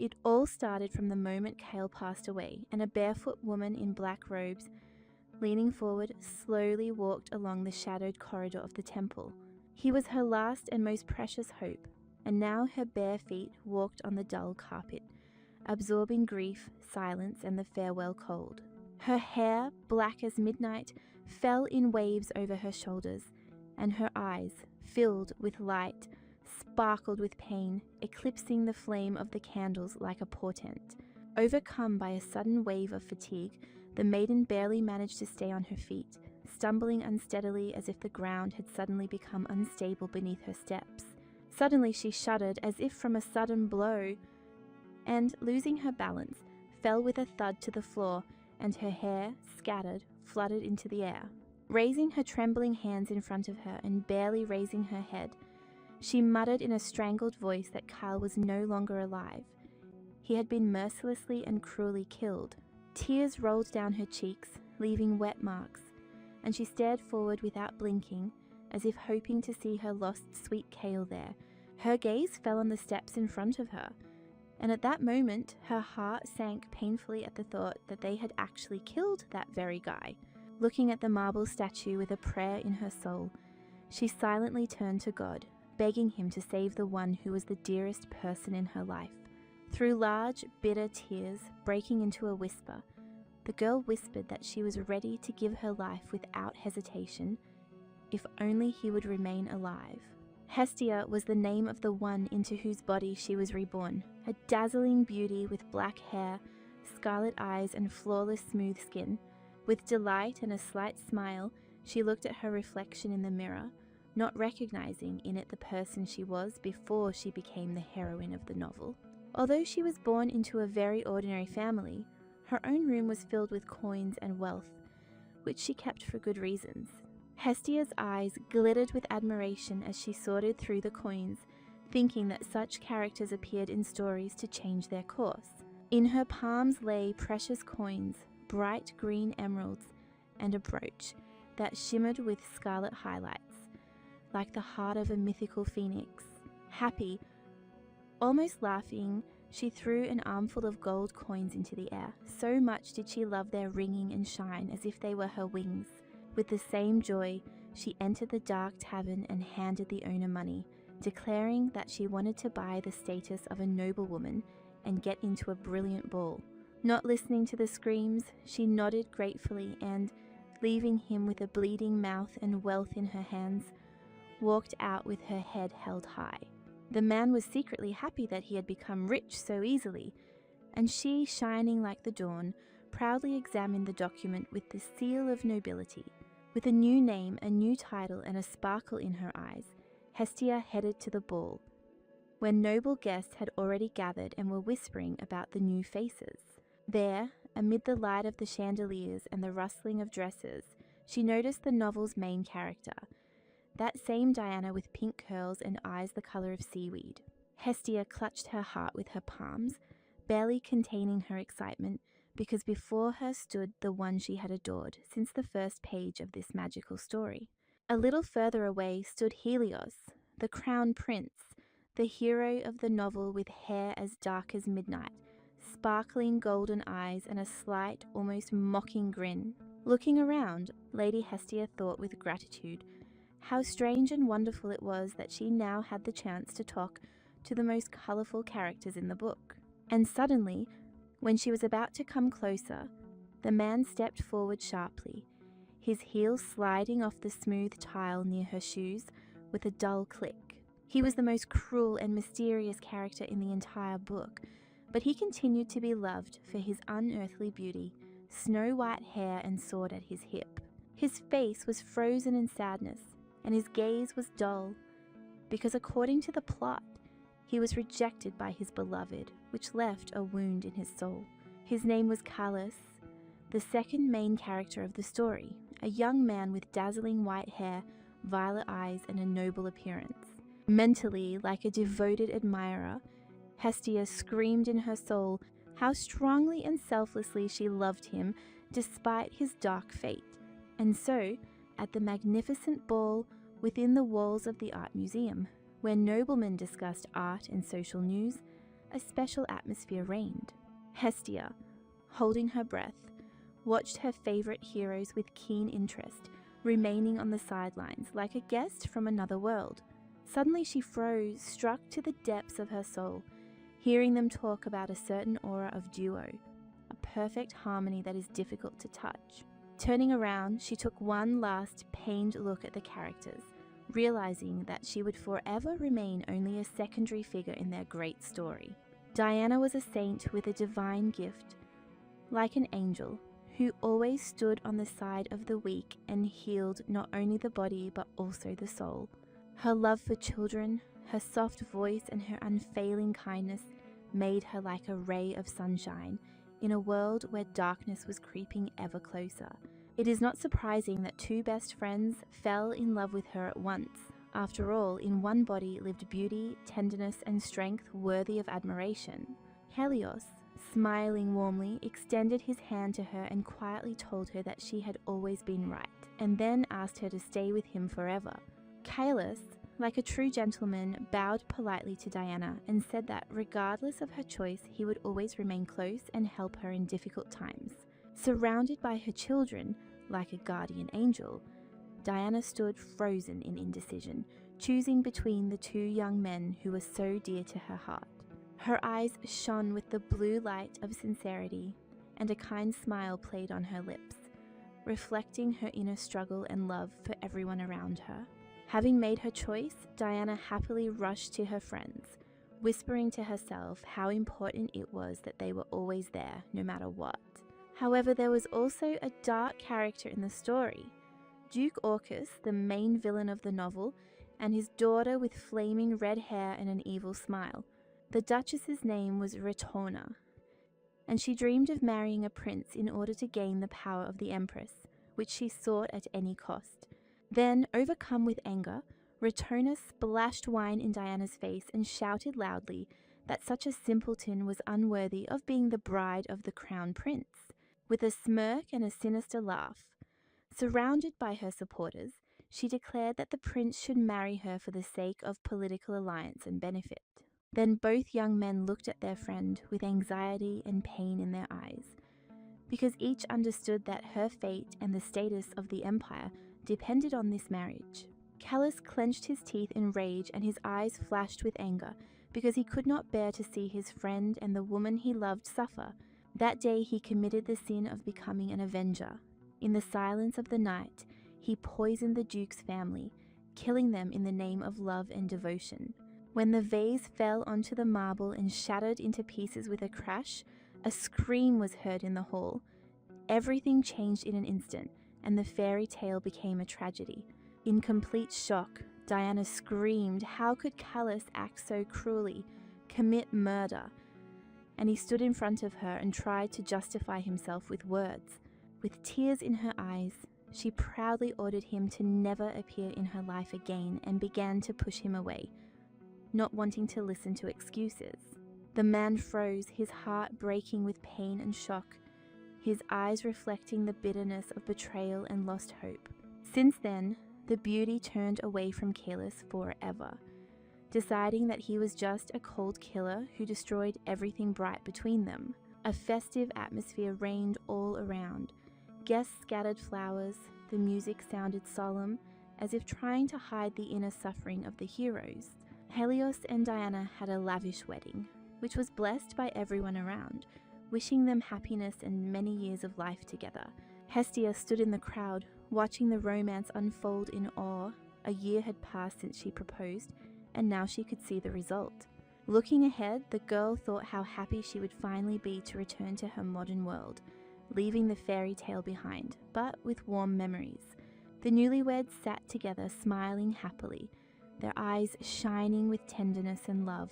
It all started from the moment Kale passed away, and a barefoot woman in black robes, leaning forward, slowly walked along the shadowed corridor of the temple. He was her last and most precious hope, and now her bare feet walked on the dull carpet, absorbing grief, silence, and the farewell cold. Her hair, black as midnight, fell in waves over her shoulders, and her eyes, filled with light, sparkled with pain, eclipsing the flame of the candles like a portent. Overcome by a sudden wave of fatigue, the maiden barely managed to stay on her feet, stumbling unsteadily as if the ground had suddenly become unstable beneath her steps. Suddenly she shuddered as if from a sudden blow, and, losing her balance, fell with a thud to the floor, and her hair, scattered, fluttered into the air. Raising her trembling hands in front of her and barely raising her head, she muttered in a strangled voice that Kyle was no longer alive. He had been mercilessly and cruelly killed. Tears rolled down her cheeks, leaving wet marks, and she stared forward without blinking, as if hoping to see her lost sweet Kale there. Her gaze fell on the steps in front of her, and at that moment her heart sank painfully at the thought that they had actually killed that very guy. Looking at the marble statue with a prayer in her soul, she silently turned to God, begging him to save the one who was the dearest person in her life. Through large, bitter tears, breaking into a whisper, the girl whispered that she was ready to give her life without hesitation, if only he would remain alive. Hestia was the name of the one into whose body she was reborn, a dazzling beauty with black hair, scarlet eyes, and flawless smooth skin. With delight and a slight smile, she looked at her reflection in the mirror, not recognizing in it the person she was before she became the heroine of the novel. Although she was born into a very ordinary family, her own room was filled with coins and wealth, which she kept for good reasons. Hestia's eyes glittered with admiration as she sorted through the coins, thinking that such characters appeared in stories to change their course. In her palms lay precious coins, bright green emeralds, and a brooch that shimmered with scarlet highlights, like the heart of a mythical phoenix. Happy, almost laughing, she threw an armful of gold coins into the air. So much did she love their ringing and shine as if they were her wings. With the same joy, she entered the dark tavern and handed the owner money, declaring that she wanted to buy the status of a noblewoman and get into a brilliant ball. Not listening to the screams, she nodded gratefully and, leaving him with a bleeding mouth and wealth in her hands, walked out with her head held high. The man was secretly happy that he had become rich so easily, and she, shining like the dawn, proudly examined the document with the seal of nobility. With a new name, a new title, and a sparkle in her eyes, Hestia headed to the ball, where noble guests had already gathered and were whispering about the new faces. There, amid the light of the chandeliers and the rustling of dresses, she noticed the novel's main character, that same Diana with pink curls and eyes the color of seaweed. Hestia clutched her heart with her palms, barely containing her excitement, because before her stood the one she had adored since the first page of this magical story. A little further away stood Helios, the crown prince, the hero of the novel with hair as dark as midnight, sparkling golden eyes, and a slight, almost mocking grin. Looking around, Lady Hestia thought with gratitude how strange and wonderful it was that she now had the chance to talk to the most colourful characters in the book. And suddenly, when she was about to come closer, the man stepped forward sharply, his heels sliding off the smooth tile near her shoes with a dull click. He was the most cruel and mysterious character in the entire book, but he continued to be loved for his unearthly beauty, snow-white hair and sword at his hip. His face was frozen in sadness, and his gaze was dull, because according to the plot, he was rejected by his beloved, which left a wound in his soul. His name was Calus, the second main character of the story, a young man with dazzling white hair, violet eyes, and a noble appearance. Mentally, like a devoted admirer, Hestia screamed in her soul how strongly and selflessly she loved him despite his dark fate. And so, at the magnificent ball within the walls of the art museum, where noblemen discussed art and social news, a special atmosphere reigned. Hestia, holding her breath, watched her favourite heroes with keen interest, remaining on the sidelines like a guest from another world. Suddenly she froze, struck to the depths of her soul, hearing them talk about a certain aura of duo, a perfect harmony that is difficult to touch. Turning around, she took one last pained look at the characters, realizing that she would forever remain only a secondary figure in their great story. Diana was a saint with a divine gift, like an angel, who always stood on the side of the weak and healed not only the body but also the soul. Her love for children, her soft voice and her unfailing kindness made her like a ray of sunshine in a world where darkness was creeping ever closer. It is not surprising that two best friends fell in love with her at once. After all, in one body lived beauty, tenderness and strength worthy of admiration. Helios, smiling warmly, extended his hand to her and quietly told her that she had always been right, and then asked her to stay with him forever. Caelus, like a true gentleman, bowed politely to Diana and said that regardless of her choice, he would always remain close and help her in difficult times. Surrounded by her children, like a guardian angel, Diana stood frozen in indecision, choosing between the two young men who were so dear to her heart. Her eyes shone with the blue light of sincerity, and a kind smile played on her lips, reflecting her inner struggle and love for everyone around her. Having made her choice, Diana happily rushed to her friends, whispering to herself how important it was that they were always there, no matter what. However, there was also a dark character in the story. Duke Orcus, the main villain of the novel, and his daughter with flaming red hair and an evil smile. The Duchess's name was Retona, and she dreamed of marrying a prince in order to gain the power of the Empress, which she sought at any cost. Then, overcome with anger, Retona splashed wine in Diana's face and shouted loudly that such a simpleton was unworthy of being the bride of the crown prince. With a smirk and a sinister laugh, surrounded by her supporters, she declared that the prince should marry her for the sake of political alliance and benefit. Then both young men looked at their friend with anxiety and pain in their eyes, because each understood that her fate and the status of the empire depended on this marriage. Caelus clenched his teeth in rage and his eyes flashed with anger, because he could not bear to see his friend and the woman he loved suffer. That day he committed the sin of becoming an avenger. In the silence of the night, he poisoned the Duke's family, killing them in the name of love and devotion. When the vase fell onto the marble and shattered into pieces with a crash, a scream was heard in the hall. Everything changed in an instant, and the fairy tale became a tragedy. In complete shock, Diana screamed, how could Caelus act so cruelly, commit murder? And he stood in front of her and tried to justify himself with words. With tears in her eyes, she proudly ordered him to never appear in her life again and began to push him away, not wanting to listen to excuses. The man froze, his heart breaking with pain and shock, his eyes reflecting the bitterness of betrayal and lost hope. Since then, the beauty turned away from Caelus forever, deciding that he was just a cold killer who destroyed everything bright between them. A festive atmosphere reigned all around. Guests scattered flowers, the music sounded solemn, as if trying to hide the inner suffering of the heroes. Helios and Diana had a lavish wedding, which was blessed by everyone around, wishing them happiness and many years of life together. Hestia stood in the crowd, watching the romance unfold in awe. A year had passed since she proposed, and now she could see the result. Looking ahead, the girl thought how happy she would finally be to return to her modern world, leaving the fairy tale behind, but with warm memories. The newlyweds sat together smiling happily, their eyes shining with tenderness and love,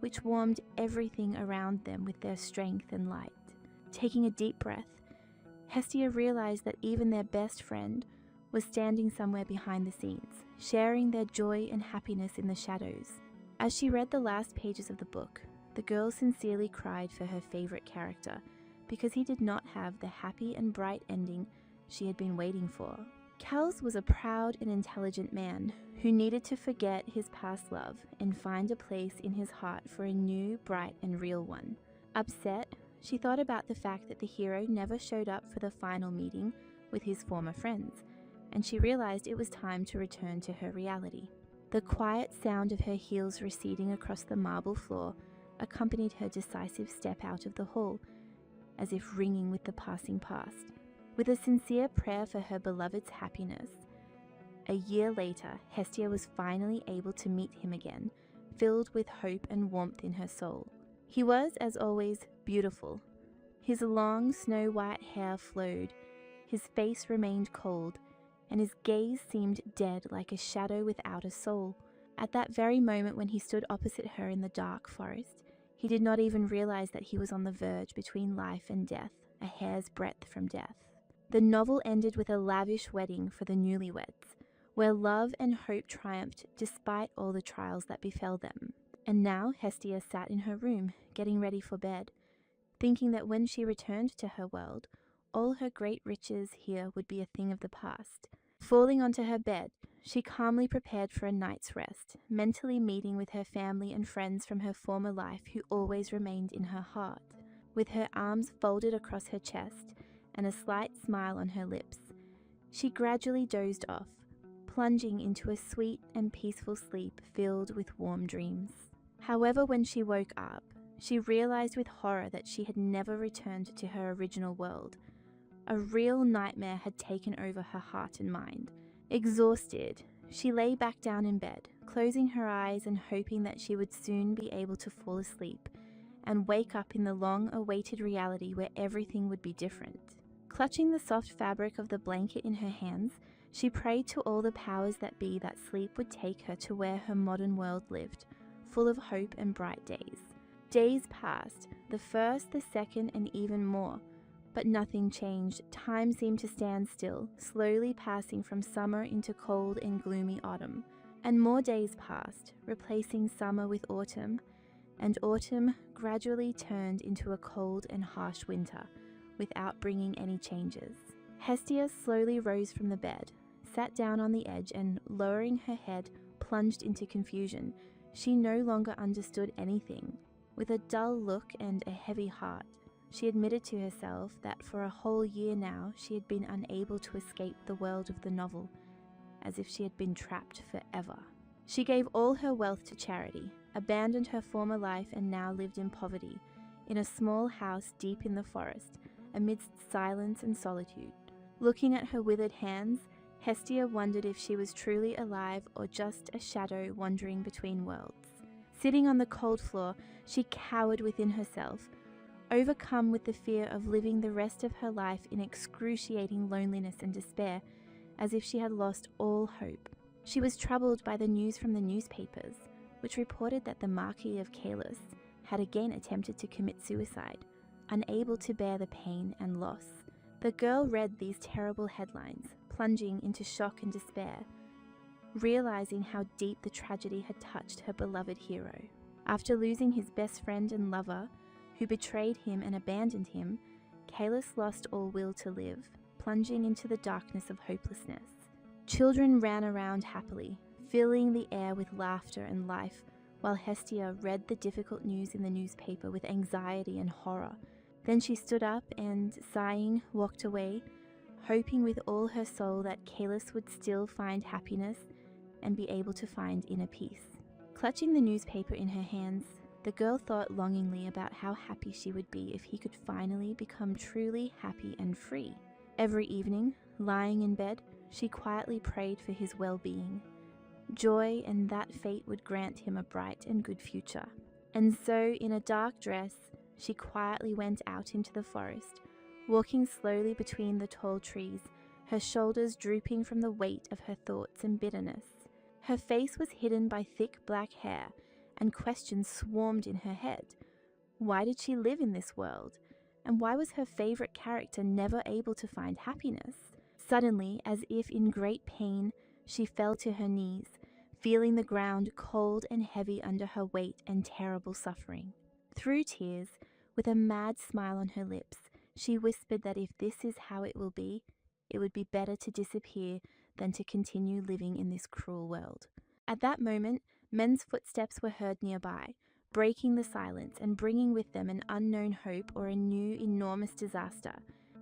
which warmed everything around them with their strength and light. Taking a deep breath, Hestia realized that even their best friend was standing somewhere behind the scenes, sharing their joy and happiness in the shadows. As she read the last pages of the book, the girl sincerely cried for her favorite character, because he did not have the happy and bright ending she had been waiting for. Kels was a proud and intelligent man who needed to forget his past love and find a place in his heart for a new, bright, and real one. Upset, she thought about the fact that the hero never showed up for the final meeting with his former friends, and she realized it was time to return to her reality. The quiet sound of her heels receding across the marble floor accompanied her decisive step out of the hall, as if ringing with the passing past. With a sincere prayer for her beloved's happiness, a year later, Hestia was finally able to meet him again, filled with hope and warmth in her soul. He was, as always, beautiful. His long, snow-white hair flowed, his face remained cold, and his gaze seemed dead like a shadow without a soul. At that very moment when he stood opposite her in the dark forest, he did not even realize that he was on the verge between life and death, a hair's breadth from death. The novel ended with a lavish wedding for the newlyweds, where love and hope triumphed despite all the trials that befell them. And now Hestia sat in her room, getting ready for bed, thinking that when she returned to her world, all her great riches here would be a thing of the past. Falling onto her bed, she calmly prepared for a night's rest, mentally meeting with her family and friends from her former life who always remained in her heart. With her arms folded across her chest and a slight smile on her lips, she gradually dozed off, plunging into a sweet and peaceful sleep filled with warm dreams. However, when she woke up, she realized with horror that she had never returned to her original world. A real nightmare had taken over her heart and mind. Exhausted, she lay back down in bed, closing her eyes and hoping that she would soon be able to fall asleep and wake up in the long-awaited reality where everything would be different. Clutching the soft fabric of the blanket in her hands, she prayed to all the powers that be that sleep would take her to where her modern world lived, full of hope and bright days. Days passed, the first, the second, and even more. But nothing changed. Time seemed to stand still, slowly passing from summer into cold and gloomy autumn. And more days passed, replacing summer with autumn, and autumn gradually turned into a cold and harsh winter, without bringing any changes. Hestia slowly rose from the bed, sat down on the edge, and, lowering her head, plunged into confusion. She no longer understood anything. With a dull look and a heavy heart, she admitted to herself that for a whole year now she had been unable to escape the world of the novel, as if she had been trapped forever. She gave all her wealth to charity, abandoned her former life, and now lived in poverty, in a small house deep in the forest, amidst silence and solitude. Looking at her withered hands, Hestia wondered if she was truly alive or just a shadow wandering between worlds. Sitting on the cold floor, she cowered within herself, overcome with the fear of living the rest of her life in excruciating loneliness and despair, as if she had lost all hope. She was troubled by the news from the newspapers, which reported that the Marquis of Caelus had again attempted to commit suicide, unable to bear the pain and loss. The girl read these terrible headlines, plunging into shock and despair, realizing how deep the tragedy had touched her beloved hero. After losing his best friend and lover, who betrayed him and abandoned him, Caelus lost all will to live, plunging into the darkness of hopelessness. Children ran around happily, filling the air with laughter and life, while Hestia read the difficult news in the newspaper with anxiety and horror. Then she stood up and, sighing, walked away, hoping with all her soul that Caelus would still find happiness and be able to find inner peace. Clutching the newspaper in her hands, the girl thought longingly about how happy she would be if he could finally become truly happy and free. Every evening, lying in bed, she quietly prayed for his well-being, joy, and that fate would grant him a bright and good future. And so, in a dark dress, she quietly went out into the forest, walking slowly between the tall trees, her shoulders drooping from the weight of her thoughts and bitterness. Her face was hidden by thick black hair, and questions swarmed in her head. Why did she live in this world? And why was her favorite character never able to find happiness? Suddenly, as if in great pain, she fell to her knees, feeling the ground cold and heavy under her weight and terrible suffering. Through tears, with a mad smile on her lips, she whispered that if this is how it will be, it would be better to disappear than to continue living in this cruel world. At that moment, men's footsteps were heard nearby, breaking the silence and bringing with them an unknown hope or a new enormous disaster.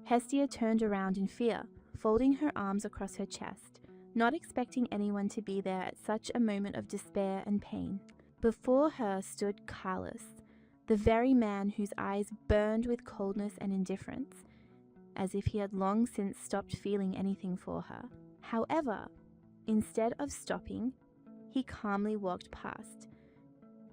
Hestia turned around in fear, folding her arms across her chest, not expecting anyone to be there at such a moment of despair and pain. Before her stood Carlos, the very man whose eyes burned with coldness and indifference, as if he had long since stopped feeling anything for her. However, instead of stopping, he calmly walked past.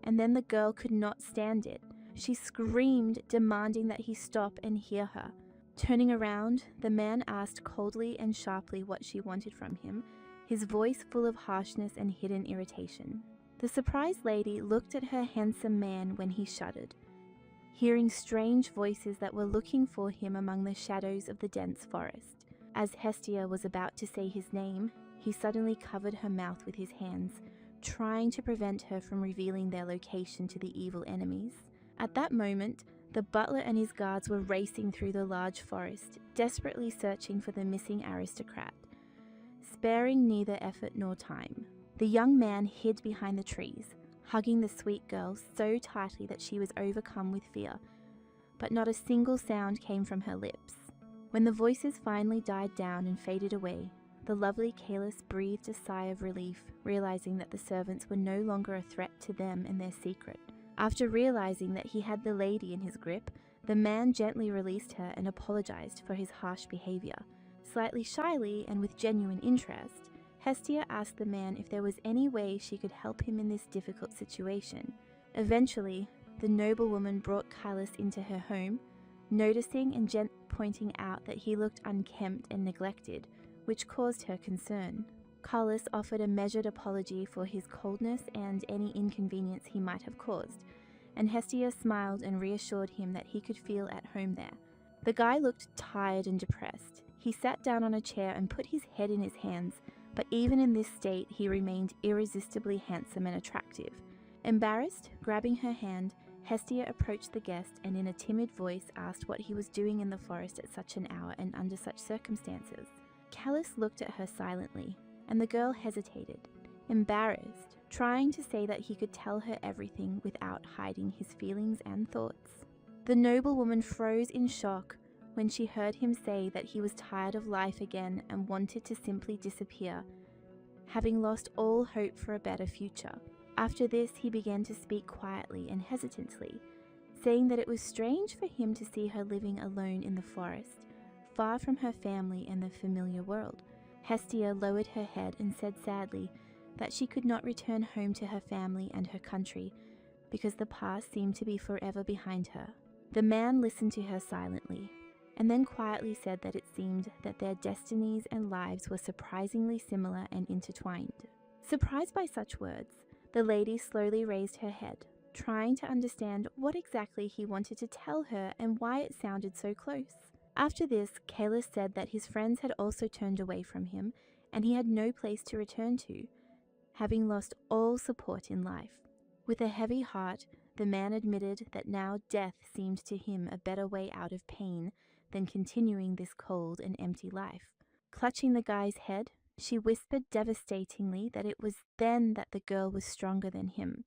And then the girl could not stand it. She screamed, demanding that he stop and hear her. Turning around, the man asked coldly and sharply what she wanted from him, his voice full of harshness and hidden irritation. The surprised lady looked at her handsome man when he shuddered, hearing strange voices that were looking for him among the shadows of the dense forest. As Hestia was about to say his name, he suddenly covered her mouth with his hands, trying to prevent her from revealing their location to the evil enemies. At that moment, the butler and his guards were racing through the large forest, desperately searching for the missing aristocrat, sparing neither effort nor time. The young man hid behind the trees, hugging the sweet girl so tightly that she was overcome with fear, but not a single sound came from her lips. When the voices finally died down and faded away, the lovely Kalis breathed a sigh of relief, realizing that the servants were no longer a threat to them and their secret. After realizing that he had the lady in his grip, the man gently released her and apologized for his harsh behavior. Slightly shyly and with genuine interest, Hestia asked the man if there was any way she could help him in this difficult situation. Eventually, the noblewoman brought Kalis into her home, noticing and gently pointing out that he looked unkempt and neglected, which caused her concern. Kalis offered a measured apology for his coldness and any inconvenience he might have caused, and Hestia smiled and reassured him that he could feel at home there. The guy looked tired and depressed. He sat down on a chair and put his head in his hands, but even in this state he remained irresistibly handsome and attractive. Embarrassed, grabbing her hand, Hestia approached the guest and in a timid voice asked what he was doing in the forest at such an hour and under such circumstances. Kalis looked at her silently, and the girl hesitated, embarrassed, trying to say that he could tell her everything without hiding his feelings and thoughts. The noblewoman froze in shock when she heard him say that he was tired of life again and wanted to simply disappear, having lost all hope for a better future. After this, he began to speak quietly and hesitantly, saying that it was strange for him to see her living alone in the forest, far from her family and the familiar world. Hestia lowered her head and said sadly that she could not return home to her family and her country because the past seemed to be forever behind her. The man listened to her silently, and then quietly said that it seemed that their destinies and lives were surprisingly similar and intertwined. Surprised by such words, the lady slowly raised her head, trying to understand what exactly he wanted to tell her and why it sounded so close. After this, Kalis said that his friends had also turned away from him and he had no place to return to, having lost all support in life. With a heavy heart, the man admitted that now death seemed to him a better way out of pain than continuing this cold and empty life. Clutching the guy's head, she whispered devastatingly that it was then that the girl was stronger than him,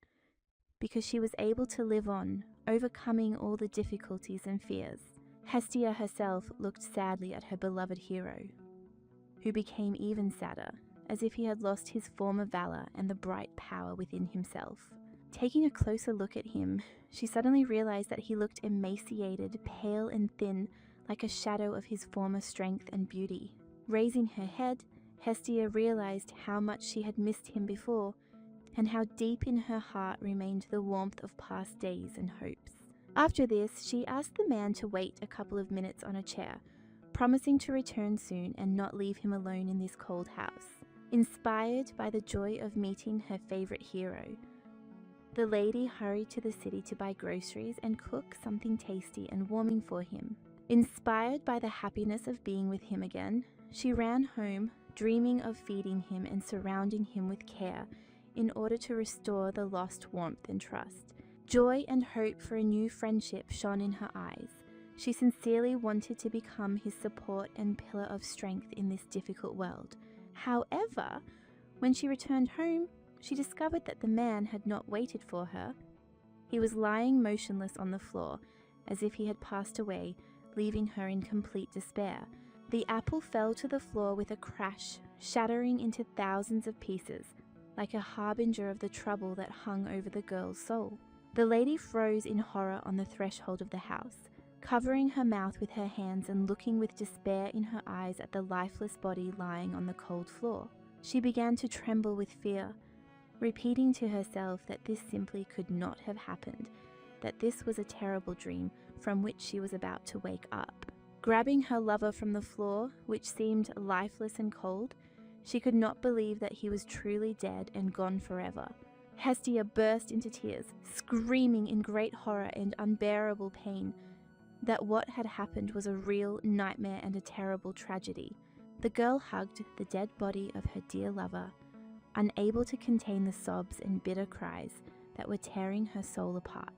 because she was able to live on, overcoming all the difficulties and fears. Hestia herself looked sadly at her beloved hero, who became even sadder, as if he had lost his former valor and the bright power within himself. Taking a closer look at him, she suddenly realized that he looked emaciated, pale and thin, like a shadow of his former strength and beauty. Raising her head, Hestia realized how much she had missed him before, and how deep in her heart remained the warmth of past days and hopes. After this, she asked the man to wait a couple of minutes on a chair, promising to return soon and not leave him alone in this cold house. Inspired by the joy of meeting her favorite hero, the lady hurried to the city to buy groceries and cook something tasty and warming for him. Inspired by the happiness of being with him again, she ran home, dreaming of feeding him and surrounding him with care in order to restore the lost warmth and trust. Joy and hope for a new friendship shone in her eyes, She sincerely wanted to become his support and pillar of strength in this difficult world. However, when she returned home, she discovered that the man had not waited for her. He was lying motionless on the floor, as if he had passed away, leaving her in complete despair. The apple fell to the floor with a crash, shattering into thousands of pieces, like a harbinger of the trouble that hung over the girl's soul. The lady froze in horror on the threshold of the house, covering her mouth with her hands and looking with despair in her eyes at the lifeless body lying on the cold floor. She began to tremble with fear, repeating to herself that this simply could not have happened, that this was a terrible dream from which she was about to wake up. Grabbing her lover from the floor, which seemed lifeless and cold, she could not believe that he was truly dead and gone forever. Hestia burst into tears, screaming in great horror and unbearable pain that what had happened was a real nightmare and a terrible tragedy. The girl hugged the dead body of her dear lover, unable to contain the sobs and bitter cries that were tearing her soul apart.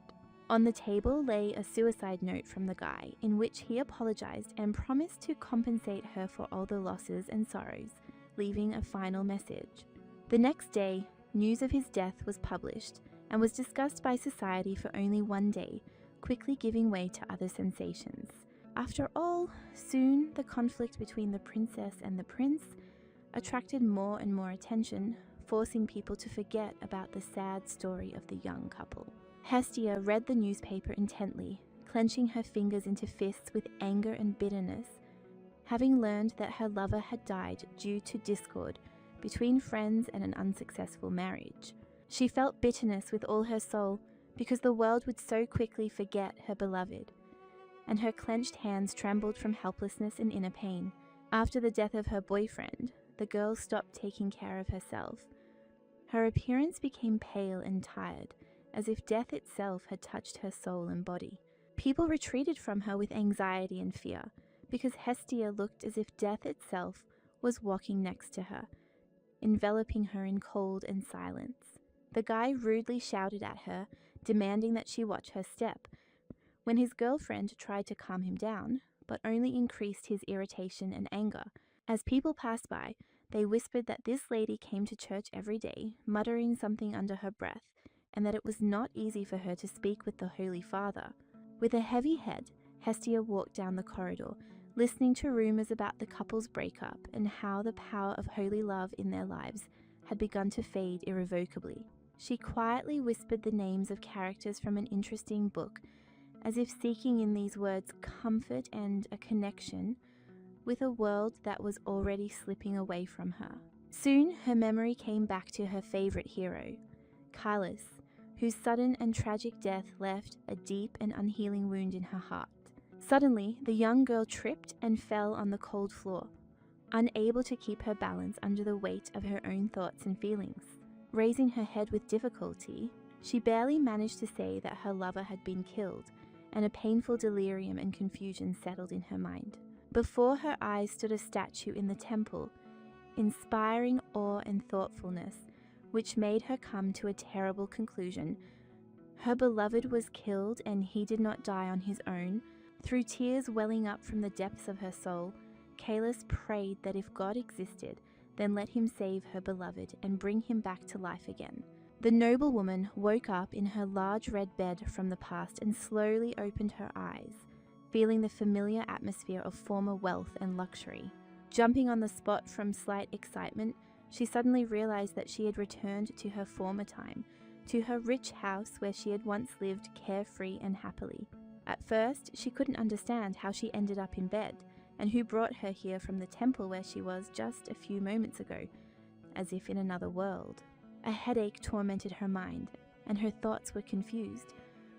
On the table lay a suicide note from the guy, in which he apologized and promised to compensate her for all the losses and sorrows, leaving a final message. The next day, news of his death was published and was discussed by society for only one day, quickly giving way to other sensations. After all, soon the conflict between the princess and the prince attracted more and more attention, forcing people to forget about the sad story of the young couple. Hestia read the newspaper intently, clenching her fingers into fists with anger and bitterness, having learned that her lover had died due to discord between friends and an unsuccessful marriage. She felt bitterness with all her soul because the world would so quickly forget her beloved, and her clenched hands trembled from helplessness and inner pain. After the death of her boyfriend, the girl stopped taking care of herself. Her appearance became pale and tired, as if death itself had touched her soul and body. People retreated from her with anxiety and fear, because Hestia looked as if death itself was walking next to her, enveloping her in cold and silence. The guy rudely shouted at her, demanding that she watch her step, when his girlfriend tried to calm him down, but only increased his irritation and anger. As people passed by, they whispered that this lady came to church every day, muttering something under her breath, and that it was not easy for her to speak with the Holy Father. With a heavy head, Hestia walked down the corridor, listening to rumors about the couple's breakup and how the power of holy love in their lives had begun to fade irrevocably. She quietly whispered the names of characters from an interesting book, as if seeking in these words comfort and a connection with a world that was already slipping away from her. Soon her memory came back to her favorite hero, Kailas, whose sudden and tragic death left a deep and unhealing wound in her heart. Suddenly, the young girl tripped and fell on the cold floor, unable to keep her balance under the weight of her own thoughts and feelings. Raising her head with difficulty, she barely managed to say that her lover had been killed, and a painful delirium and confusion settled in her mind. Before her eyes stood a statue in the temple, inspiring awe and thoughtfulness, which made her come to a terrible conclusion. Her beloved was killed, and he did not die on his own. Through tears welling up from the depths of her soul, Kailas prayed that if God existed, then let him save her beloved and bring him back to life again. The noble woman woke up in her large red bed from the past and slowly opened her eyes, feeling the familiar atmosphere of former wealth and luxury. Jumping on the spot from slight excitement, she suddenly realized that she had returned to her former time, to her rich house where she had once lived carefree and happily. At first, she couldn't understand how she ended up in bed, and who brought her here from the temple where she was just a few moments ago, as if in another world. A headache tormented her mind, and her thoughts were confused.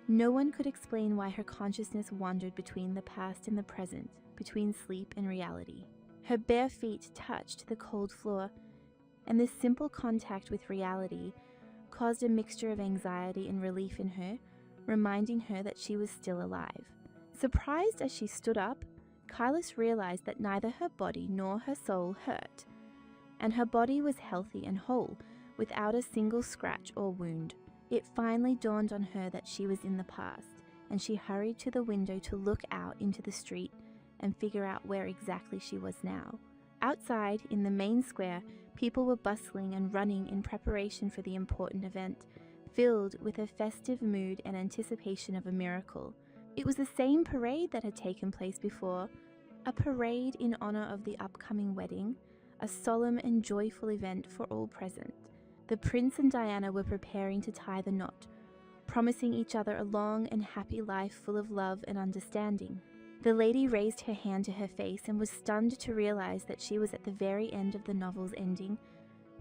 No one could explain why her consciousness wandered between the past and the present, between sleep and reality. Her bare feet touched the cold floor, and this simple contact with reality caused a mixture of anxiety and relief in her, reminding her that she was still alive. Surprised as she stood up, Kailas realized that neither her body nor her soul hurt, and her body was healthy and whole, without a single scratch or wound. It finally dawned on her that she was in the past, and she hurried to the window to look out into the street and figure out where exactly she was now. Outside, in the main square, people were bustling and running in preparation for the important event, filled with a festive mood and anticipation of a miracle. It was the same parade that had taken place before, a parade in honor of the upcoming wedding, a solemn and joyful event for all present. The prince and Diana were preparing to tie the knot, promising each other a long and happy life full of love and understanding. The lady raised her hand to her face and was stunned to realize that she was at the very end of the novel's ending,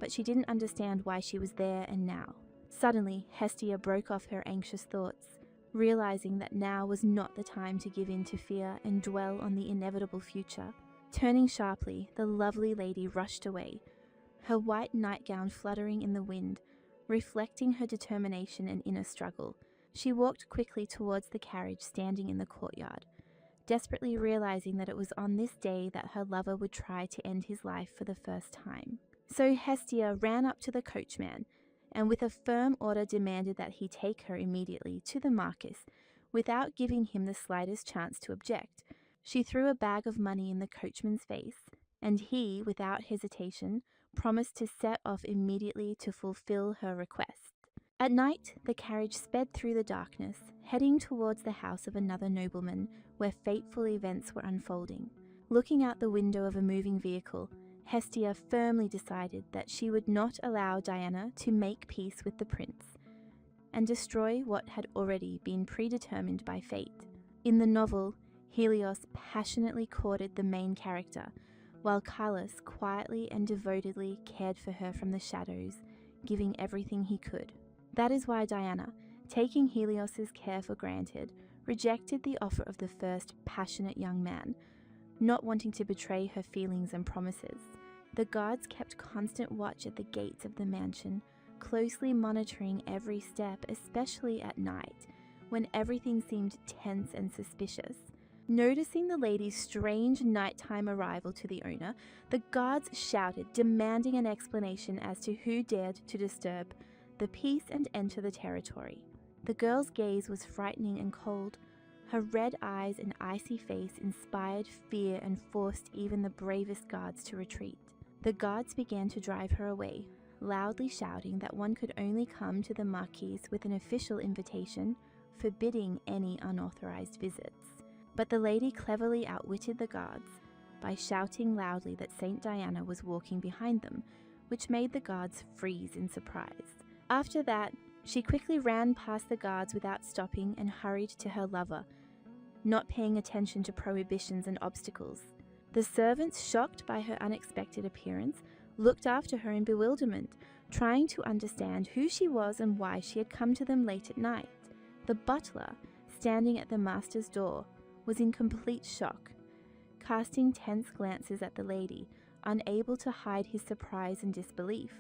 but she didn't understand why she was there and now. Suddenly, Hestia broke off her anxious thoughts, realizing that now was not the time to give in to fear and dwell on the inevitable future. Turning sharply, the lovely lady rushed away, her white nightgown fluttering in the wind, reflecting her determination and inner struggle. She walked quickly towards the carriage standing in the courtyard, desperately realizing that it was on this day that her lover would try to end his life for the first time. So Hestia ran up to the coachman and with a firm order demanded that he take her immediately to the marquis without giving him the slightest chance to object. She threw a bag of money in the coachman's face, and he, without hesitation, promised to set off immediately to fulfill her request. At night, the carriage sped through the darkness, heading towards the house of another nobleman, where fateful events were unfolding. Looking out the window of a moving vehicle, Hestia firmly decided that she would not allow Diana to make peace with the prince and destroy what had already been predetermined by fate. In the novel, Helios passionately courted the main character, while Carlos quietly and devotedly cared for her from the shadows, giving everything he could. That is why Diana, taking Helios's care for granted, rejected the offer of the first passionate young man, not wanting to betray her feelings and promises. The guards kept constant watch at the gates of the mansion, closely monitoring every step, especially at night, when everything seemed tense and suspicious. Noticing the lady's strange nighttime arrival to the owner, the guards shouted, demanding an explanation as to who dared to disturb the peace and enter the territory. The girl's gaze was frightening and cold. Her red eyes and icy face inspired fear and forced even the bravest guards to retreat. The guards began to drive her away, loudly shouting that one could only come to the marquis with an official invitation, forbidding any unauthorized visits. But the lady cleverly outwitted the guards by shouting loudly that Saint Diana was walking behind them, which made the guards freeze in surprise. After that, she quickly ran past the guards without stopping and hurried to her lover, not paying attention to prohibitions and obstacles. The servants, shocked by her unexpected appearance, looked after her in bewilderment, trying to understand who she was and why she had come to them late at night. The butler, standing at the master's door, was in complete shock, casting tense glances at the lady, unable to hide his surprise and disbelief.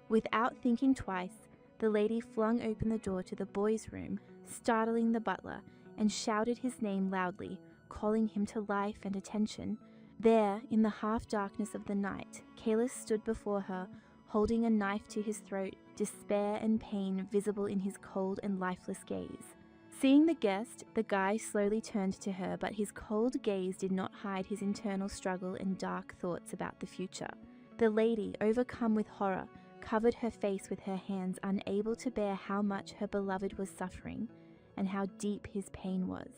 Without thinking twice, the lady flung open the door to the boys' room, startling the butler, and shouted his name loudly, calling him to life and attention. There, in the half-darkness of the night, Kalis stood before her, holding a knife to his throat, despair and pain visible in his cold and lifeless gaze. Seeing the guest, the guy slowly turned to her, but his cold gaze did not hide his internal struggle and dark thoughts about the future. The lady, overcome with horror, covered her face with her hands, unable to bear how much her beloved was suffering and how deep his pain was.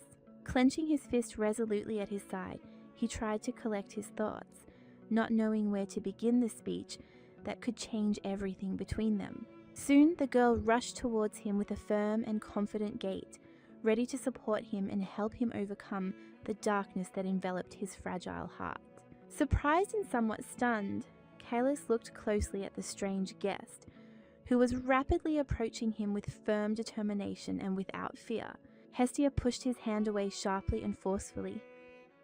Clenching his fist resolutely at his side, he tried to collect his thoughts, not knowing where to begin the speech that could change everything between them. Soon the girl rushed towards him with a firm and confident gait, ready to support him and help him overcome the darkness that enveloped his fragile heart. Surprised and somewhat stunned, Kalis looked closely at the strange guest, who was rapidly approaching him with firm determination and without fear. Hestia pushed his hand away sharply and forcefully,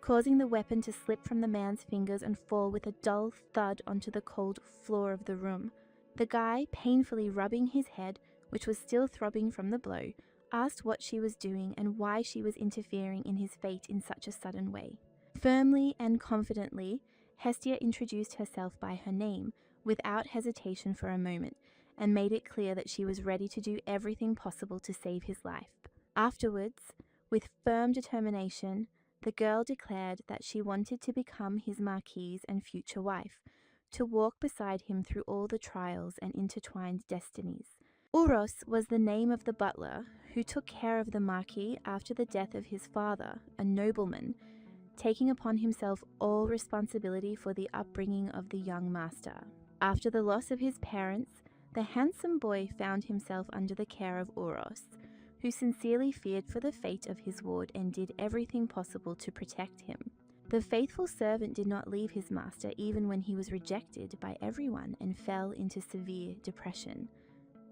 causing the weapon to slip from the man's fingers and fall with a dull thud onto the cold floor of the room. The guy, painfully rubbing his head, which was still throbbing from the blow, asked what she was doing and why she was interfering in his fate in such a sudden way. Firmly and confidently, Hestia introduced herself by her name, without hesitation for a moment, and made it clear that she was ready to do everything possible to save his life. Afterwards, With firm determination, the girl declared that she wanted to become his marquise and future wife, to walk beside him through all the trials and intertwined destinies. Uros was the name of the butler who took care of the marquis after the death of his father, a nobleman, taking upon himself all responsibility for the upbringing of the young master. After the loss of his parents, the handsome boy found himself under the care of Uros, who sincerely feared for the fate of his ward and did everything possible to protect him. The faithful servant did not leave his master even when he was rejected by everyone and fell into severe depression,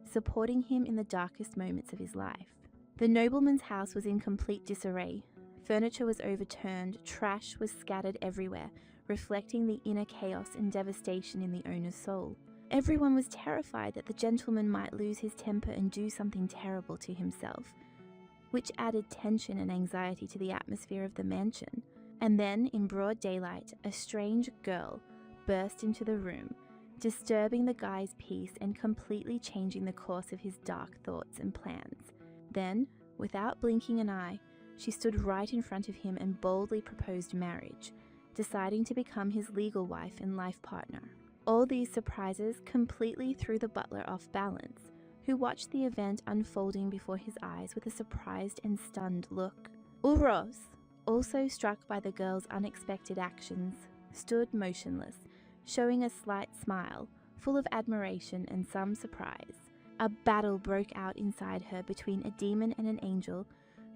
supporting him in the darkest moments of his life. The nobleman's house was in complete disarray. Furniture was overturned, trash was scattered everywhere, reflecting the inner chaos and devastation in the owner's soul. Everyone was terrified that the gentleman might lose his temper and do something terrible to himself, which added tension and anxiety to the atmosphere of the mansion. And then, in broad daylight, a strange girl burst into the room, disturbing the guy's peace and completely changing the course of his dark thoughts and plans. Then, without blinking an eye, she stood right in front of him and boldly proposed marriage, deciding to become his legal wife and life partner. All these surprises completely threw the butler off balance, who watched the event unfolding before his eyes with a surprised and stunned look. Uros, also struck by the girl's unexpected actions, stood motionless, showing a slight smile, full of admiration and some surprise. A battle broke out inside her between a demon and an angel,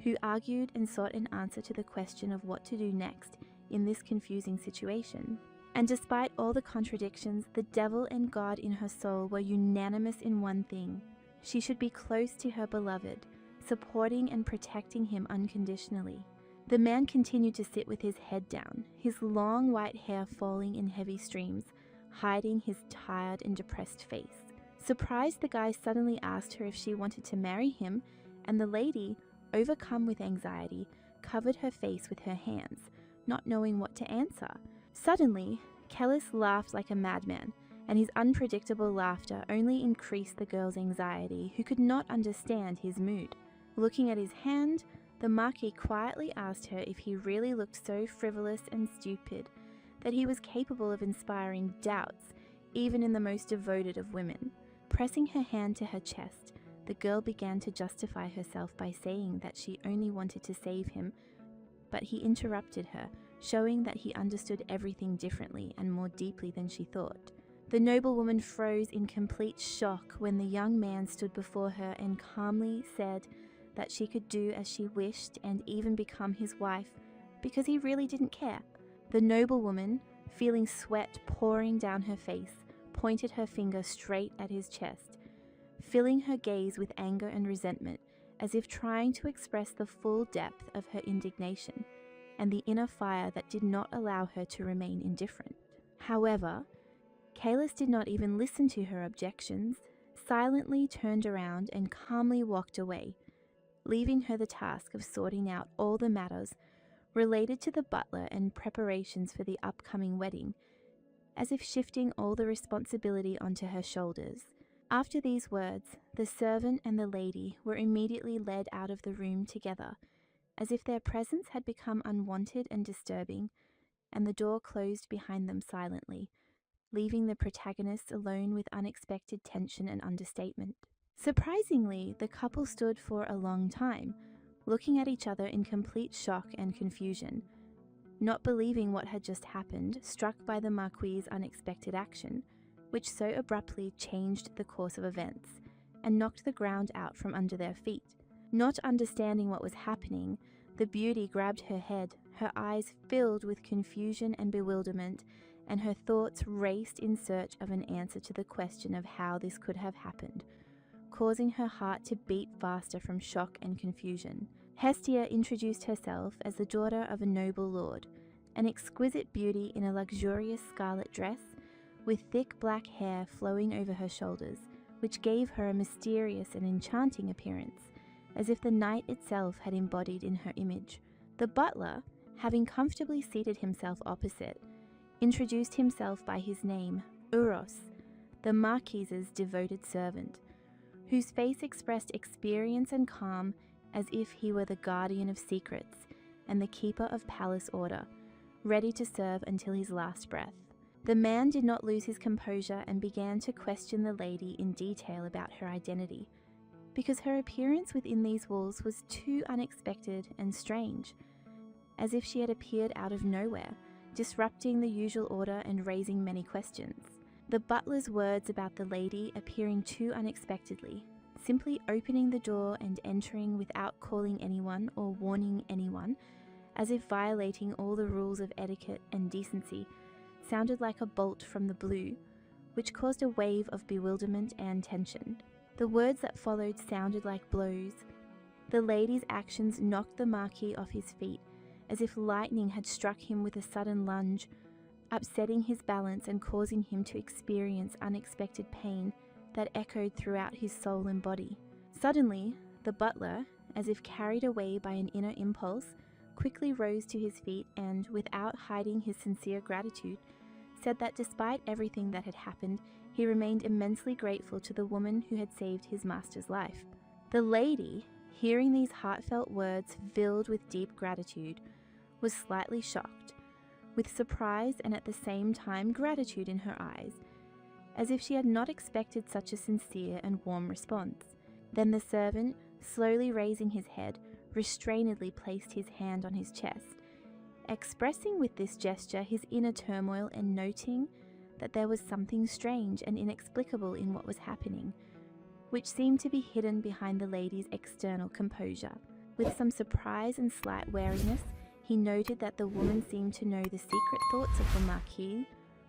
who argued and sought an answer to the question of what to do next in this confusing situation. And despite all the contradictions, the devil and God in her soul were unanimous in one thing: she should be close to her beloved, supporting and protecting him unconditionally. The man continued to sit with his head down, his long white hair falling in heavy streams, hiding his tired and depressed face. Surprised, the guy suddenly asked her if she wanted to marry him, and the lady, overcome with anxiety, covered her face with her hands, not knowing what to answer. Suddenly, Kellis laughed like a madman, and his unpredictable laughter only increased the girl's anxiety, who could not understand his mood. Looking at his hand, the Marquis quietly asked her if he really looked so frivolous and stupid that he was capable of inspiring doubts even in the most devoted of women. Pressing her hand to her chest, the girl began to justify herself by saying that she only wanted to save him, but he interrupted her, showing that he understood everything differently and more deeply than she thought. The noblewoman froze in complete shock when the young man stood before her and calmly said that she could do as she wished and even become his wife, because he really didn't care. The noblewoman, feeling sweat pouring down her face, pointed her finger straight at his chest, filling her gaze with anger and resentment, as if trying to express the full depth of her indignation and the inner fire that did not allow her to remain indifferent. However, Kalis did not even listen to her objections, silently turned around and calmly walked away, leaving her the task of sorting out all the matters related to the butler and preparations for the upcoming wedding, as if shifting all the responsibility onto her shoulders. After these words, the servant and the lady were immediately led out of the room together, as if their presence had become unwanted and disturbing, and the door closed behind them silently, leaving the protagonists alone with unexpected tension and understatement. Surprisingly, the couple stood for a long time, looking at each other in complete shock and confusion, not believing what had just happened, struck by the Marquis's unexpected action, which so abruptly changed the course of events and knocked the ground out from under their feet. Not understanding what was happening, the beauty grabbed her head, her eyes filled with confusion and bewilderment, and her thoughts raced in search of an answer to the question of how this could have happened, causing her heart to beat faster from shock and confusion. Hestia introduced herself as the daughter of a noble lord, an exquisite beauty in a luxurious scarlet dress, with thick black hair flowing over her shoulders, which gave her a mysterious and enchanting appearance, as if the night itself had embodied in her image. The butler, having comfortably seated himself opposite, introduced himself by his name, Uros, the Marquise's devoted servant, whose face expressed experience and calm as if he were the guardian of secrets and the keeper of palace order, ready to serve until his last breath. The man did not lose his composure and began to question the lady in detail about her identity, because her appearance within these walls was too unexpected and strange, as if she had appeared out of nowhere, disrupting the usual order and raising many questions. The butler's words about the lady appearing too unexpectedly, simply opening the door and entering without calling anyone or warning anyone, as if violating all the rules of etiquette and decency, sounded like a bolt from the blue, which caused a wave of bewilderment and tension. The words that followed sounded like blows. The lady's actions knocked the Marquis off his feet, as if lightning had struck him with a sudden lunge, upsetting his balance and causing him to experience unexpected pain that echoed throughout his soul and body. Suddenly, the butler, as if carried away by an inner impulse, quickly rose to his feet and, without hiding his sincere gratitude, said that despite everything that had happened, he remained immensely grateful to the woman who had saved his master's life. The lady, hearing these heartfelt words filled with deep gratitude, was slightly shocked, with surprise and at the same time gratitude in her eyes, as if she had not expected such a sincere and warm response. Then the servant, slowly raising his head, restrainedly placed his hand on his chest, expressing with this gesture his inner turmoil and noting that there was something strange and inexplicable in what was happening, which seemed to be hidden behind the lady's external composure. With some surprise and slight wariness, he noted that the woman seemed to know the secret thoughts of the Marquis,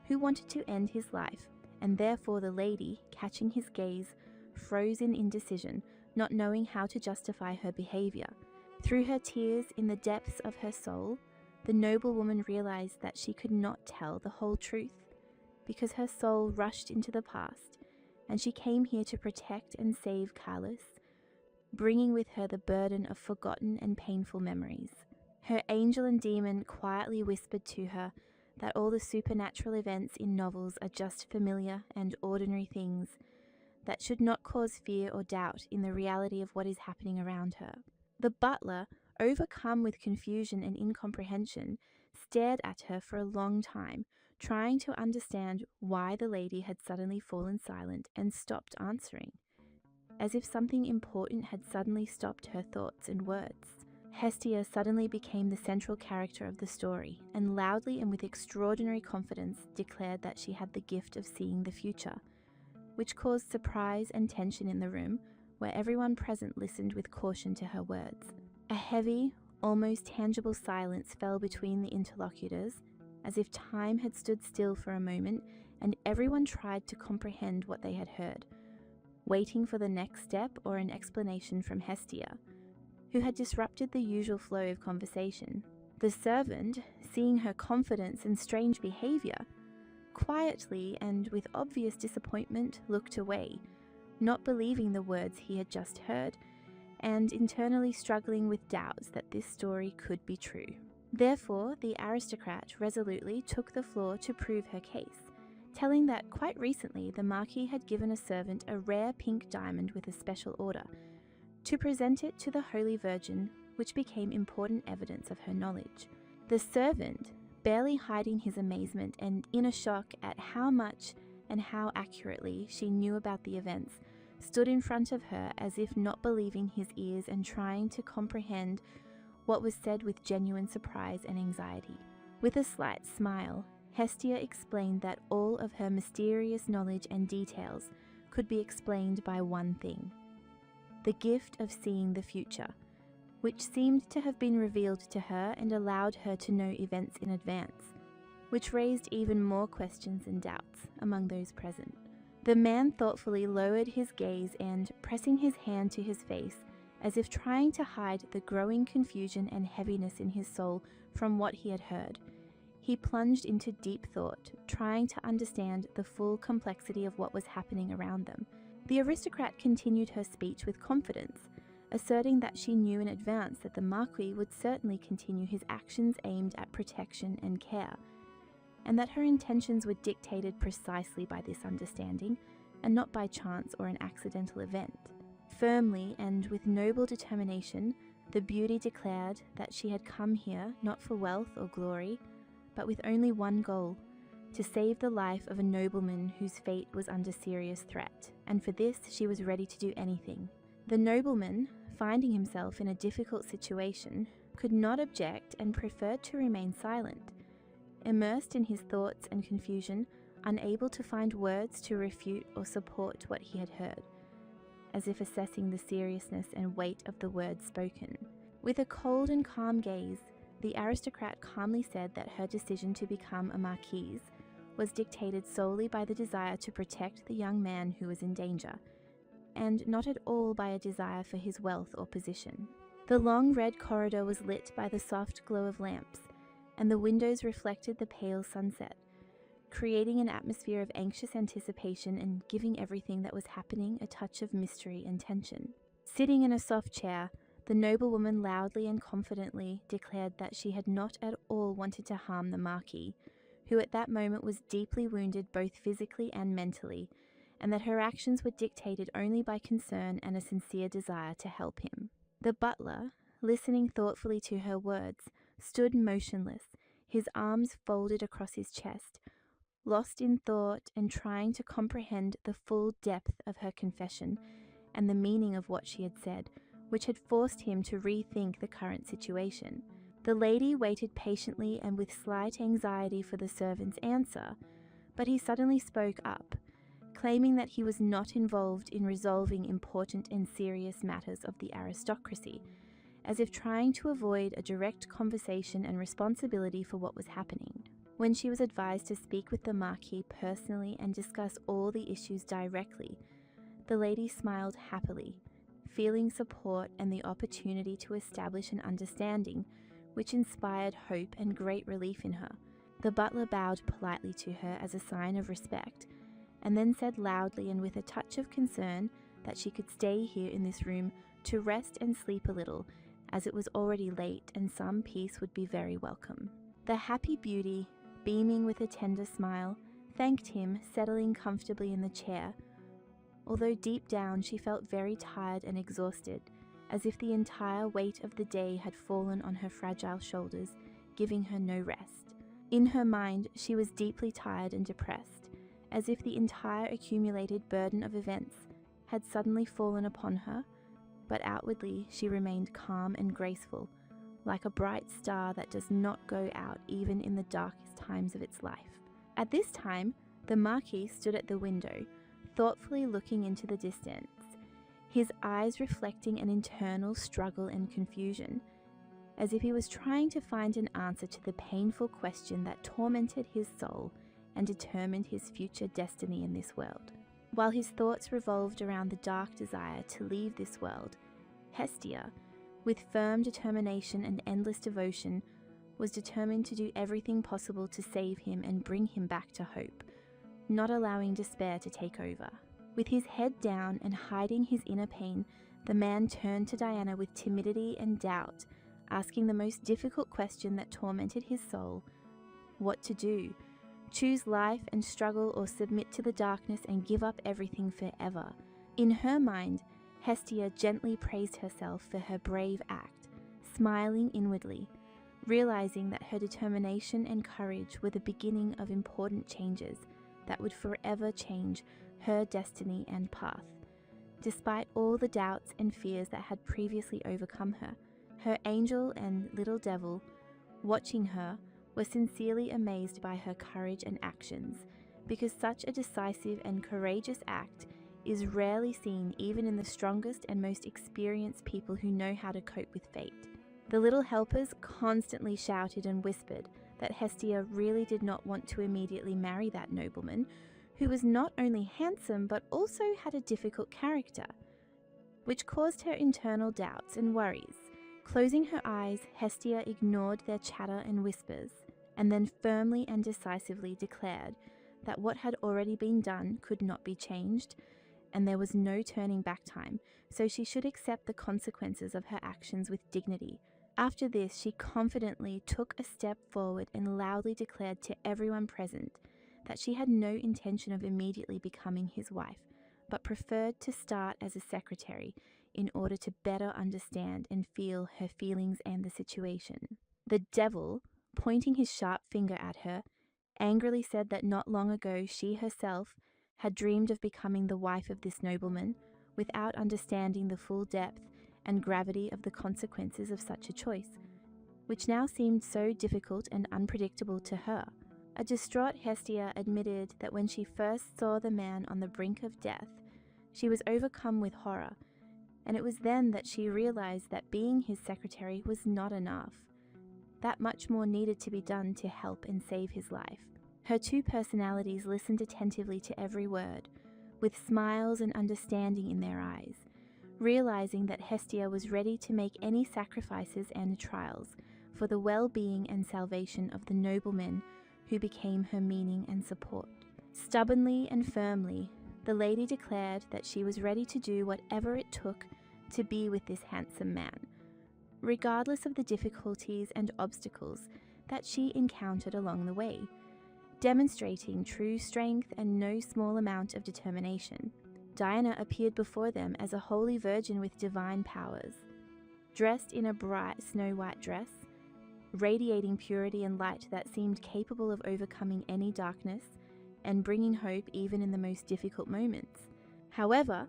who wanted to end his life, and therefore the lady, catching his gaze, froze in indecision, not knowing how to justify her behavior. Through her tears in the depths of her soul, the noble woman realized that she could not tell the whole truth, because her soul rushed into the past, and she came here to protect and save Carlos, bringing with her the burden of forgotten and painful memories. Her angel and demon quietly whispered to her that all the supernatural events in novels are just familiar and ordinary things that should not cause fear or doubt in the reality of what is happening around her. The butler, overcome with confusion and incomprehension, stared at her for a long time, trying to understand why the lady had suddenly fallen silent and stopped answering, as if something important had suddenly stopped her thoughts and words. Hestia suddenly became the central character of the story, and loudly and with extraordinary confidence declared that she had the gift of seeing the future, which caused surprise and tension in the room, where everyone present listened with caution to her words. A heavy, almost tangible silence fell between the interlocutors, as if time had stood still for a moment and everyone tried to comprehend what they had heard, waiting for the next step or an explanation from Hestia, who had disrupted the usual flow of conversation. The servant, seeing her confidence and strange behavior, quietly and with obvious disappointment looked away, not believing the words he had just heard, and internally struggling with doubts that this story could be true. Therefore, the aristocrat resolutely took the floor to prove her case, telling that quite recently the Marquis had given a servant a rare pink diamond with a special order, to present it to the Holy Virgin, which became important evidence of her knowledge. The servant, barely hiding his amazement and inner shock at how much and how accurately she knew about the events, stood in front of her as if not believing his ears and trying to comprehend what was said with genuine surprise and anxiety. With a slight smile, Hestia explained that all of her mysterious knowledge and details could be explained by one thing: the gift of seeing the future, which seemed to have been revealed to her and allowed her to know events in advance, which raised even more questions and doubts among those present. The man thoughtfully lowered his gaze and, pressing his hand to his face, as if trying to hide the growing confusion and heaviness in his soul from what he had heard, he plunged into deep thought, trying to understand the full complexity of what was happening around them. The aristocrat continued her speech with confidence, asserting that she knew in advance that the Marquis would certainly continue his actions aimed at protection and care, and that her intentions were dictated precisely by this understanding, and not by chance or an accidental event. Firmly and with noble determination, the beauty declared that she had come here not for wealth or glory, but with only one goal: to save the life of a nobleman whose fate was under serious threat, and for this she was ready to do anything. The nobleman, finding himself in a difficult situation, could not object and preferred to remain silent. Immersed in his thoughts and confusion, unable to find words to refute or support what he had heard, as if assessing the seriousness and weight of the words spoken. With a cold and calm gaze, the aristocrat calmly said that her decision to become a marquise was dictated solely by the desire to protect the young man who was in danger, and not at all by a desire for his wealth or position. The long red corridor was lit by the soft glow of lamps, and the windows reflected the pale sunset, creating an atmosphere of anxious anticipation and giving everything that was happening a touch of mystery and tension. Sitting in a soft chair, the noblewoman loudly and confidently declared that she had not at all wanted to harm the Marquis, who at that moment was deeply wounded both physically and mentally, and that her actions were dictated only by concern and a sincere desire to help him. The butler, listening thoughtfully to her words, stood motionless, his arms folded across his chest, lost in thought and trying to comprehend the full depth of her confession and the meaning of what she had said, which had forced him to rethink the current situation. The lady waited patiently and with slight anxiety for the servant's answer, but he suddenly spoke up, claiming that he was not involved in resolving important and serious matters of the aristocracy, as if trying to avoid a direct conversation and responsibility for what was happening. When she was advised to speak with the Marquis personally and discuss all the issues directly, the lady smiled happily, feeling support and the opportunity to establish an understanding, which inspired hope and great relief in her. The butler bowed politely to her as a sign of respect, and then said loudly and with a touch of concern that she could stay here in this room to rest and sleep a little, as it was already late and some peace would be very welcome. The happy beauty, beaming with a tender smile, thanked him, settling comfortably in the chair, although deep down she felt very tired and exhausted, as if the entire weight of the day had fallen on her fragile shoulders, giving her no rest. In her mind, she was deeply tired and depressed, as if the entire accumulated burden of events had suddenly fallen upon her, but outwardly she remained calm and graceful, like a bright star that does not go out even in the darkest times of its life. At this time, the Marquis stood at the window, thoughtfully looking into the distance, his eyes reflecting an internal struggle and confusion, as if he was trying to find an answer to the painful question that tormented his soul and determined his future destiny in this world. While his thoughts revolved around the dark desire to leave this world, Hestia, with firm determination and endless devotion, was determined to do everything possible to save him and bring him back to hope, not allowing despair to take over. With his head down and hiding his inner pain, the man turned to Diana with timidity and doubt, asking the most difficult question that tormented his soul: what to do? Choose life and struggle, or submit to the darkness and give up everything forever? In her mind, Hestia gently praised herself for her brave act, smiling inwardly, realizing that her determination and courage were the beginning of important changes that would forever change her destiny and path. Despite all the doubts and fears that had previously overcome her, her angel and little devil, watching her, were sincerely amazed by her courage and actions, because such a decisive and courageous act is rarely seen even in the strongest and most experienced people who know how to cope with fate. The little helpers constantly shouted and whispered that Hestia really did not want to immediately marry that nobleman, who was not only handsome but also had a difficult character, which caused her internal doubts and worries. Closing her eyes, Hestia ignored their chatter and whispers, and then firmly and decisively declared that what had already been done could not be changed, and there was no turning back time, so she should accept the consequences of her actions with dignity. After this, she confidently took a step forward and loudly declared to everyone present that she had no intention of immediately becoming his wife, but preferred to start as a secretary in order to better understand and feel her feelings and the situation. The devil, pointing his sharp finger at her, angrily said that not long ago she herself had dreamed of becoming the wife of this nobleman without understanding the full depth and gravity of the consequences of such a choice, which now seemed so difficult and unpredictable to her. A distraught Hestia admitted that when she first saw the man on the brink of death, she was overcome with horror, and it was then that she realized that being his secretary was not enough, that much more needed to be done to help and save his life. Her two personalities listened attentively to every word, with smiles and understanding in their eyes, realizing that Hestia was ready to make any sacrifices and trials for the well-being and salvation of the nobleman who became her meaning and support. Stubbornly and firmly, the lady declared that she was ready to do whatever it took to be with this handsome man, regardless of the difficulties and obstacles that she encountered along the way, demonstrating true strength and no small amount of determination. Diana appeared before them as a holy virgin with divine powers, dressed in a bright snow-white dress, radiating purity and light that seemed capable of overcoming any darkness and bringing hope even in the most difficult moments. However,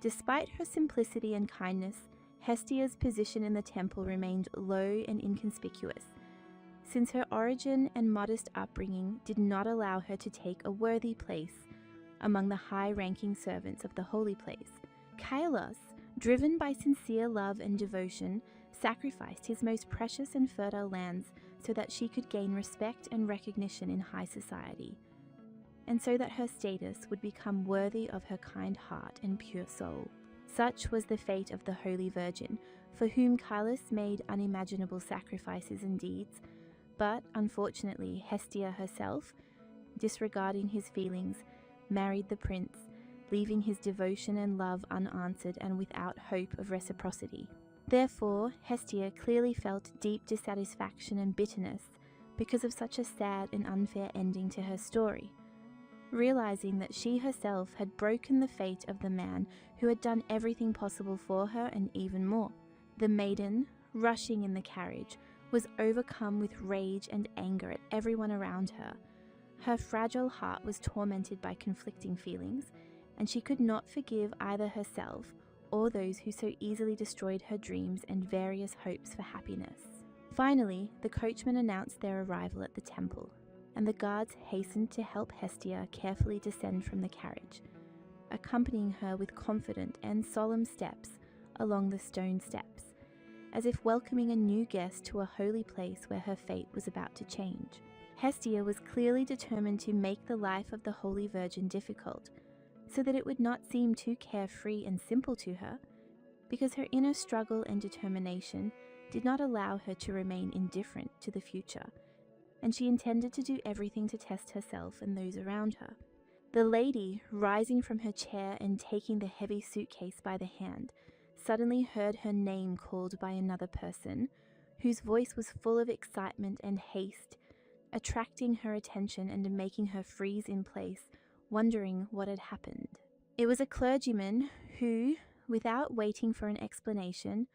despite her simplicity and kindness, Hestia's position in the temple remained low and inconspicuous, since her origin and modest upbringing did not allow her to take a worthy place among the high-ranking servants of the holy place. Kailas, driven by sincere love and devotion, sacrificed his most precious and fertile lands so that she could gain respect and recognition in high society, and so that her status would become worthy of her kind heart and pure soul. Such was the fate of the Holy Virgin, for whom Kailas made unimaginable sacrifices and deeds, but unfortunately Hestia herself, disregarding his feelings, married the prince, leaving his devotion and love unanswered and without hope of reciprocity. Therefore, Hestia clearly felt deep dissatisfaction and bitterness because of such a sad and unfair ending to her story, realizing that she herself had broken the fate of the man who had done everything possible for her and even more. The maiden, rushing in the carriage, was overcome with rage and anger at everyone around her. Her fragile heart was tormented by conflicting feelings, and she could not forgive either herself or those who so easily destroyed her dreams and various hopes for happiness. Finally, the coachman announced their arrival at the temple, and the guards hastened to help Hestia carefully descend from the carriage, accompanying her with confident and solemn steps along the stone steps, as if welcoming a new guest to a holy place where her fate was about to change. Hestia was clearly determined to make the life of the Holy Virgin difficult, so that it would not seem too carefree and simple to her, because her inner struggle and determination did not allow her to remain indifferent to the future, and she intended to do everything to test herself and those around her. The lady, rising from her chair and taking the heavy suitcase by the hand, suddenly heard her name called by another person, whose voice was full of excitement and haste, attracting her attention and making her freeze in place, wondering what had happened. It was a clergyman who, without waiting for an explanation,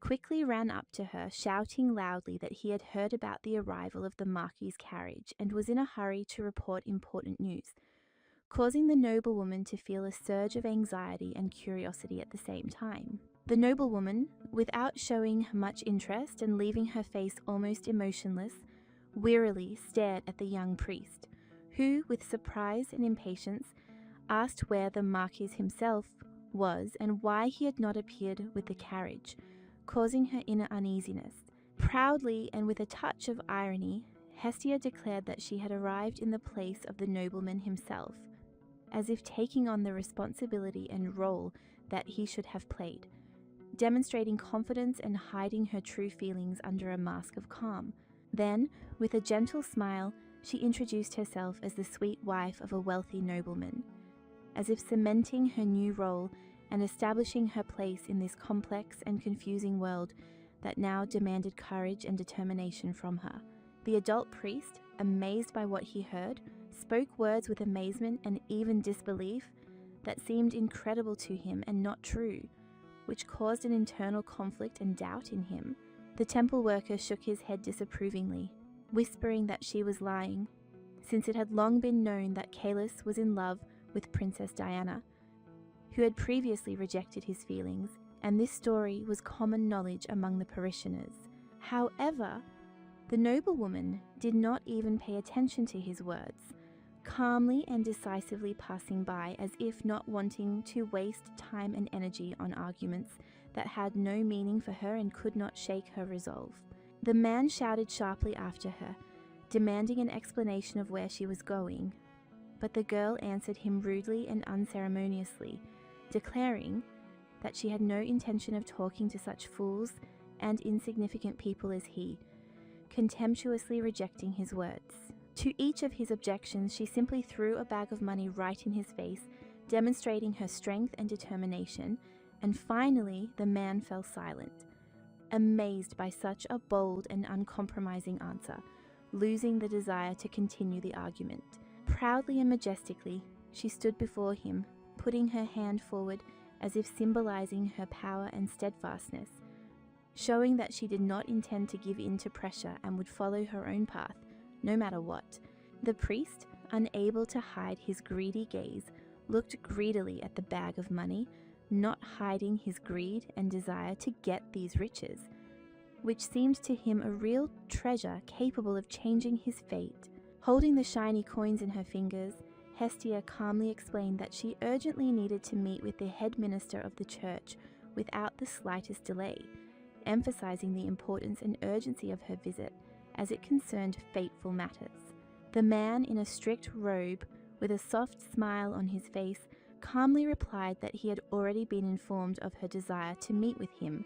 quickly ran up to her, shouting loudly that he had heard about the arrival of the Marquis's carriage and was in a hurry to report important news, causing the noblewoman to feel a surge of anxiety and curiosity at the same time. The noblewoman, without showing much interest and leaving her face almost emotionless, wearily stared at the young priest, who, with surprise and impatience, asked where the Marquis himself was and why he had not appeared with the carriage, causing her inner uneasiness. Proudly and with a touch of irony, Hestia declared that she had arrived in the place of the nobleman himself, as if taking on the responsibility and role that he should have played, demonstrating confidence and hiding her true feelings under a mask of calm. Then, with a gentle smile, she introduced herself as the sweet wife of a wealthy nobleman, as if cementing her new role and establishing her place in this complex and confusing world that now demanded courage and determination from her. The adult priest, amazed by what he heard, spoke words with amazement and even disbelief, that seemed incredible to him and not true, which caused an internal conflict and doubt in him. The temple worker shook his head disapprovingly, whispering that she was lying, since it had long been known that Caelus was in love with Princess Diana, who had previously rejected his feelings, and this story was common knowledge among the parishioners. However, the noblewoman did not even pay attention to his words, calmly and decisively passing by as if not wanting to waste time and energy on arguments that had no meaning for her and could not shake her resolve. The man shouted sharply after her, demanding an explanation of where she was going, but the girl answered him rudely and unceremoniously, declaring that she had no intention of talking to such fools and insignificant people as he, contemptuously rejecting his words. To each of his objections, she simply threw a bag of money right in his face, demonstrating her strength and determination, and finally the man fell silent, amazed by such a bold and uncompromising answer, losing the desire to continue the argument. Proudly and majestically, she stood before him, putting her hand forward as if symbolizing her power and steadfastness, showing that she did not intend to give in to pressure and would follow her own path, no matter what. The priest, unable to hide his greedy gaze, looked greedily at the bag of money, not hiding his greed and desire to get these riches, which seemed to him a real treasure capable of changing his fate. Holding the shiny coins in her fingers, Hestia calmly explained that she urgently needed to meet with the head minister of the church without the slightest delay, emphasizing the importance and urgency of her visit as it concerned fateful matters. The man in a strict robe, with a soft smile on his face, calmly replied that he had already been informed of her desire to meet with him,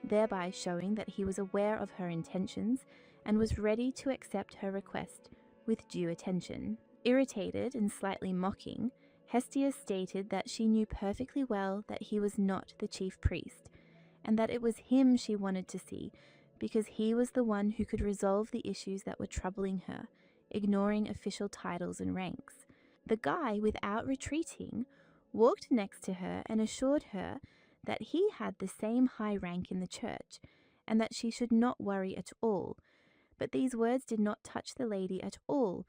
thereby showing that he was aware of her intentions and was ready to accept her request with due attention. Irritated and slightly mocking, Hestia stated that she knew perfectly well that he was not the chief priest, and that it was him she wanted to see because he was the one who could resolve the issues that were troubling her, ignoring official titles and ranks. The guy, without retreating, walked next to her and assured her that he had the same high rank in the church, and that she should not worry at all. But these words did not touch the lady at all,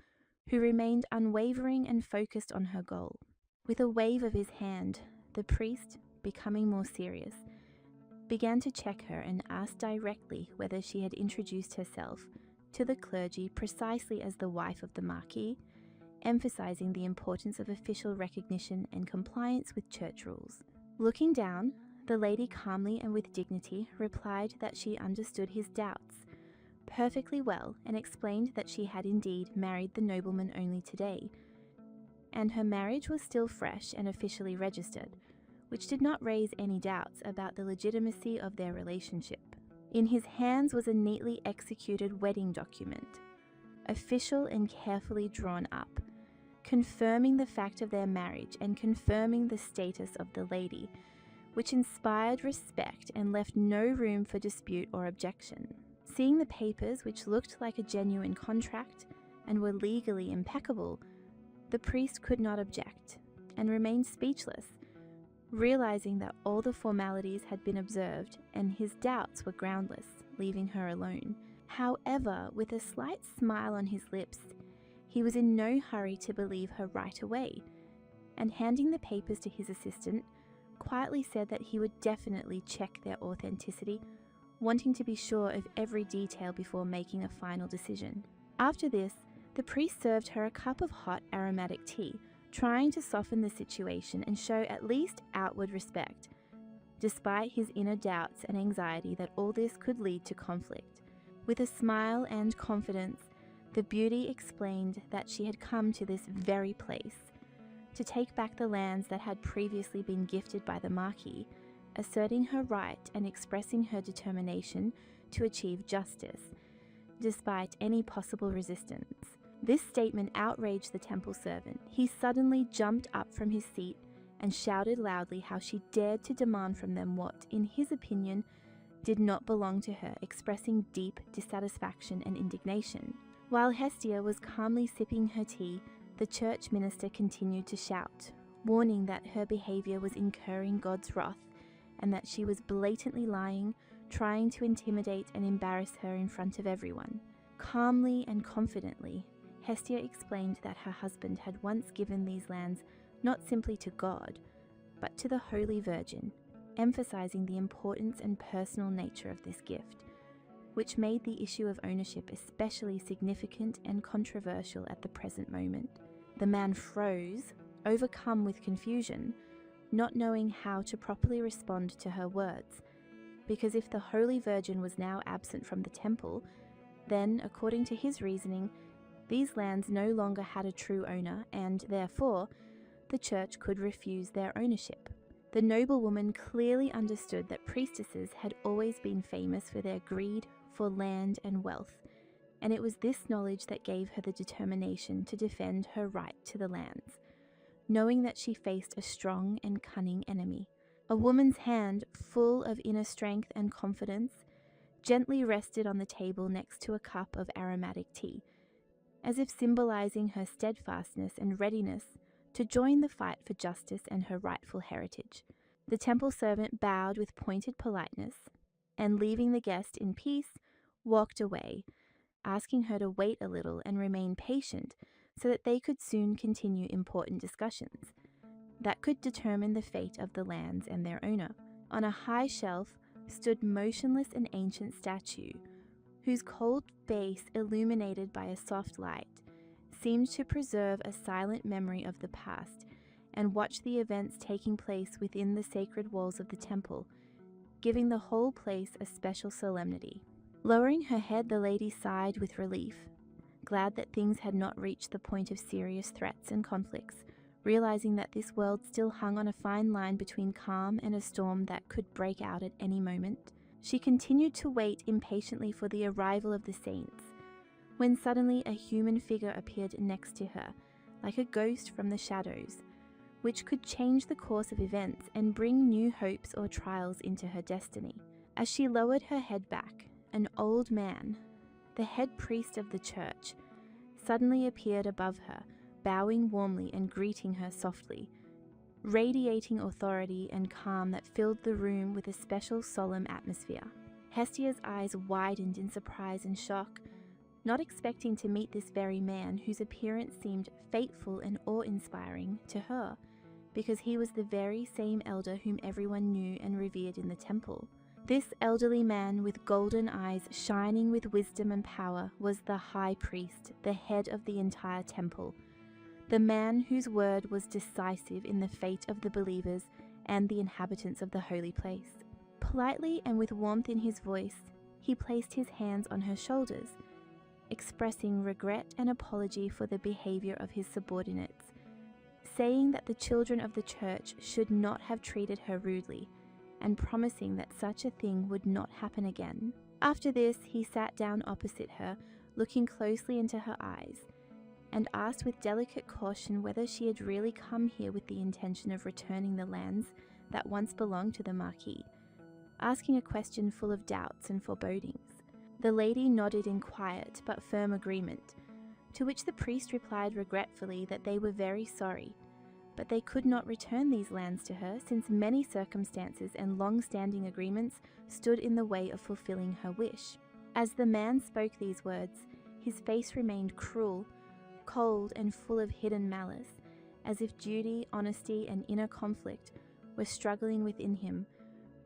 who remained unwavering and focused on her goal. With a wave of his hand, the priest, becoming more serious, began to check her and asked directly whether she had introduced herself to the clergy precisely as the wife of the Marquis, emphasizing the importance of official recognition and compliance with church rules. Looking down, the lady calmly and with dignity replied that she understood his doubts perfectly well and explained that she had indeed married the nobleman only today, and her marriage was still fresh and officially registered, which did not raise any doubts about the legitimacy of their relationship. In his hands was a neatly executed wedding document, official and carefully drawn up, confirming the fact of their marriage and confirming the status of the lady, which inspired respect and left no room for dispute or objection. Seeing the papers, which looked like a genuine contract and were legally impeccable, the priest could not object and remained speechless, realizing that all the formalities had been observed and his doubts were groundless, leaving her alone. However, with a slight smile on his lips, he was in no hurry to believe her right away, and handing the papers to his assistant, quietly said that he would definitely check their authenticity, wanting to be sure of every detail before making a final decision. After this, the priest served her a cup of hot aromatic tea, trying to soften the situation and show at least outward respect, despite his inner doubts and anxiety that all this could lead to conflict. With a smile and confidence, the beauty explained that she had come to this very place to take back the lands that had previously been gifted by the Marquis, asserting her right and expressing her determination to achieve justice, despite any possible resistance. This statement outraged the temple servant. He suddenly jumped up from his seat and shouted loudly how she dared to demand from them what, in his opinion, did not belong to her, expressing deep dissatisfaction and indignation. While Hestia was calmly sipping her tea, the church minister continued to shout, warning that her behavior was incurring God's wrath and that she was blatantly lying, trying to intimidate and embarrass her in front of everyone. Calmly and confidently, Hestia explained that her husband had once given these lands not simply to God, but to the Holy Virgin, emphasizing the importance and personal nature of this gift, which made the issue of ownership especially significant and controversial at the present moment. The man froze, overcome with confusion, not knowing how to properly respond to her words, because if the Holy Virgin was now absent from the temple, then, according to his reasoning, these lands no longer had a true owner, and therefore, the church could refuse their ownership. The noblewoman clearly understood that priestesses had always been famous for their greed for land and wealth, and it was this knowledge that gave her the determination to defend her right to the lands, knowing that she faced a strong and cunning enemy. A woman's hand, full of inner strength and confidence, gently rested on the table next to a cup of aromatic tea, as if symbolizing her steadfastness and readiness to join the fight for justice and her rightful heritage. The temple servant bowed with pointed politeness, and leaving the guest in peace, walked away, asking her to wait a little and remain patient so that they could soon continue important discussions that could determine the fate of the lands and their owner. On a high shelf stood motionless an ancient statue, whose cold face, illuminated by a soft light, seemed to preserve a silent memory of the past and watch the events taking place within the sacred walls of the temple, giving the whole place a special solemnity. Lowering her head, the lady sighed with relief, glad that things had not reached the point of serious threats and conflicts, realizing that this world still hung on a fine line between calm and a storm that could break out at any moment. She continued to wait impatiently for the arrival of the saints, when suddenly a human figure appeared next to her, like a ghost from the shadows, which could change the course of events and bring new hopes or trials into her destiny. As she lowered her head back, an old man, the head priest of the church, suddenly appeared above her, bowing warmly and greeting her softly, radiating authority and calm that filled the room with a special solemn atmosphere. Hestia's eyes widened in surprise and shock, not expecting to meet this very man whose appearance seemed fateful and awe-inspiring to her, because he was the very same elder whom everyone knew and revered in the temple. This elderly man with golden eyes shining with wisdom and power was the high priest, the head of the entire temple, the man whose word was decisive in the fate of the believers and the inhabitants of the holy place. Politely and with warmth in his voice, he placed his hands on her shoulders, expressing regret and apology for the behavior of his subordinates, saying that the children of the church should not have treated her rudely, and promising that such a thing would not happen again. After this, he sat down opposite her, looking closely into her eyes, and asked with delicate caution whether she had really come here with the intention of returning the lands that once belonged to the Marquis, asking a question full of doubts and forebodings. The lady nodded in quiet but firm agreement, to which the priest replied regretfully that they were very sorry, but they could not return these lands to her since many circumstances and long-standing agreements stood in the way of fulfilling her wish. As the man spoke these words, his face remained cruel, cold and full of hidden malice, as if duty, honesty, and inner conflict were struggling within him,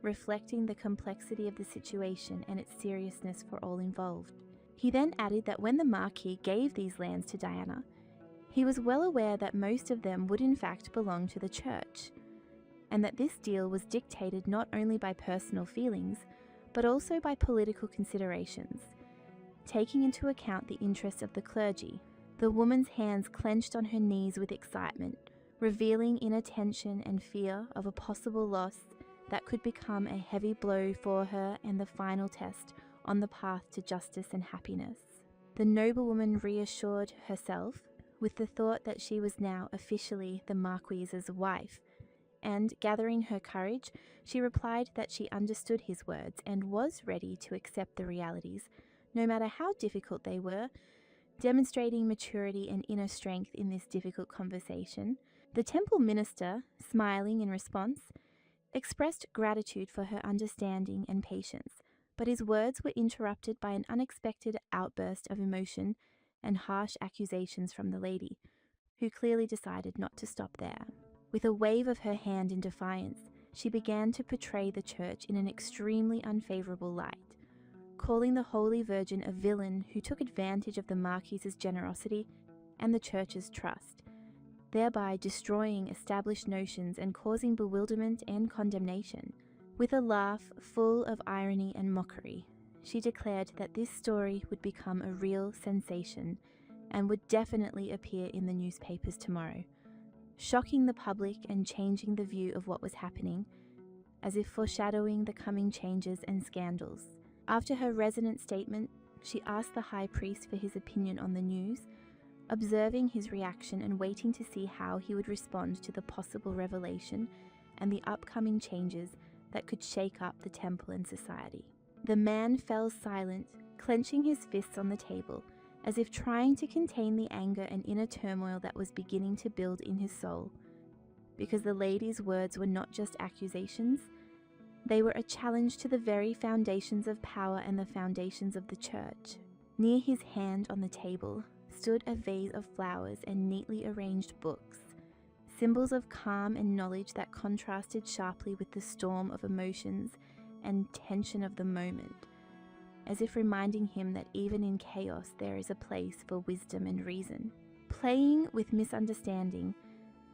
reflecting the complexity of the situation and its seriousness for all involved. He then added that when the Marquis gave these lands to Diana, he was well aware that most of them would in fact belong to the church, and that this deal was dictated not only by personal feelings, but also by political considerations, taking into account the interests of the clergy. The woman's hands clenched on her knees with excitement, revealing inner tension and fear of a possible loss that could become a heavy blow for her and the final test on the path to justice and happiness. The noblewoman reassured herself with the thought that she was now officially the Marquis's wife, and gathering her courage, she replied that she understood his words and was ready to accept the realities, no matter how difficult they were, demonstrating maturity and inner strength in this difficult conversation. The temple minister, smiling in response, expressed gratitude for her understanding and patience, but his words were interrupted by an unexpected outburst of emotion and harsh accusations from the lady, who clearly decided not to stop there. With a wave of her hand in defiance, she began to portray the church in an extremely unfavorable light, calling the Holy Virgin a villain who took advantage of the Marquis's generosity and the church's trust, thereby destroying established notions and causing bewilderment and condemnation. With a laugh full of irony and mockery, she declared that this story would become a real sensation and would definitely appear in the newspapers tomorrow, shocking the public and changing the view of what was happening, as if foreshadowing the coming changes and scandals. After her resonant statement, she asked the high priest for his opinion on the news, observing his reaction and waiting to see how he would respond to the possible revelation and the upcoming changes that could shake up the temple and society. The man fell silent, clenching his fists on the table, as if trying to contain the anger and inner turmoil that was beginning to build in his soul, because the lady's words were not just accusations, they were a challenge to the very foundations of power and the foundations of the church. Near his hand on the table stood a vase of flowers and neatly arranged books, symbols of calm and knowledge that contrasted sharply with the storm of emotions and tension of the moment, as if reminding him that even in chaos there is a place for wisdom and reason. Playing with misunderstanding,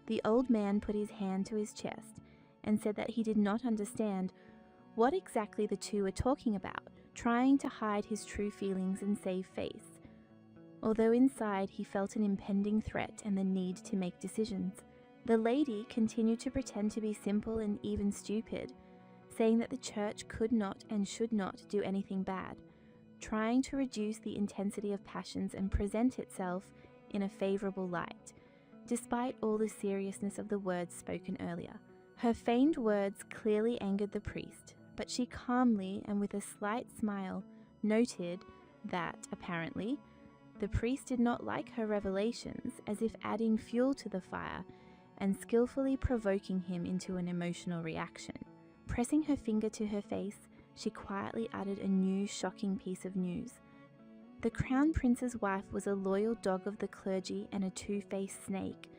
the old man put his hand to his chest and said that he did not understand what exactly the two were talking about, trying to hide his true feelings and save face, although inside he felt an impending threat and the need to make decisions. The lady continued to pretend to be simple and even stupid, saying that the church could not and should not do anything bad, trying to reduce the intensity of passions and present itself in a favorable light, despite all the seriousness of the words spoken earlier. Her feigned words clearly angered the priest, but she calmly and with a slight smile noted that, apparently, the priest did not like her revelations, as if adding fuel to the fire and skillfully provoking him into an emotional reaction. Pressing her finger to her face, she quietly uttered a new shocking piece of news. The crown prince's wife was a loyal dog of the clergy and a two-faced snake,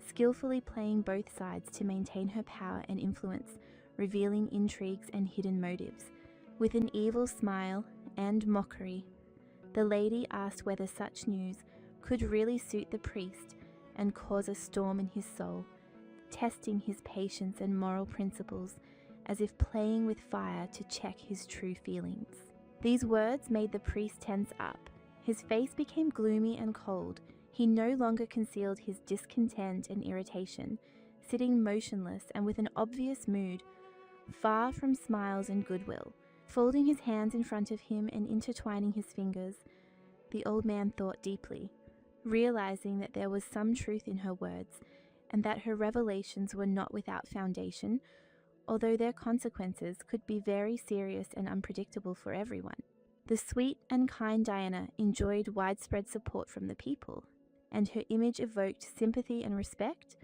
skillfully playing both sides to maintain her power and influence, revealing intrigues and hidden motives. With an evil smile and mockery, the lady asked whether such news could really suit the priest and cause a storm in his soul, testing his patience and moral principles, as if playing with fire to check his true feelings. These words made the priest tense up. His face became gloomy and cold. He no longer concealed his discontent and irritation, sitting motionless and with an obvious mood, far from smiles and goodwill. Folding his hands in front of him and intertwining his fingers, the old man thought deeply, realizing that there was some truth in her words and that her revelations were not without foundation, although their consequences could be very serious and unpredictable for everyone. The sweet and kind Diana enjoyed widespread support from the people, and her image evoked sympathy and respect,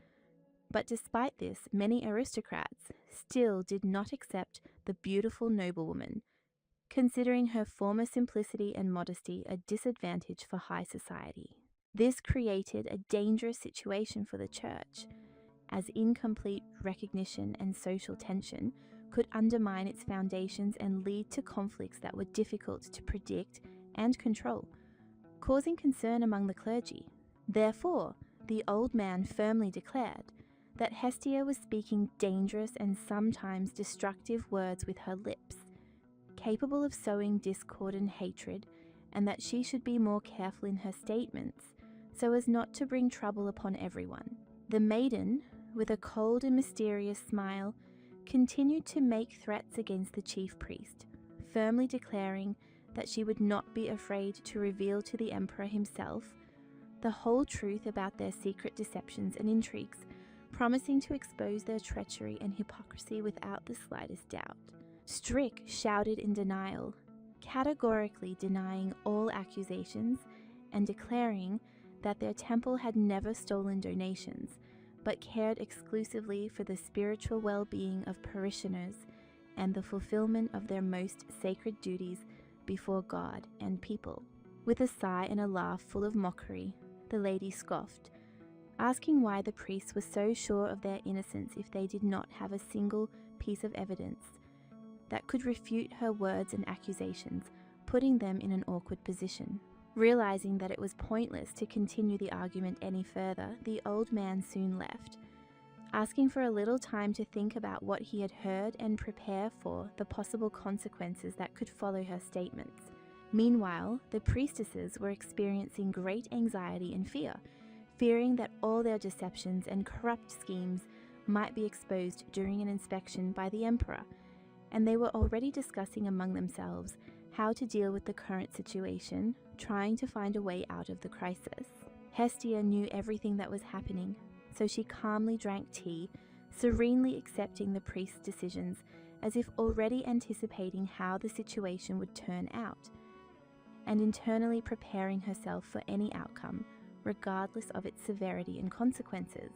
but despite this, many aristocrats still did not accept the beautiful noblewoman, considering her former simplicity and modesty a disadvantage for high society. This created a dangerous situation for the church, as incomplete recognition and social tension could undermine its foundations and lead to conflicts that were difficult to predict and control, causing concern among the clergy. Therefore, the old man firmly declared that Hestia was speaking dangerous and sometimes destructive words with her lips, capable of sowing discord and hatred, and that she should be more careful in her statements so as not to bring trouble upon everyone. The maiden, with a cold and mysterious smile, continued to make threats against the chief priest, firmly declaring that she would not be afraid to reveal to the emperor himself the whole truth about their secret deceptions and intrigues, promising to expose their treachery and hypocrisy without the slightest doubt. Strick shouted in denial, categorically denying all accusations and declaring that their temple had never stolen donations, but cared exclusively for the spiritual well-being of parishioners and the fulfillment of their most sacred duties before God and people. With a sigh and a laugh full of mockery, the lady scoffed, asking why the priests were so sure of their innocence if they did not have a single piece of evidence that could refute her words and accusations, putting them in an awkward position. Realizing that it was pointless to continue the argument any further, the old man soon left, asking for a little time to think about what he had heard and prepare for the possible consequences that could follow her statements. Meanwhile, the priestesses were experiencing great anxiety and fear, fearing that all their deceptions and corrupt schemes might be exposed during an inspection by the emperor, and they were already discussing among themselves how to deal with the current situation, trying to find a way out of the crisis. Hestia knew everything that was happening, so she calmly drank tea, serenely accepting the priest's decisions as if already anticipating how the situation would turn out, and internally preparing herself for any outcome, regardless of its severity and consequences.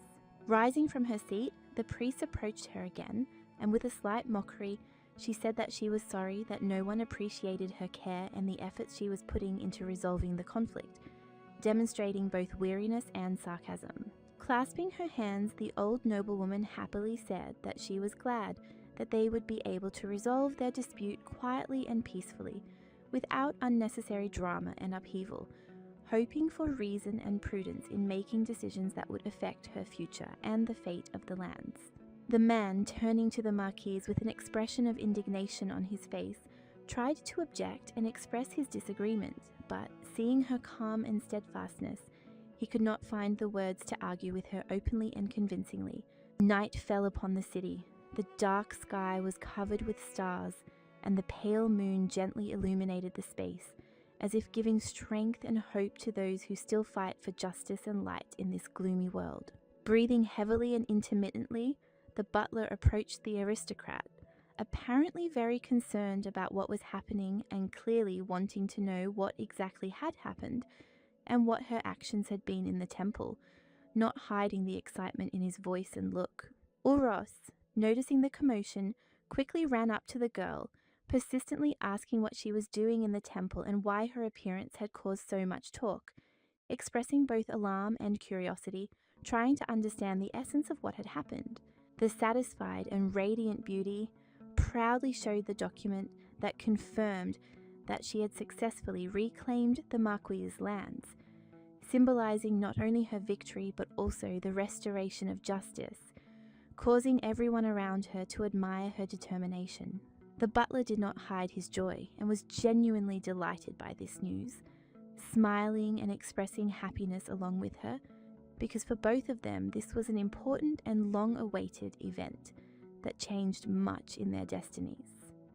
Rising from her seat, the priest approached her again, and with a slight mockery, she said that she was sorry that no one appreciated her care and the efforts she was putting into resolving the conflict, demonstrating both weariness and sarcasm. Clasping her hands, the old noblewoman happily said that she was glad that they would be able to resolve their dispute quietly and peacefully, without unnecessary drama and upheaval, hoping for reason and prudence in making decisions that would affect her future and the fate of the lands. The man, turning to the marquise with an expression of indignation on his face, tried to object and express his disagreement, but seeing her calm and steadfastness, he could not find the words to argue with her openly and convincingly. Night fell upon the city. The dark sky was covered with stars, and the pale moon gently illuminated the space, as if giving strength and hope to those who still fight for justice and light in this gloomy world. Breathing heavily and intermittently, the butler approached the aristocrat, apparently very concerned about what was happening and clearly wanting to know what exactly had happened and what her actions had been in the temple, not hiding the excitement in his voice and look. Uros, noticing the commotion, quickly ran up to the girl, persistently asking what she was doing in the temple and why her appearance had caused so much talk, expressing both alarm and curiosity, trying to understand the essence of what had happened. The satisfied and radiant beauty proudly showed the document that confirmed that she had successfully reclaimed the marquis's lands, symbolizing not only her victory but also the restoration of justice, causing everyone around her to admire her determination. The butler did not hide his joy and was genuinely delighted by this news, smiling and expressing happiness along with her, because for both of them this was an important and long-awaited event that changed much in their destinies.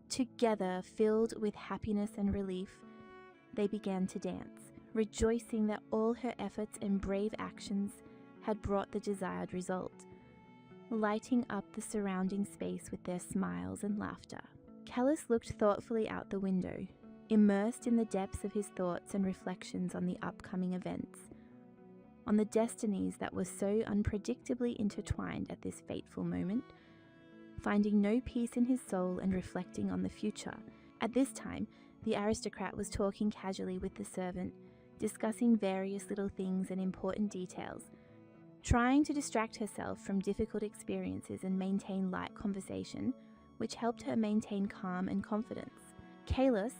Together, filled with happiness and relief, they began to dance, rejoicing that all her efforts and brave actions had brought the desired result, lighting up the surrounding space with their smiles and laughter. Callus looked thoughtfully out the window, immersed in the depths of his thoughts and reflections on the upcoming events, on the destinies that were so unpredictably intertwined at this fateful moment, finding no peace in his soul and reflecting on the future. At this time, the aristocrat was talking casually with the servant, discussing various little things and important details, trying to distract herself from difficult experiences and maintain light conversation, which helped her maintain calm and confidence. Callus,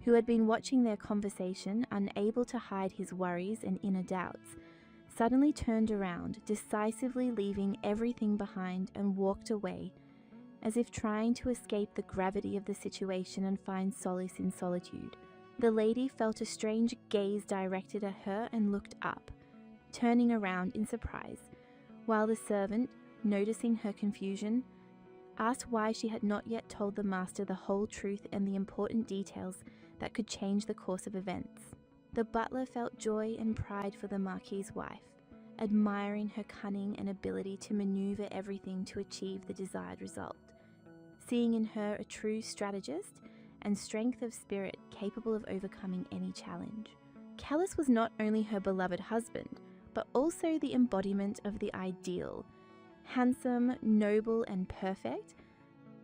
who had been watching their conversation, unable to hide his worries and inner doubts, suddenly turned around, decisively leaving everything behind and walked away, as if trying to escape the gravity of the situation and find solace in solitude. The lady felt a strange gaze directed at her and looked up, turning around in surprise, while the servant, noticing her confusion, asked why she had not yet told the master the whole truth and the important details that could change the course of events. The butler felt joy and pride for the marquis's wife, admiring her cunning and ability to maneuver everything to achieve the desired result, seeing in her a true strategist and strength of spirit capable of overcoming any challenge. Callus was not only her beloved husband, but also the embodiment of the ideal, handsome, noble, and perfect,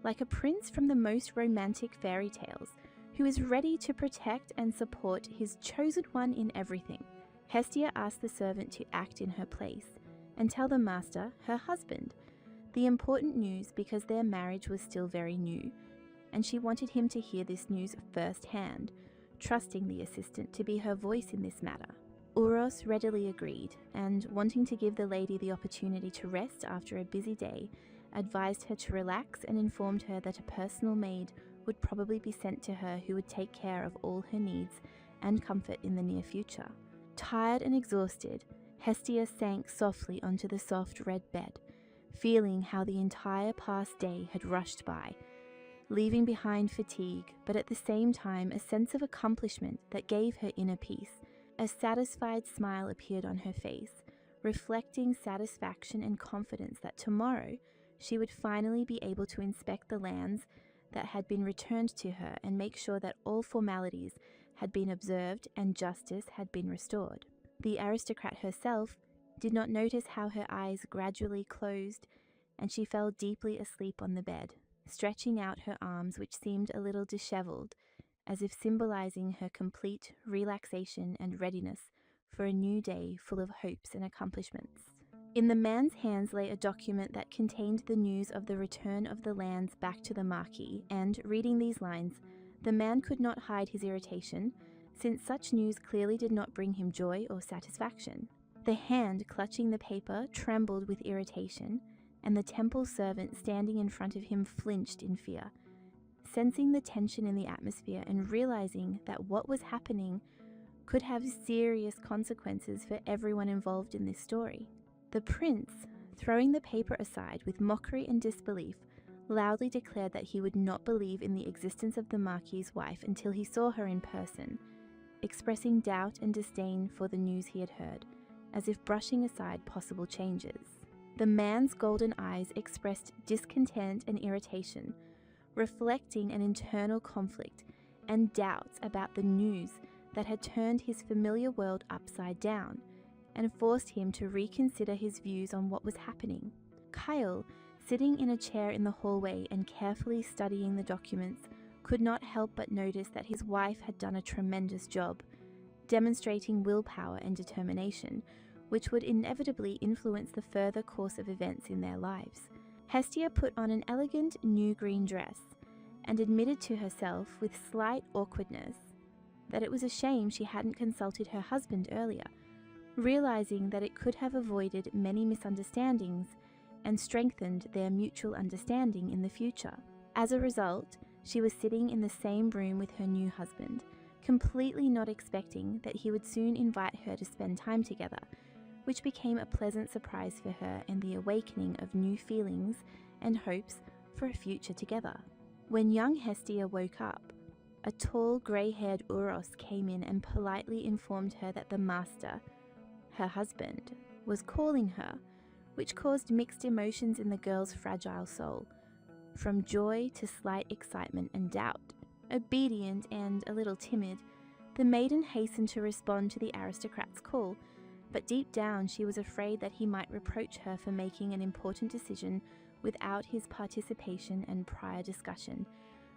like a prince from the most romantic fairy tales, who is ready to protect and support his chosen one in everything. Hestia asked the servant to act in her place and tell the master, her husband, the important news because their marriage was still very new, and she wanted him to hear this news firsthand, trusting the assistant to be her voice in this matter. Uros readily agreed, and wanting to give the lady the opportunity to rest after a busy day, advised her to relax and informed her that a personal maid would probably be sent to her who would take care of all her needs and comfort in the near future. Tired and exhausted, Hestia sank softly onto the soft red bed, feeling how the entire past day had rushed by, leaving behind fatigue, but at the same time a sense of accomplishment that gave her inner peace. A satisfied smile appeared on her face, reflecting satisfaction and confidence that tomorrow she would finally be able to inspect the lands that had been returned to her and make sure that all formalities had been observed and justice had been restored. The aristocrat herself did not notice how her eyes gradually closed and she fell deeply asleep on the bed, stretching out her arms, which seemed a little disheveled, as if symbolizing her complete relaxation and readiness for a new day full of hopes and accomplishments. In the man's hands lay a document that contained the news of the return of the lands back to the Marquis, and, reading these lines, the man could not hide his irritation, since such news clearly did not bring him joy or satisfaction. The hand clutching the paper trembled with irritation, and the temple servant standing in front of him flinched in fear. Sensing the tension in the atmosphere and realizing that what was happening could have serious consequences for everyone involved in this story, the prince, throwing the paper aside with mockery and disbelief, loudly declared that he would not believe in the existence of the Marquis's wife until he saw her in person, expressing doubt and disdain for the news he had heard, as if brushing aside possible changes. The man's golden eyes expressed discontent and irritation, reflecting an internal conflict and doubts about the news that had turned his familiar world upside down and forced him to reconsider his views on what was happening. Kyle, sitting in a chair in the hallway and carefully studying the documents, could not help but notice that his wife had done a tremendous job, demonstrating willpower and determination, which would inevitably influence the further course of events in their lives. Hestia put on an elegant new green dress and admitted to herself with slight awkwardness that it was a shame she hadn't consulted her husband earlier, realizing that it could have avoided many misunderstandings and strengthened their mutual understanding in the future. As a result, she was sitting in the same room with her new husband, completely not expecting that he would soon invite her to spend time together, which became a pleasant surprise for her and the awakening of new feelings and hopes for a future together. When young Hestia woke up, a tall, grey-haired Uros came in and politely informed her that the master, her husband, was calling her, which caused mixed emotions in the girl's fragile soul, from joy to slight excitement and doubt. Obedient and a little timid, the maiden hastened to respond to the aristocrat's call, but deep down she was afraid that he might reproach her for making an important decision without his participation and prior discussion,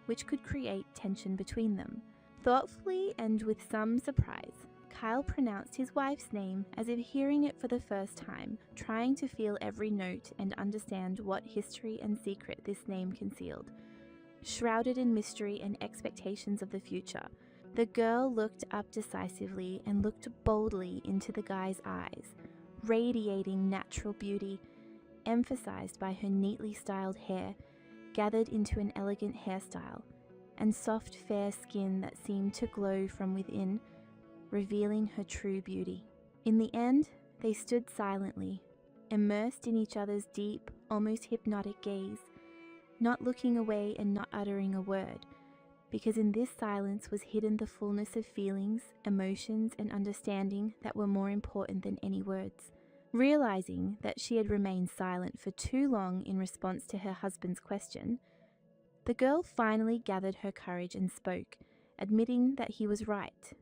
which could create tension between them. Thoughtfully and with some surprise, Kyle pronounced his wife's name as if hearing it for the first time, trying to feel every note and understand what history and secret this name concealed. Shrouded in mystery and expectations of the future, the girl looked up decisively and looked boldly into the guy's eyes, radiating natural beauty, emphasized by her neatly styled hair, gathered into an elegant hairstyle, and soft fair skin that seemed to glow from within, revealing her true beauty. In the end, they stood silently, immersed in each other's deep, almost hypnotic gaze, not looking away and not uttering a word, because in this silence was hidden the fullness of feelings, emotions, and understanding that were more important than any words. Realizing that she had remained silent for too long in response to her husband's question, the girl finally gathered her courage and spoke, admitting that he was right.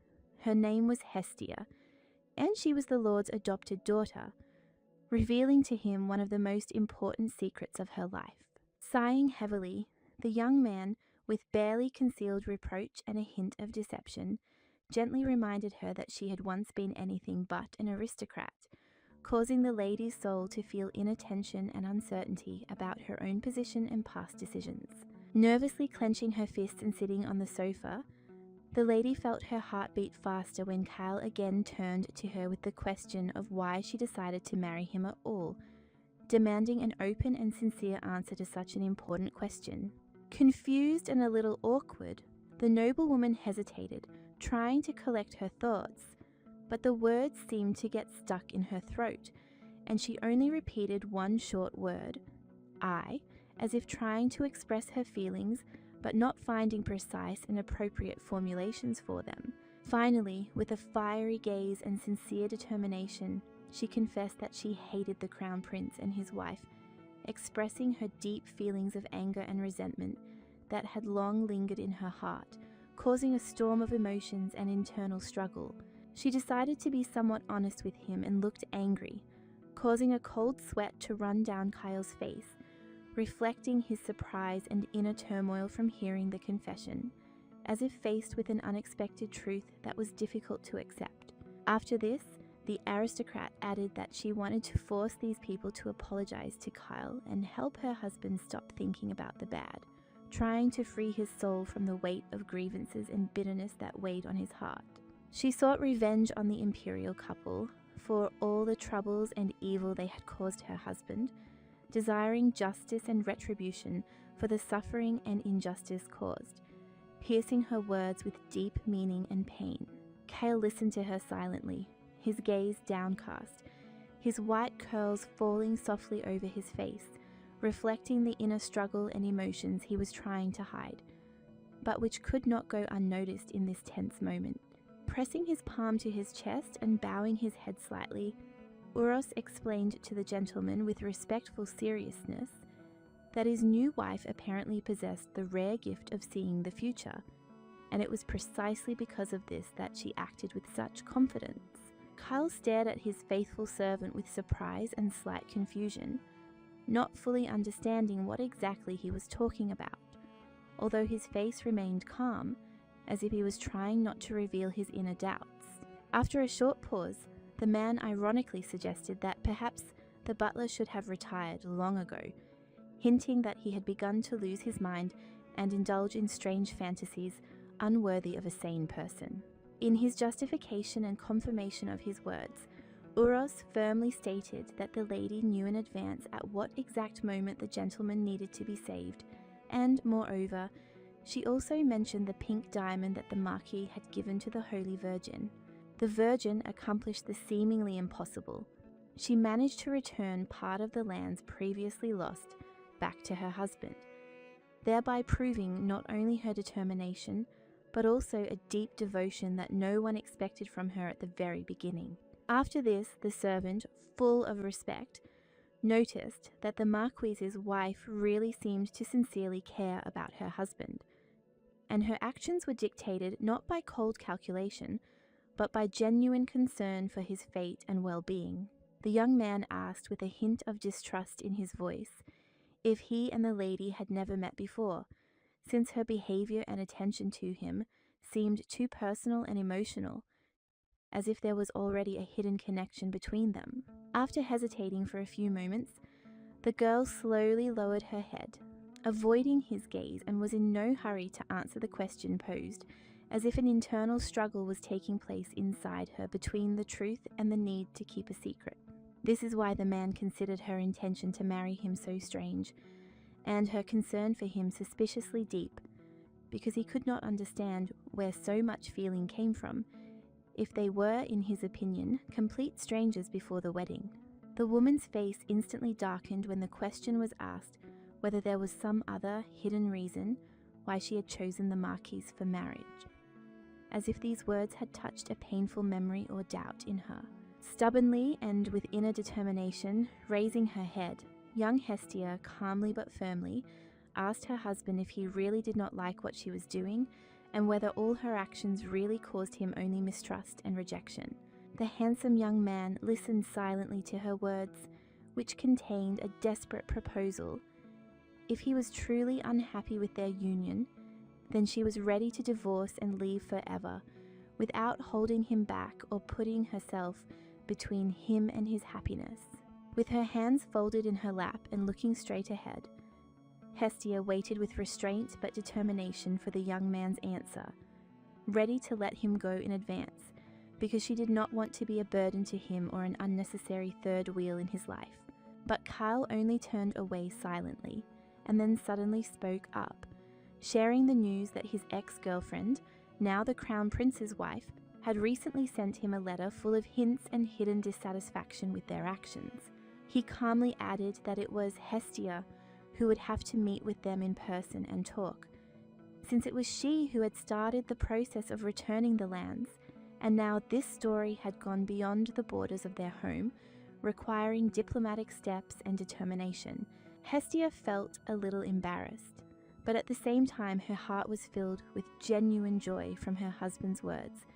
Her name was Hestia, and she was the Lord's adopted daughter, revealing to him one of the most important secrets of her life. Sighing heavily, the young man, with barely concealed reproach and a hint of deception, gently reminded her that she had once been anything but an aristocrat, causing the lady's soul to feel inner tension and uncertainty about her own position and past decisions. Nervously clenching her fists and sitting on the sofa, the lady felt her heart beat faster when Kyle again turned to her with the question of why she decided to marry him at all, demanding an open and sincere answer to such an important question. Confused and a little awkward, the noblewoman hesitated, trying to collect her thoughts, but the words seemed to get stuck in her throat, and she only repeated one short word, "I," as if trying to express her feelings, but not finding precise and appropriate formulations for them. Finally, with a fiery gaze and sincere determination, she confessed that she hated the Crown Prince and his wife, expressing her deep feelings of anger and resentment that had long lingered in her heart, causing a storm of emotions and internal struggle. She decided to be somewhat honest with him and looked angry, causing a cold sweat to run down Kyle's face, reflecting his surprise and inner turmoil from hearing the confession, as if faced with an unexpected truth that was difficult to accept. After this, the aristocrat added that she wanted to force these people to apologize to Kyle and help her husband stop thinking about the bad, trying to free his soul from the weight of grievances and bitterness that weighed on his heart. She sought revenge on the imperial couple for all the troubles and evil they had caused her husband, desiring justice and retribution for the suffering and injustice caused, piercing her words with deep meaning and pain. Kale listened to her silently, his gaze downcast, his white curls falling softly over his face, reflecting the inner struggle and emotions he was trying to hide, but which could not go unnoticed in this tense moment. Pressing his palm to his chest and bowing his head slightly, Uros explained to the gentleman with respectful seriousness that his new wife apparently possessed the rare gift of seeing the future, and it was precisely because of this that she acted with such confidence. Kyle stared at his faithful servant with surprise and slight confusion, not fully understanding what exactly he was talking about, although his face remained calm, as if he was trying not to reveal his inner doubts. After a short pause, the man ironically suggested that perhaps the butler should have retired long ago, hinting that he had begun to lose his mind and indulge in strange fantasies unworthy of a sane person. In his justification and confirmation of his words, Uros firmly stated that the lady knew in advance at what exact moment the gentleman needed to be saved, and, moreover, she also mentioned the pink diamond that the Marquis had given to the Holy Virgin. The Virgin accomplished the seemingly impossible. She managed to return part of the lands previously lost back to her husband, thereby proving not only her determination, but also a deep devotion that no one expected from her at the very beginning. After this, the servant, full of respect, noticed that the Marquis's wife really seemed to sincerely care about her husband, and her actions were dictated not by cold calculation, but by genuine concern for his fate and well-being. The young man asked with a hint of distrust in his voice if he and the lady had never met before, since her behavior and attention to him seemed too personal and emotional, as if there was already a hidden connection between them. After hesitating for a few moments, the girl slowly lowered her head, avoiding his gaze, and was in no hurry to answer the question posed, as if an internal struggle was taking place inside her between the truth and the need to keep a secret. This is why the man considered her intention to marry him so strange, and her concern for him suspiciously deep, because he could not understand where so much feeling came from, if they were, in his opinion, complete strangers before the wedding. The woman's face instantly darkened when the question was asked whether there was some other hidden reason why she had chosen the Marquis for marriage, as if these words had touched a painful memory or doubt in her. Stubbornly and with inner determination, raising her head, young Hestia, calmly but firmly, asked her husband if he really did not like what she was doing, and whether all her actions really caused him only mistrust and rejection. The handsome young man listened silently to her words, which contained a desperate proposal. If he was truly unhappy with their union, then she was ready to divorce and leave forever, without holding him back or putting herself between him and his happiness. With her hands folded in her lap and looking straight ahead, Hestia waited with restraint but determination for the young man's answer, ready to let him go in advance, because she did not want to be a burden to him or an unnecessary third wheel in his life. But Kyle only turned away silently, and then suddenly spoke up, sharing the news that his ex-girlfriend, now the Crown Prince's wife, had recently sent him a letter full of hints and hidden dissatisfaction with their actions. He calmly added that it was Hestia who would have to meet with them in person and talk, since it was she who had started the process of returning the lands, and now this story had gone beyond the borders of their home, requiring diplomatic steps and determination. Hestia felt a little embarrassed, but at the same time her heart was filled with genuine joy from her husband's words,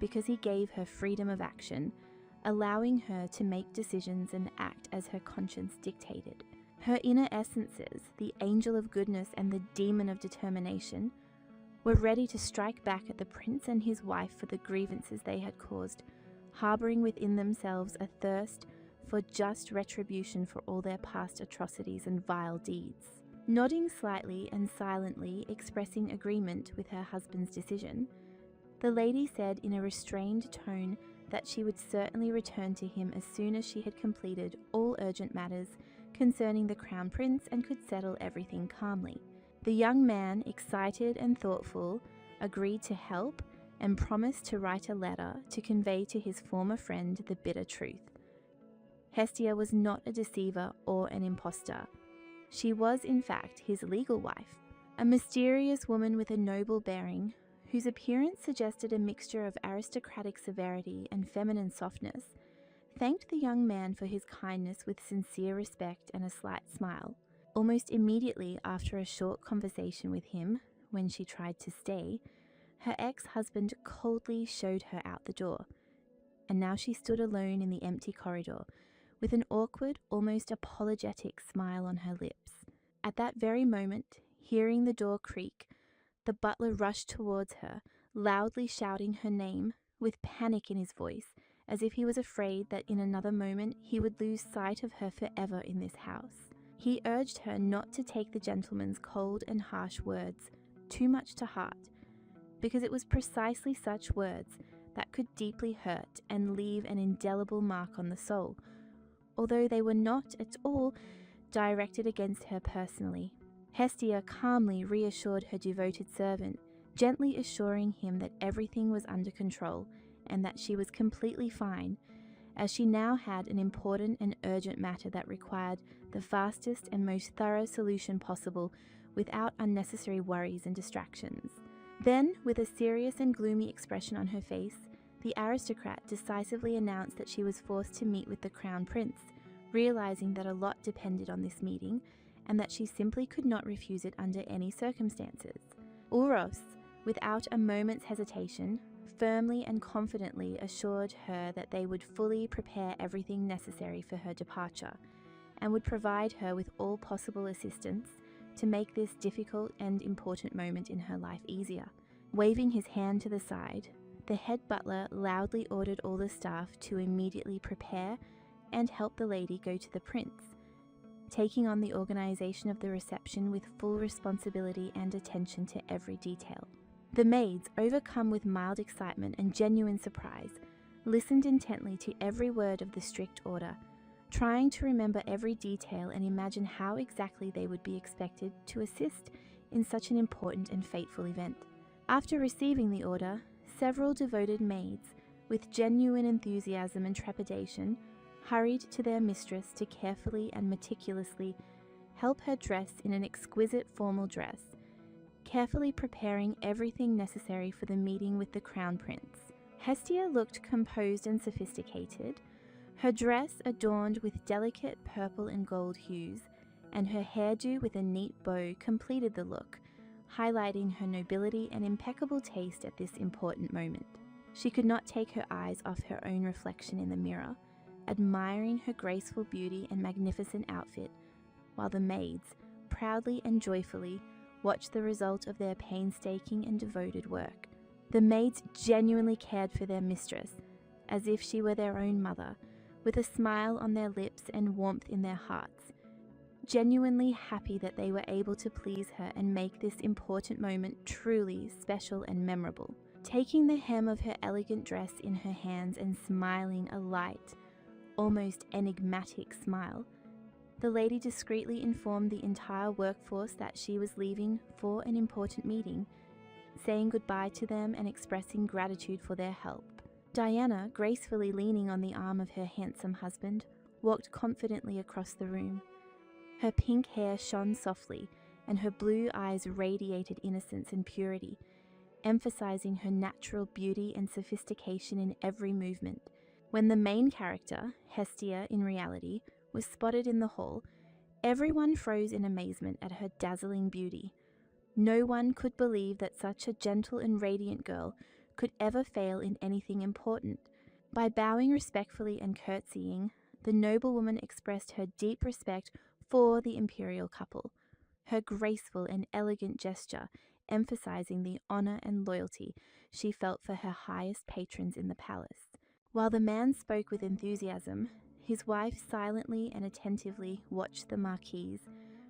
because he gave her freedom of action, allowing her to make decisions and act as her conscience dictated. Her inner essences, the angel of goodness and the demon of determination, were ready to strike back at the prince and his wife for the grievances they had caused, harboring within themselves a thirst for just retribution for all their past atrocities and vile deeds. Nodding slightly and silently, expressing agreement with her husband's decision, the lady said in a restrained tone that she would certainly return to him as soon as she had completed all urgent matters concerning the Crown Prince and could settle everything calmly. The young man, excited and thoughtful, agreed to help and promised to write a letter to convey to his former friend the bitter truth. Hestia was not a deceiver or an impostor. She was, in fact, his legal wife, a mysterious woman with a noble bearing, whose appearance suggested a mixture of aristocratic severity and feminine softness, thanked the young man for his kindness with sincere respect and a slight smile. Almost immediately after a short conversation with him, when she tried to stay, her ex-husband coldly showed her out the door, and now she stood alone in the empty corridor, with an awkward, almost apologetic smile on her lips. At that very moment, hearing the door creak, the butler rushed towards her, loudly shouting her name, with panic in his voice, as if he was afraid that in another moment he would lose sight of her forever in this house. He urged her not to take the gentleman's cold and harsh words too much to heart, because it was precisely such words that could deeply hurt and leave an indelible mark on the soul, although they were not at all directed against her personally. Hestia calmly reassured her devoted servant, gently assuring him that everything was under control and that she was completely fine, as she now had an important and urgent matter that required the fastest and most thorough solution possible without unnecessary worries and distractions. Then, with a serious and gloomy expression on her face, the aristocrat decisively announced that she was forced to meet with the Crown Prince, realizing that a lot depended on this meeting and that she simply could not refuse it under any circumstances. Uros, without a moment's hesitation, firmly and confidently assured her that they would fully prepare everything necessary for her departure, and would provide her with all possible assistance to make this difficult and important moment in her life easier. Waving his hand to the side, the head butler loudly ordered all the staff to immediately prepare and help the lady go to the prince, taking on the organization of the reception with full responsibility and attention to every detail. The maids, overcome with mild excitement and genuine surprise, listened intently to every word of the strict order, trying to remember every detail and imagine how exactly they would be expected to assist in such an important and fateful event. After receiving the order, several devoted maids, with genuine enthusiasm and trepidation, hurried to their mistress to carefully and meticulously help her dress in an exquisite formal dress, carefully preparing everything necessary for the meeting with the Crown Prince. Hestia looked composed and sophisticated, her dress adorned with delicate purple and gold hues, and her hairdo with a neat bow completed the look, highlighting her nobility and impeccable taste at this important moment. She could not take her eyes off her own reflection in the mirror, admiring her graceful beauty and magnificent outfit, while the maids, proudly and joyfully, watched the result of their painstaking and devoted work. The maids genuinely cared for their mistress, as if she were their own mother, with a smile on their lips and warmth in their hearts, genuinely happy that they were able to please her and make this important moment truly special and memorable. Taking the hem of her elegant dress in her hands and smiling a light, almost enigmatic smile, the lady discreetly informed the entire workforce that she was leaving for an important meeting, saying goodbye to them and expressing gratitude for their help. Diana, gracefully leaning on the arm of her handsome husband, walked confidently across the room. Her pink hair shone softly, and her blue eyes radiated innocence and purity, emphasizing her natural beauty and sophistication in every movement. When the main character, Hestia in reality, was spotted in the hall, everyone froze in amazement at her dazzling beauty. No one could believe that such a gentle and radiant girl could ever fail in anything important. By bowing respectfully and curtsying, the noblewoman expressed her deep respect for the imperial couple, her graceful and elegant gesture emphasizing the honor and loyalty she felt for her highest patrons in the palace. While the man spoke with enthusiasm, his wife silently and attentively watched the marquise,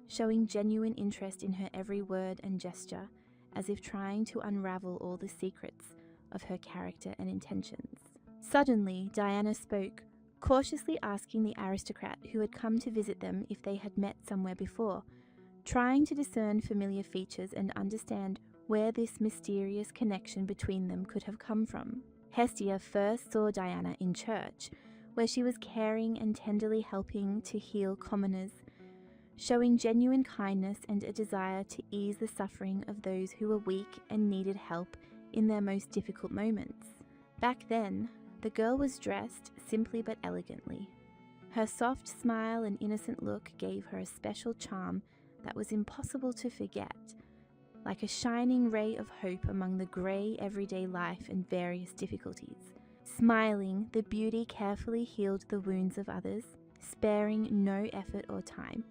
showing genuine interest in her every word and gesture, as if trying to unravel all the secrets of her character and intentions. Suddenly, Diana spoke, cautiously asking the aristocrat who had come to visit them if they had met somewhere before, trying to discern familiar features and understand where this mysterious connection between them could have come from. Hestia first saw Diana in church, where she was caring and tenderly helping to heal commoners, showing genuine kindness and a desire to ease the suffering of those who were weak and needed help in their most difficult moments. Back then, the girl was dressed simply but elegantly. Her soft smile and innocent look gave her a special charm that was impossible to forget, like a shining ray of hope among the grey everyday life and various difficulties. Smiling, the beauty carefully healed the wounds of others, sparing no effort or time,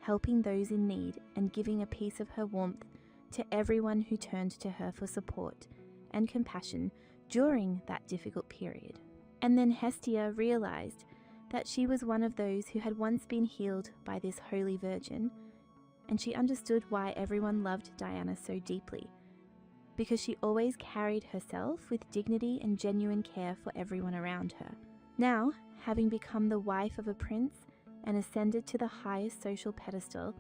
helping those in need and giving a piece of her warmth to everyone who turned to her for support and compassion during that difficult period. And then Hestia realized that she was one of those who had once been healed by this holy virgin, and she understood why everyone loved Diana so deeply, because she always carried herself with dignity and genuine care for everyone around her. Now, having become the wife of a prince and ascended to the highest social pedestal,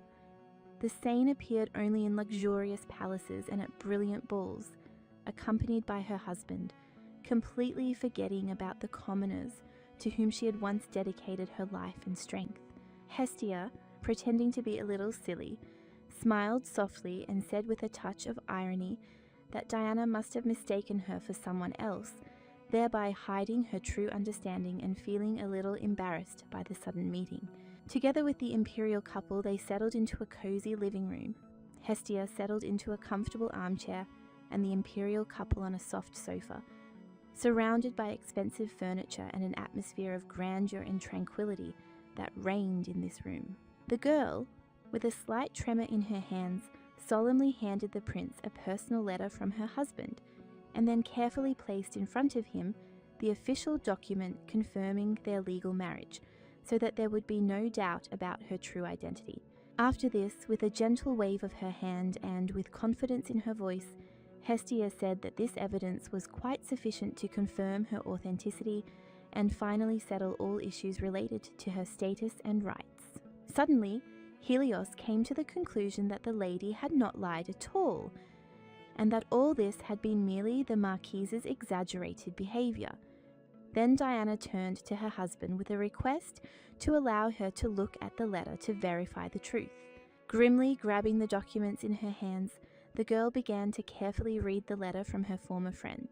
the sane appeared only in luxurious palaces and at brilliant balls, accompanied by her husband, completely forgetting about the commoners to whom she had once dedicated her life and strength. Hestia, pretending to be a little silly, smiled softly and said with a touch of irony that Diana must have mistaken her for someone else, thereby hiding her true understanding and feeling a little embarrassed by the sudden meeting. Together with the imperial couple, they settled into a cozy living room. Hestia settled into a comfortable armchair and the imperial couple on a soft sofa, surrounded by expensive furniture and an atmosphere of grandeur and tranquility that reigned in this room. The girl, with a slight tremor in her hands, solemnly handed the prince a personal letter from her husband, and then carefully placed in front of him the official document confirming their legal marriage, so that there would be no doubt about her true identity. After this, with a gentle wave of her hand and with confidence in her voice, Hestia said that this evidence was quite sufficient to confirm her authenticity and finally settle all issues related to her status and rights. Suddenly, Helios came to the conclusion that the lady had not lied at all, and that all this had been merely the Marquise's exaggerated behavior. Then Diana turned to her husband with a request to allow her to look at the letter to verify the truth. Grimly grabbing the documents in her hands, the girl began to carefully read the letter from her former friend,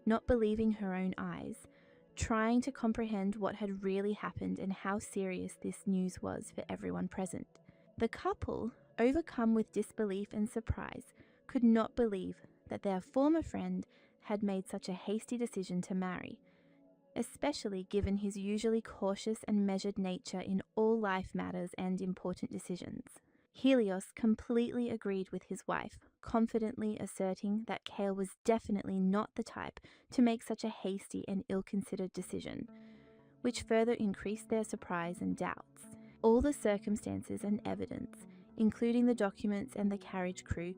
not believing her own eyes, trying to comprehend what had really happened and how serious this news was for everyone present. The couple, overcome with disbelief and surprise, could not believe that their former friend had made such a hasty decision to marry, especially given his usually cautious and measured nature in all life matters and important decisions. Helios completely agreed with his wife, confidently asserting that Kale was definitely not the type to make such a hasty and ill-considered decision, which further increased their surprise and doubts. All the circumstances and evidence, including the documents and the carriage crew,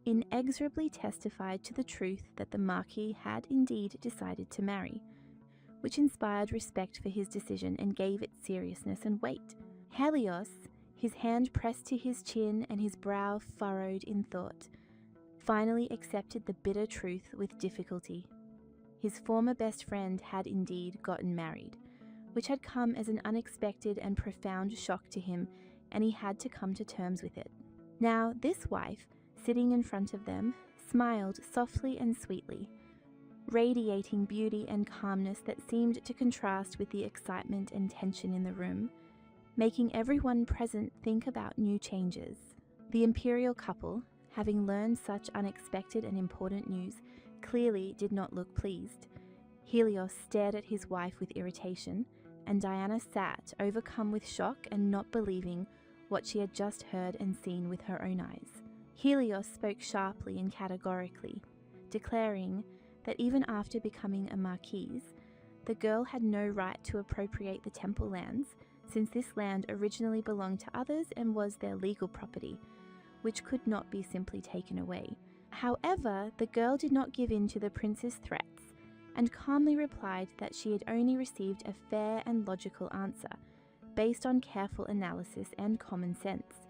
inexorably testified to the truth that the Marquis had indeed decided to marry, which inspired respect for his decision and gave it seriousness and weight. Helios, his hand pressed to his chin and his brow furrowed in thought, finally accepted the bitter truth with difficulty. His former best friend had indeed gotten married, which had come as an unexpected and profound shock to him, and he had to come to terms with it. Now, this wife, sitting in front of them, smiled softly and sweetly, radiating beauty and calmness that seemed to contrast with the excitement and tension in the room, making everyone present think about new changes. The imperial couple, having learned such unexpected and important news, clearly did not look pleased. Helios stared at his wife with irritation, and Diana sat, overcome with shock and not believing what she had just heard and seen with her own eyes. Helios spoke sharply and categorically, declaring that even after becoming a marquise, the girl had no right to appropriate the temple lands, since this land originally belonged to others and was their legal property, which could not be simply taken away. However, the girl did not give in to the prince's threats, and calmly replied that she had only received a fair and logical answer, based on careful analysis and common sense,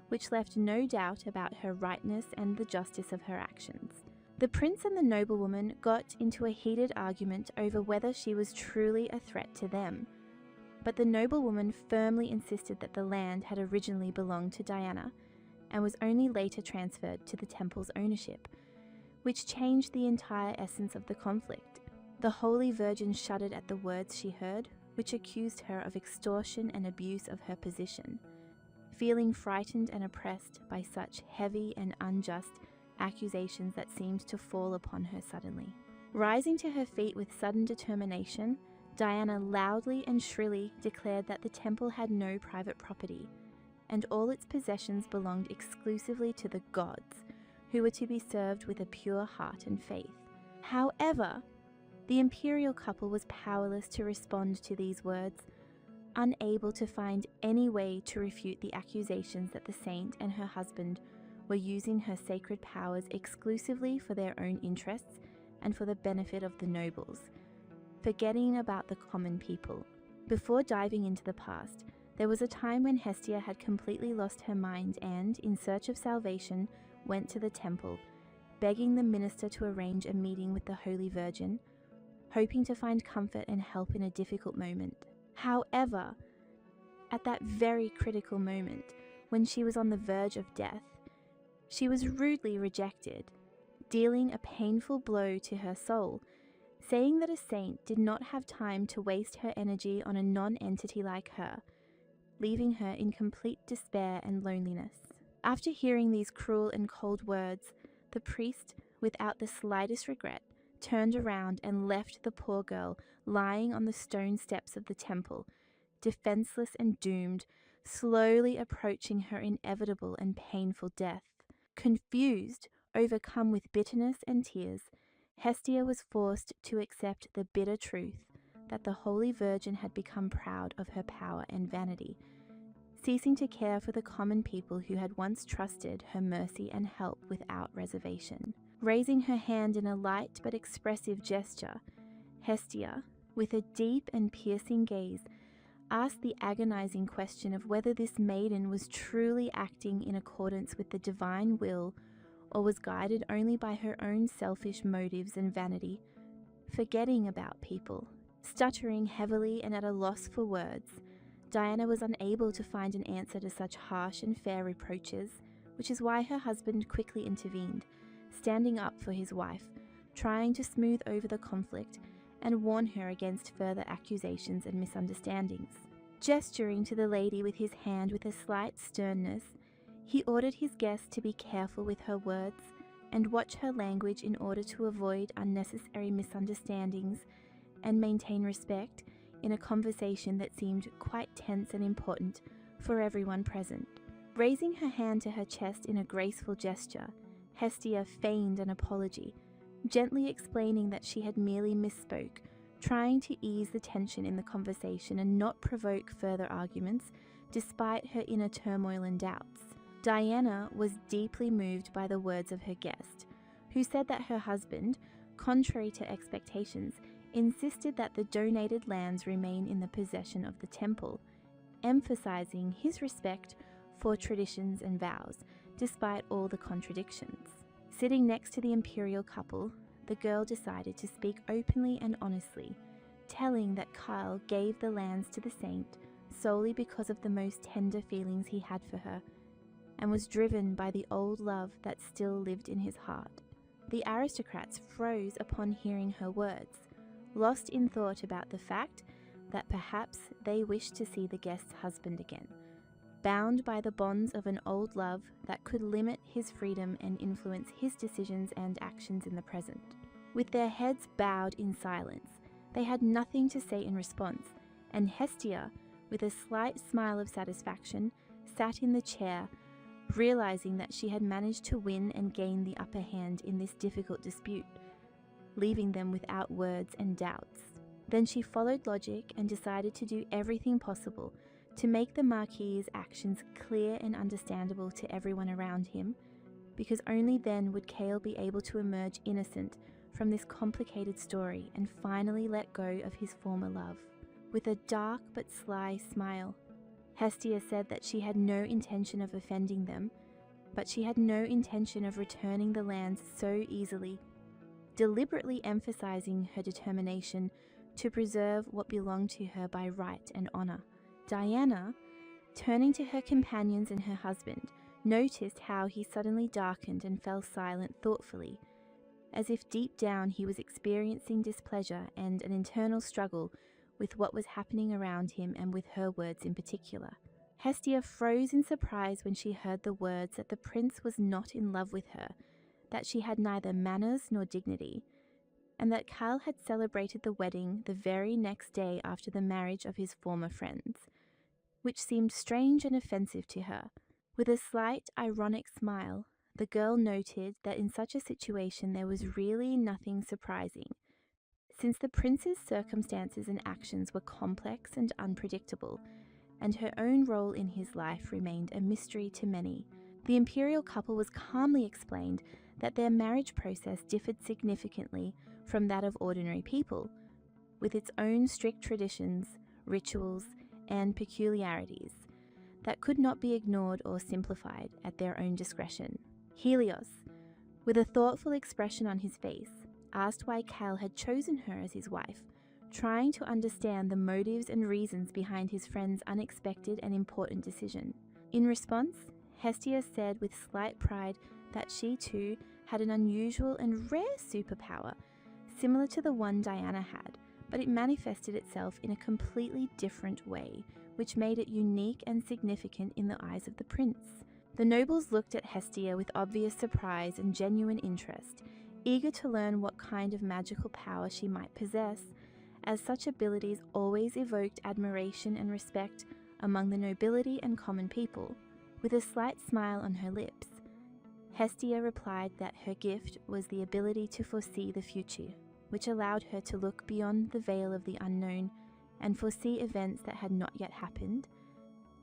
which left no doubt about her rightness and the justice of her actions. The prince and the noblewoman got into a heated argument over whether she was truly a threat to them, but the noblewoman firmly insisted that the land had originally belonged to Diana and was only later transferred to the temple's ownership, which changed the entire essence of the conflict. The Holy Virgin shuddered at the words she heard, which accused her of extortion and abuse of her position. Feeling frightened and oppressed by such heavy and unjust accusations that seemed to fall upon her suddenly. Rising to her feet with sudden determination, Diana loudly and shrilly declared that the temple had no private property, and all its possessions belonged exclusively to the gods, who were to be served with a pure heart and faith. However, the imperial couple was powerless to respond to these words, unable to find any way to refute the accusations that the saint and her husband were using her sacred powers exclusively for their own interests and for the benefit of the nobles, forgetting about the common people. Before diving into the past, there was a time when Hestia had completely lost her mind and, in search of salvation, went to the temple, begging the minister to arrange a meeting with the Holy Virgin, hoping to find comfort and help in a difficult moment. However, at that very critical moment, when she was on the verge of death, she was rudely rejected, dealing a painful blow to her soul, saying that a saint did not have time to waste her energy on a non-entity like her, leaving her in complete despair and loneliness. After hearing these cruel and cold words, the priest, without the slightest regret, turned around and left the poor girl lying on the stone steps of the temple, defenseless and doomed, slowly approaching her inevitable and painful death. Confused, overcome with bitterness and tears, Hestia was forced to accept the bitter truth that the Holy Virgin had become proud of her power and vanity, ceasing to care for the common people who had once trusted her mercy and help without reservation. Raising her hand in a light but expressive gesture, Hestia, with a deep and piercing gaze, asked the agonizing question of whether this maiden was truly acting in accordance with the divine will or was guided only by her own selfish motives and vanity, forgetting about people. Stuttering heavily and at a loss for words, Diana was unable to find an answer to such harsh and fair reproaches, which is why her husband quickly intervened, standing up for his wife, trying to smooth over the conflict and warn her against further accusations and misunderstandings. Gesturing to the lady with his hand with a slight sternness, he ordered his guest to be careful with her words, and watch her language in order to avoid unnecessary misunderstandings and maintain respect in a conversation that seemed quite tense and important for everyone present. Raising her hand to her chest in a graceful gesture, Hestia feigned an apology, gently explaining that she had merely misspoke, trying to ease the tension in the conversation and not provoke further arguments despite her inner turmoil and doubts. Diana was deeply moved by the words of her guest, who said that her husband, contrary to expectations, insisted that the donated lands remain in the possession of the temple, emphasizing his respect for traditions and vows, despite all the contradictions. Sitting next to the imperial couple, the girl decided to speak openly and honestly, telling that Kyle gave the lands to the saint solely because of the most tender feelings he had for her, and was driven by the old love that still lived in his heart. The aristocrats froze upon hearing her words, lost in thought about the fact that perhaps they wished to see the guest's husband again, bound by the bonds of an old love that could limit his freedom and influence his decisions and actions in the present. With their heads bowed in silence, they had nothing to say in response, and Hestia, with a slight smile of satisfaction, sat in the chair, realizing that she had managed to win and gain the upper hand in this difficult dispute, leaving them without words and doubts. Then she followed logic and decided to do everything possible to make the Marquis's actions clear and understandable to everyone around him, because only then would Cale be able to emerge innocent from this complicated story and finally let go of his former love. With a dark but sly smile, Hestia said that she had no intention of offending them, but she had no intention of returning the lands so easily, deliberately emphasizing her determination to preserve what belonged to her by right and honor. Diana, turning to her companions and her husband, noticed how he suddenly darkened and fell silent thoughtfully, as if deep down he was experiencing displeasure and an internal struggle with what was happening around him and with her words in particular. Hestia froze in surprise when she heard the words that the prince was not in love with her, that she had neither manners nor dignity, and that Kyle had celebrated the wedding the very next day after the marriage of his former friends, which seemed strange and offensive to her. With a slight, ironic smile, the girl noted that in such a situation there was really nothing surprising, since the prince's circumstances and actions were complex and unpredictable, and her own role in his life remained a mystery to many. The imperial couple was calmly explained that their marriage process differed significantly from that of ordinary people, with its own strict traditions, rituals, and peculiarities that could not be ignored or simplified at their own discretion. Helios, with a thoughtful expression on his face, asked why Kyle had chosen her as his wife, trying to understand the motives and reasons behind his friend's unexpected and important decision. In response, Hestia said with slight pride that she too had an unusual and rare superpower, similar to the one Diana had, but it manifested itself in a completely different way, which made it unique and significant in the eyes of the prince. The nobles looked at Hestia with obvious surprise and genuine interest, eager to learn what kind of magical power she might possess, as such abilities always evoked admiration and respect among the nobility and common people. With a slight smile on her lips, Hestia replied that her gift was the ability to foresee the future, which allowed her to look beyond the veil of the unknown and foresee events that had not yet happened,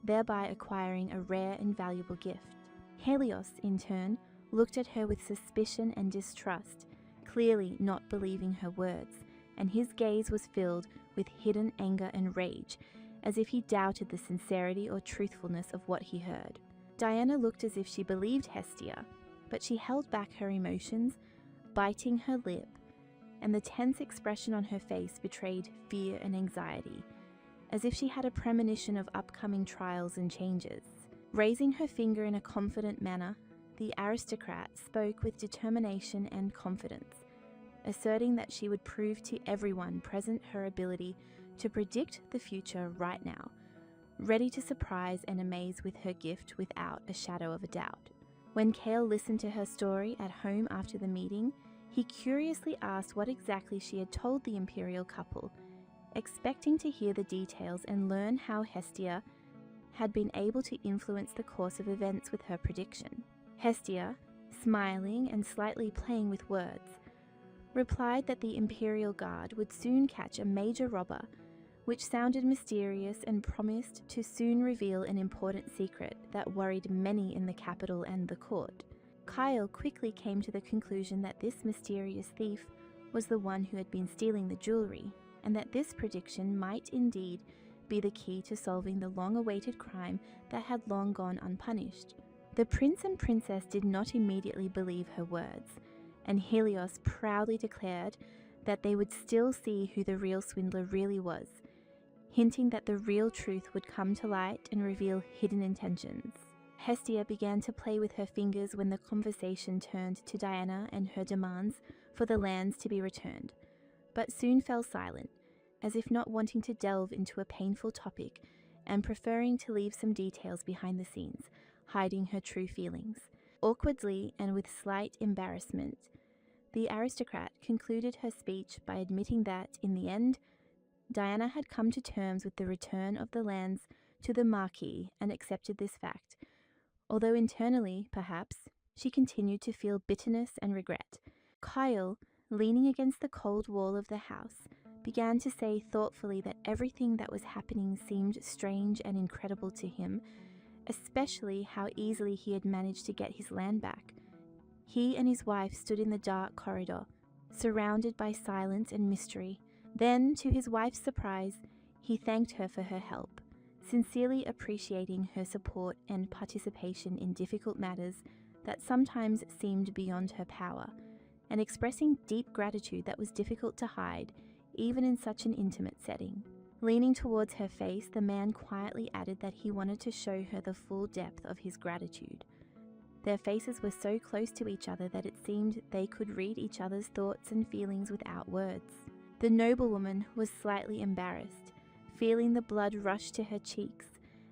thereby acquiring a rare and valuable gift. Helios, in turn, looked at her with suspicion and distrust, clearly not believing her words, and his gaze was filled with hidden anger and rage, as if he doubted the sincerity or truthfulness of what he heard. Diana looked as if she believed Hestia, but she held back her emotions, biting her lip, and the tense expression on her face betrayed fear and anxiety, as if she had a premonition of upcoming trials and changes. Raising her finger in a confident manner, the aristocrat spoke with determination and confidence, asserting that she would prove to everyone present her ability to predict the future right now, ready to surprise and amaze with her gift without a shadow of a doubt. When Kale listened to her story at home after the meeting, he curiously asked what exactly she had told the imperial couple, expecting to hear the details and learn how Hestia had been able to influence the course of events with her prediction. Hestia, smiling and slightly playing with words, replied that the Imperial Guard would soon catch a major robber, which sounded mysterious and promised to soon reveal an important secret that worried many in the capital and the court. Kyle quickly came to the conclusion that this mysterious thief was the one who had been stealing the jewelry, and that this prediction might indeed be the key to solving the long-awaited crime that had long gone unpunished. The prince and princess did not immediately believe her words, and Helios proudly declared that they would still see who the real swindler really was, hinting that the real truth would come to light and reveal hidden intentions. Hestia began to play with her fingers when the conversation turned to Diana and her demands for the lands to be returned, but soon fell silent, as if not wanting to delve into a painful topic and preferring to leave some details behind the scenes, hiding her true feelings. Awkwardly and with slight embarrassment, the aristocrat concluded her speech by admitting that, in the end, Diana had come to terms with the return of the lands to the Marquis and accepted this fact, although internally, perhaps, she continued to feel bitterness and regret. Kyle, leaning against the cold wall of the house, began to say thoughtfully that everything that was happening seemed strange and incredible to him, especially how easily he had managed to get his land back. He and his wife stood in the dark corridor, surrounded by silence and mystery. Then, to his wife's surprise, he thanked her for her help, sincerely appreciating her support and participation in difficult matters that sometimes seemed beyond her power, and expressing deep gratitude that was difficult to hide, even in such an intimate setting. Leaning towards her face, the man quietly added that he wanted to show her the full depth of his gratitude. Their faces were so close to each other that it seemed they could read each other's thoughts and feelings without words. The noblewoman was slightly embarrassed, feeling the blood rush to her cheeks,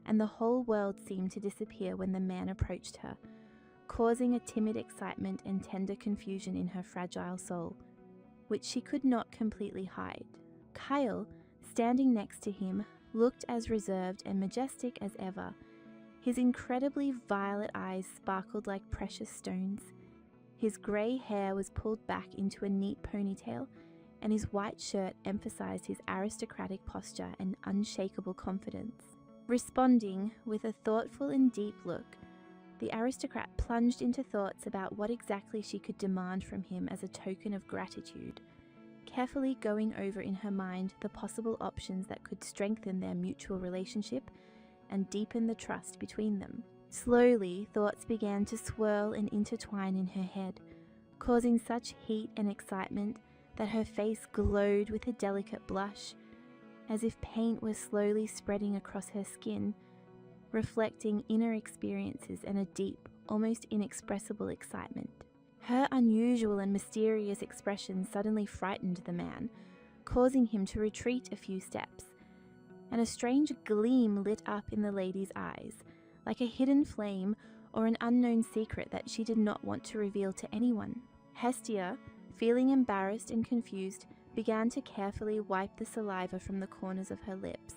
and the whole world seemed to disappear when the man approached her, causing a timid excitement and tender confusion in her fragile soul, which she could not completely hide. Kyle, standing next to him, looked as reserved and majestic as ever. His incredibly violet eyes sparkled like precious stones. His grey hair was pulled back into a neat ponytail, and his white shirt emphasized his aristocratic posture and unshakable confidence. Responding with a thoughtful and deep look, the aristocrat plunged into thoughts about what exactly she could demand from him as a token of gratitude, carefully going over in her mind the possible options that could strengthen their mutual relationship and deepen the trust between them. Slowly, thoughts began to swirl and intertwine in her head, causing such heat and excitement that her face glowed with a delicate blush, as if paint was slowly spreading across her skin, reflecting inner experiences and a deep, almost inexpressible excitement. Her unusual and mysterious expression suddenly frightened the man, causing him to retreat a few steps, and a strange gleam lit up in the lady's eyes, like a hidden flame or an unknown secret that she did not want to reveal to anyone. Hestia, feeling embarrassed and confused, began to carefully wipe the saliva from the corners of her lips,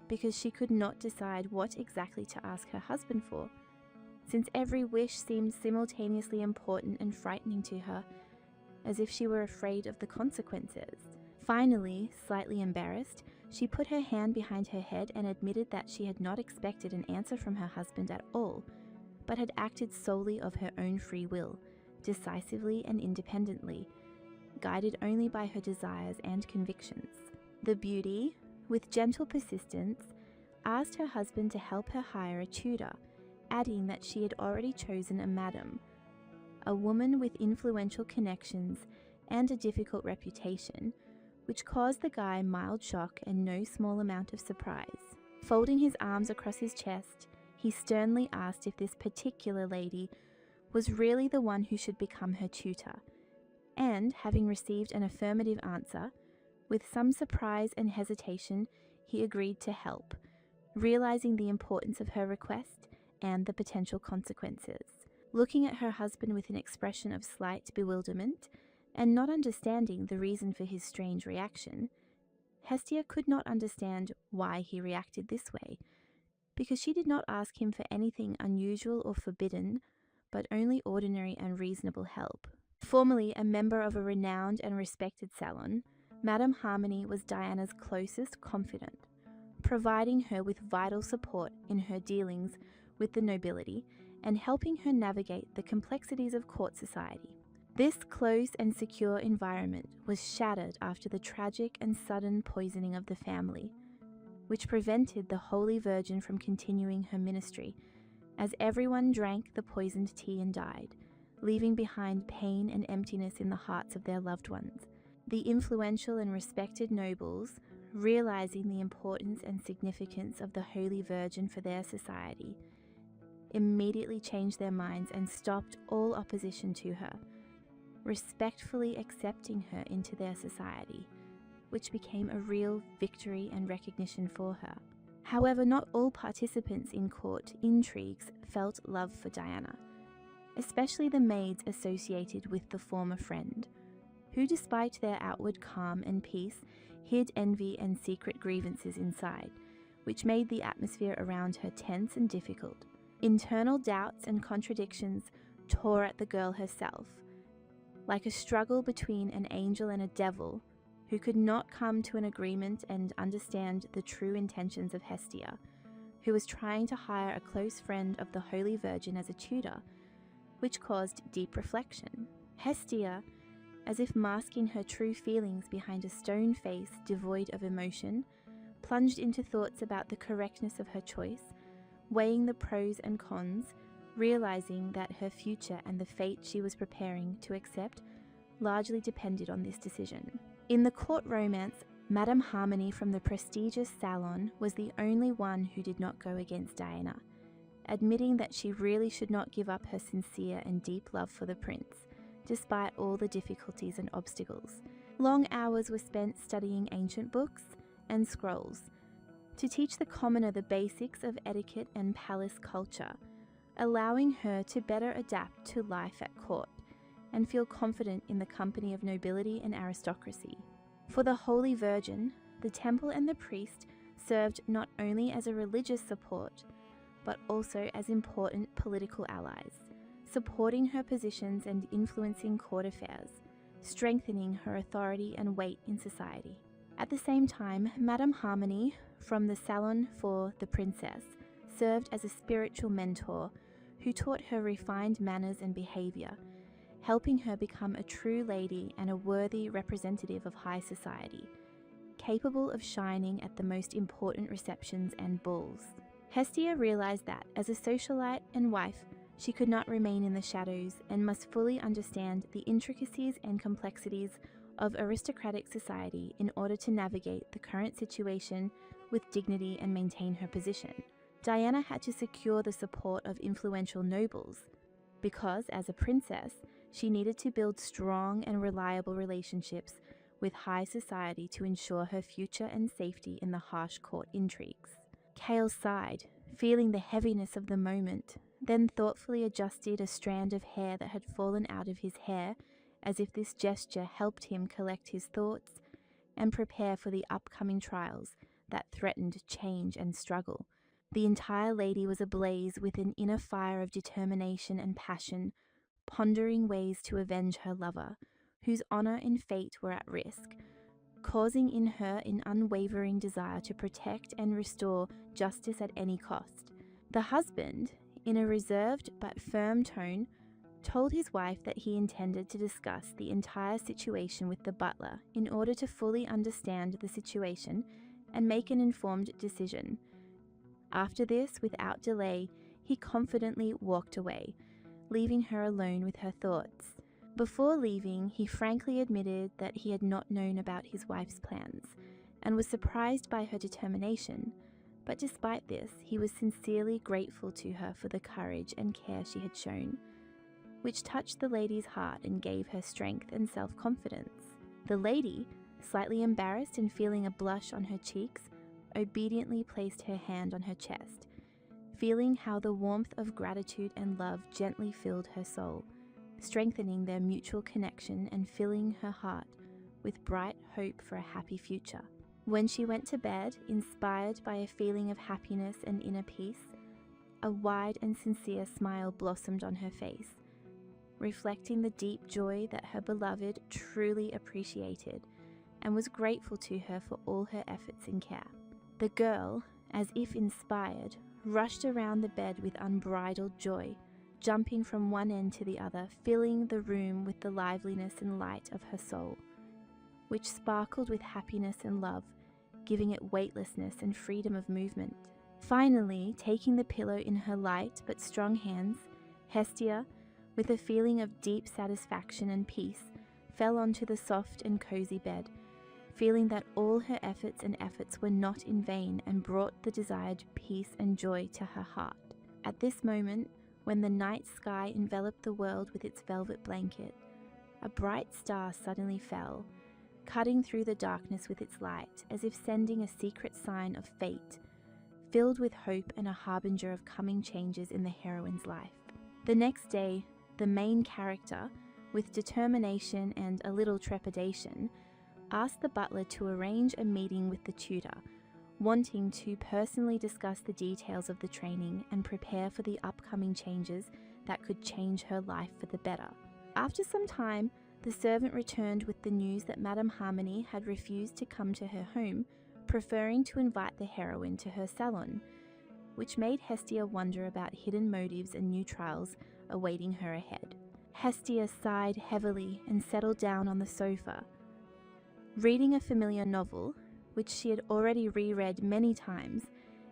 because she could not decide what exactly to ask her husband for, since every wish seemed simultaneously important and frightening to her, as if she were afraid of the consequences. Finally, slightly embarrassed, she put her hand behind her head and admitted that she had not expected an answer from her husband at all, but had acted solely of her own free will, decisively and independently, guided only by her desires and convictions. The beauty, with gentle persistence, asked her husband to help her hire a tutor, adding that she had already chosen a madam, a woman with influential connections and a difficult reputation, which caused the guy mild shock and no small amount of surprise. Folding his arms across his chest, he sternly asked if this particular lady was really the one who should become her tutor, and, having received an affirmative answer, with some surprise and hesitation, he agreed to help, realizing the importance of her request and the potential consequences. Looking at her husband with an expression of slight bewilderment, and not understanding the reason for his strange reaction, Hestia could not understand why he reacted this way, because she did not ask him for anything unusual or forbidden, but only ordinary and reasonable help. Formerly a member of a renowned and respected salon, Madame Harmony was Diana's closest confidant, providing her with vital support in her dealings with the nobility and helping her navigate the complexities of court society. This close and secure environment was shattered after the tragic and sudden poisoning of the family, which prevented the Holy Virgin from continuing her ministry, as everyone drank the poisoned tea and died, leaving behind pain and emptiness in the hearts of their loved ones. The influential and respected nobles, realizing the importance and significance of the Holy Virgin for their society, immediately changed their minds and stopped all opposition to her, respectfully accepting her into their society, which became a real victory and recognition for her. However, not all participants in court intrigues felt love for Diana, especially the maids associated with the former friend, who despite their outward calm and peace, hid envy and secret grievances inside, which made the atmosphere around her tense and difficult. Internal doubts and contradictions tore at the girl herself, like a struggle between an angel and a devil who could not come to an agreement and understand the true intentions of Hestia, who was trying to hire a close friend of the Holy Virgin as a tutor, which caused deep reflection. Hestia, as if masking her true feelings behind a stone face devoid of emotion, plunged into thoughts about the correctness of her choice, weighing the pros and cons, realizing that her future and the fate she was preparing to accept largely depended on this decision. In the court romance, Madame Harmony from the prestigious salon was the only one who did not go against Diana, admitting that she really should not give up her sincere and deep love for the prince, despite all the difficulties and obstacles. Long hours were spent studying ancient books and scrolls to teach the commoner the basics of etiquette and palace culture, allowing her to better adapt to life at court and feel confident in the company of nobility and aristocracy. For the Holy Virgin, the temple and the priest served not only as a religious support, but also as important political allies, supporting her positions and influencing court affairs, strengthening her authority and weight in society. At the same time, Madame Harmony, from the Salon for the Princess, served as a spiritual mentor who taught her refined manners and behavior, helping her become a true lady and a worthy representative of high society, capable of shining at the most important receptions and balls. Hestia realized that, as a socialite and wife, she could not remain in the shadows and must fully understand the intricacies and complexities of aristocratic society in order to navigate the current situation with dignity and maintain her position. Diana had to secure the support of influential nobles because, as a princess, she needed to build strong and reliable relationships with high society to ensure her future and safety in the harsh court intrigues. Kale sighed, feeling the heaviness of the moment, then thoughtfully adjusted a strand of hair that had fallen out of his hair, as if this gesture helped him collect his thoughts and prepare for the upcoming trials that threatened change and struggle. The entire lady was ablaze with an inner fire of determination and passion, pondering ways to avenge her lover, whose honor and fate were at risk, causing in her an unwavering desire to protect and restore justice at any cost. The husband, in a reserved but firm tone, told his wife that he intended to discuss the entire situation with the butler in order to fully understand the situation and make an informed decision. After this, without delay, he confidently walked away, leaving her alone with her thoughts. Before leaving, he frankly admitted that he had not known about his wife's plans and was surprised by her determination, but despite this, he was sincerely grateful to her for the courage and care she had shown, which touched the lady's heart and gave her strength and self-confidence. The lady, slightly embarrassed and feeling a blush on her cheeks, obediently placed her hand on her chest, feeling how the warmth of gratitude and love gently filled her soul, strengthening their mutual connection and filling her heart with bright hope for a happy future. When she went to bed, inspired by a feeling of happiness and inner peace, a wide and sincere smile blossomed on her face, reflecting the deep joy that her beloved truly appreciated and was grateful to her for all her efforts and care. The girl, as if inspired, rushed around the bed with unbridled joy, jumping from one end to the other, filling the room with the liveliness and light of her soul, which sparkled with happiness and love, giving it weightlessness and freedom of movement. Finally, taking the pillow in her light but strong hands, Hestia, with a feeling of deep satisfaction and peace, fell onto the soft and cozy bed, feeling that all her efforts were not in vain and brought the desired peace and joy to her heart. At this moment, when the night sky enveloped the world with its velvet blanket, a bright star suddenly fell, cutting through the darkness with its light, as if sending a secret sign of fate, filled with hope and a harbinger of coming changes in the heroine's life. The next day, the main character, with determination and a little trepidation, asked the butler to arrange a meeting with the tutor, wanting to personally discuss the details of the training and prepare for the upcoming changes that could change her life for the better. After some time, the servant returned with the news that Madame Harmony had refused to come to her home, preferring to invite the heroine to her salon, which made Hestia wonder about hidden motives and new trials awaiting her ahead. Hestia sighed heavily and settled down on the sofa. Reading a familiar novel, which she had already reread many times,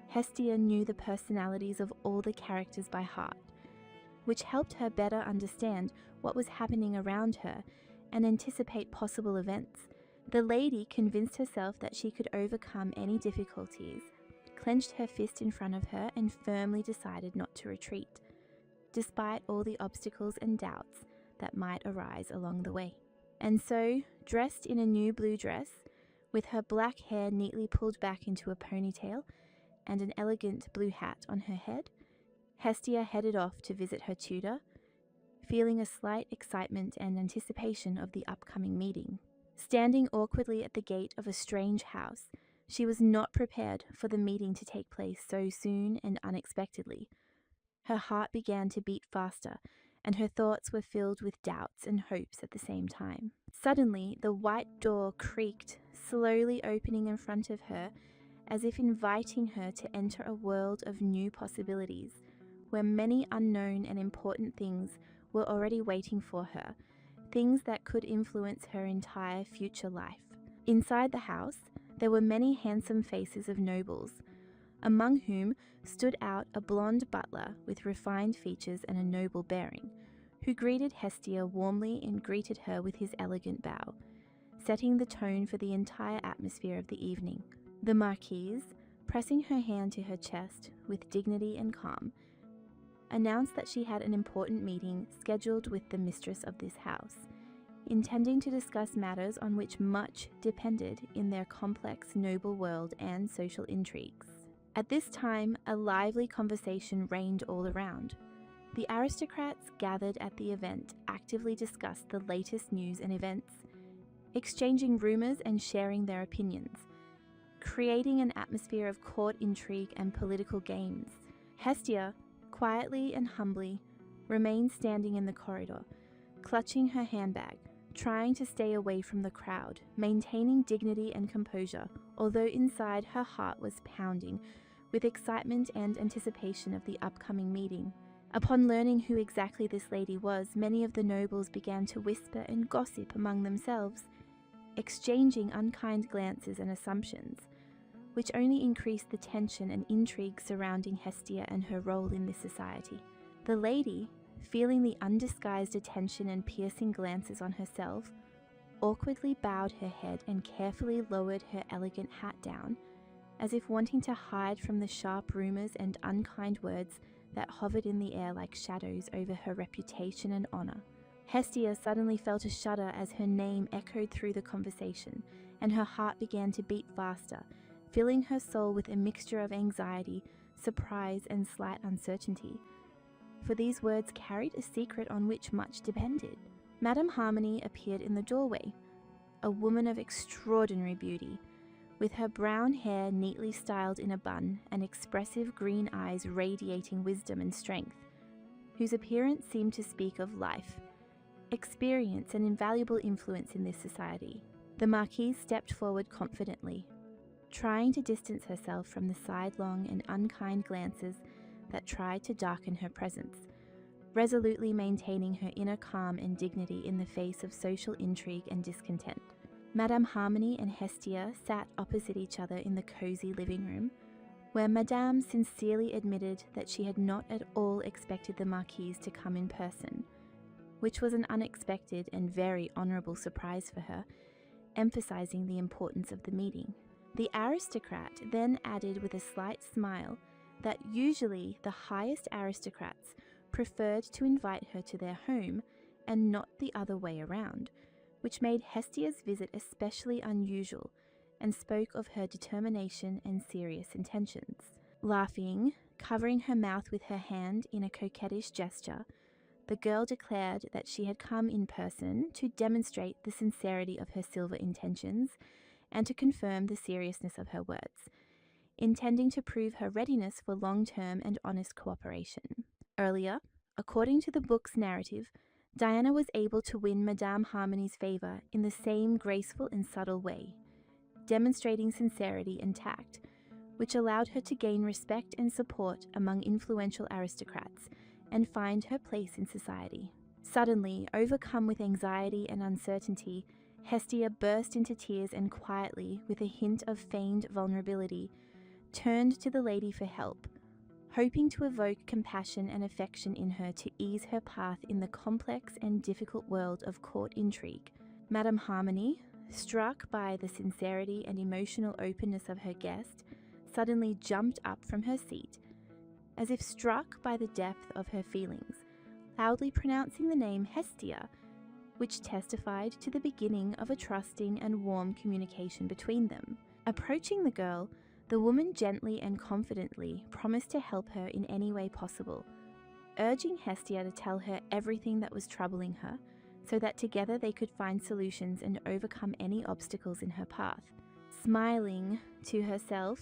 Hestia knew the personalities of all the characters by heart, which helped her better understand what was happening around her and anticipate possible events. The lady convinced herself that she could overcome any difficulties, clenched her fist in front of her, and firmly decided not to retreat, despite all the obstacles and doubts that might arise along the way. And so, dressed in a new blue dress, with her black hair neatly pulled back into a ponytail and an elegant blue hat on her head, Hestia headed off to visit her tutor, feeling a slight excitement and anticipation of the upcoming meeting. Standing awkwardly at the gate of a strange house, she was not prepared for the meeting to take place so soon and unexpectedly. Her heart began to beat faster, and her thoughts were filled with doubts and hopes at the same time. Suddenly, the white door creaked, slowly opening in front of her, as if inviting her to enter a world of new possibilities, where many unknown and important things were already waiting for her, things that could influence her entire future life. Inside the house, there were many handsome faces of nobles, among whom stood out a blonde butler with refined features and a noble bearing, who greeted Hestia warmly and greeted her with his elegant bow, setting the tone for the entire atmosphere of the evening. The Marquise, pressing her hand to her chest with dignity and calm, announced that she had an important meeting scheduled with the mistress of this house, intending to discuss matters on which much depended in their complex noble world and social intrigues. At this time, a lively conversation reigned all around. The aristocrats gathered at the event actively discussed the latest news and events, exchanging rumors and sharing their opinions, creating an atmosphere of court intrigue and political games. Hestia, quietly and humbly, remained standing in the corridor, clutching her handbag, trying to stay away from the crowd, maintaining dignity and composure, although inside her heart was pounding with excitement and anticipation of the upcoming meeting. Upon learning who exactly this lady was, many of the nobles began to whisper and gossip among themselves, exchanging unkind glances and assumptions, which only increased the tension and intrigue surrounding Hestia and her role in this society. The lady, feeling the undisguised attention and piercing glances on herself, awkwardly bowed her head and carefully lowered her elegant hat down, as if wanting to hide from the sharp rumors and unkind words that hovered in the air like shadows over her reputation and honor. Hestia suddenly felt a shudder as her name echoed through the conversation, and her heart began to beat faster, filling her soul with a mixture of anxiety, surprise, and slight uncertainty, for these words carried a secret on which much depended. Madame Harmony appeared in the doorway, a woman of extraordinary beauty, with her brown hair neatly styled in a bun and expressive green eyes radiating wisdom and strength, whose appearance seemed to speak of life, experience, and invaluable influence in this society. The Marquise stepped forward confidently, trying to distance herself from the sidelong and unkind glances that tried to darken her presence, resolutely maintaining her inner calm and dignity in the face of social intrigue and discontent. Madame Harmony and Hestia sat opposite each other in the cozy living room, where Madame sincerely admitted that she had not at all expected the Marquise to come in person, which was an unexpected and very honourable surprise for her, emphasising the importance of the meeting. The aristocrat then added with a slight smile that usually the highest aristocrats preferred to invite her to their home and not the other way around, which made Hestia's visit especially unusual and spoke of her determination and serious intentions. Laughing, covering her mouth with her hand in a coquettish gesture, the girl declared that she had come in person to demonstrate the sincerity of her silver intentions and to confirm the seriousness of her words, intending to prove her readiness for long-term and honest cooperation. Earlier, according to the book's narrative, Diana was able to win Madame Harmony's favour in the same graceful and subtle way, demonstrating sincerity and tact, which allowed her to gain respect and support among influential aristocrats and find her place in society. Suddenly, overcome with anxiety and uncertainty, Hestia burst into tears and quietly, with a hint of feigned vulnerability, turned to the lady for help, hoping to evoke compassion and affection in her to ease her path in the complex and difficult world of court intrigue. Madame Harmony, struck by the sincerity and emotional openness of her guest, suddenly jumped up from her seat, as if struck by the depth of her feelings, loudly pronouncing the name Hestia, which testified to the beginning of a trusting and warm communication between them. Approaching the girl, the woman gently and confidently promised to help her in any way possible, urging Hestia to tell her everything that was troubling her, so that together they could find solutions and overcome any obstacles in her path. Smiling to herself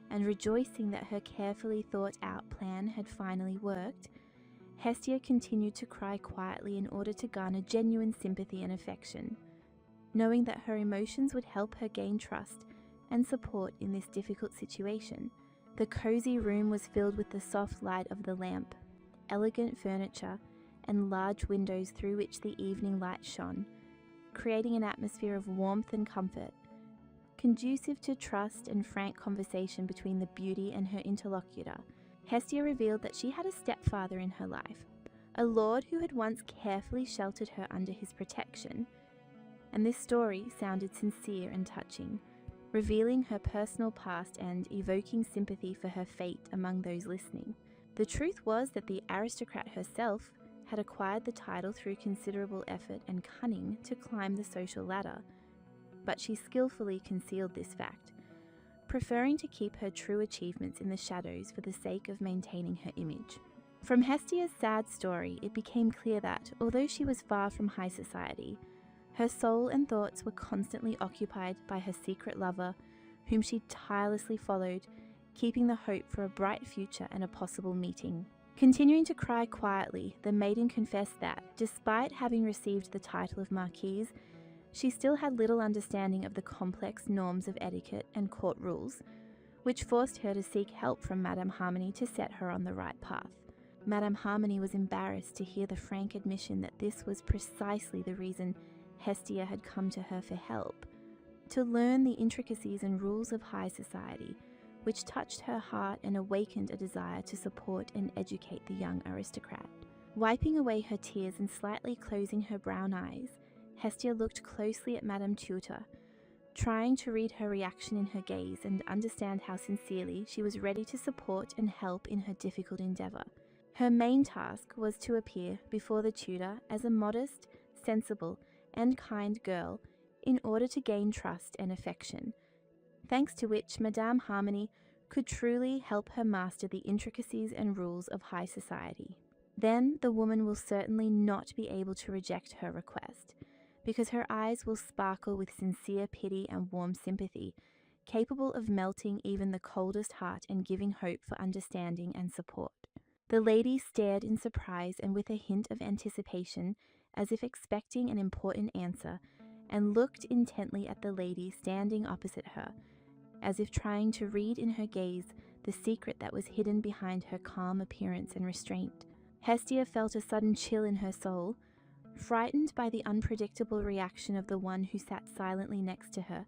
and rejoicing that her carefully thought-out plan had finally worked, Hestia continued to cry quietly in order to garner genuine sympathy and affection, knowing that her emotions would help her gain trust and support in this difficult situation. The cozy room was filled with the soft light of the lamp, elegant furniture, and large windows through which the evening light shone, creating an atmosphere of warmth and comfort, conducive to trust and frank conversation between the beauty and her interlocutor. Hestia revealed that she had a stepfather in her life, a lord who had once carefully sheltered her under his protection, and this story sounded sincere and touching, revealing her personal past and evoking sympathy for her fate among those listening. The truth was that the aristocrat herself had acquired the title through considerable effort and cunning to climb the social ladder, but she skillfully concealed this fact, preferring to keep her true achievements in the shadows for the sake of maintaining her image. From Hestia's sad story, it became clear that, although she was far from high society, her soul and thoughts were constantly occupied by her secret lover, whom she tirelessly followed, keeping the hope for a bright future and a possible meeting. Continuing to cry quietly, the maiden confessed that, despite having received the title of Marquise, she still had little understanding of the complex norms of etiquette and court rules, which forced her to seek help from Madame Harmony to set her on the right path. Madame Harmony was embarrassed to hear the frank admission that this was precisely the reason Hestia had come to her for help, to learn the intricacies and rules of high society, which touched her heart and awakened a desire to support and educate the young aristocrat. Wiping away her tears and slightly closing her brown eyes, Hestia looked closely at Madame Tutor, trying to read her reaction in her gaze and understand how sincerely she was ready to support and help in her difficult endeavour. Her main task was to appear before the tutor as a modest, sensible, and kind girl in order to gain trust and affection, thanks to which Madame Harmony could truly help her master the intricacies and rules of high society. Then the woman will certainly not be able to reject her request, because her eyes will sparkle with sincere pity and warm sympathy, capable of melting even the coldest heart and giving hope for understanding and support. The lady stared in surprise and with a hint of anticipation, as if expecting an important answer, and looked intently at the lady standing opposite her, as if trying to read in her gaze the secret that was hidden behind her calm appearance and restraint. Hestia felt a sudden chill in her soul, frightened by the unpredictable reaction of the one who sat silently next to her,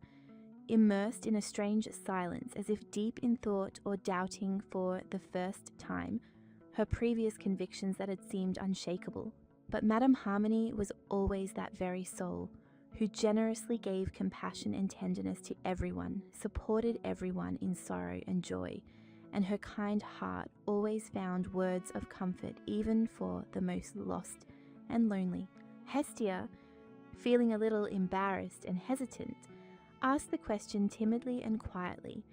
immersed in a strange silence, as if deep in thought or doubting for the first time her previous convictions that had seemed unshakable. But Madame Harmony was always that very soul, who generously gave compassion and tenderness to everyone, supported everyone in sorrow and joy, and her kind heart always found words of comfort even for the most lost and lonely. Hestia, feeling a little embarrassed and hesitant, asked the question timidly and quietly,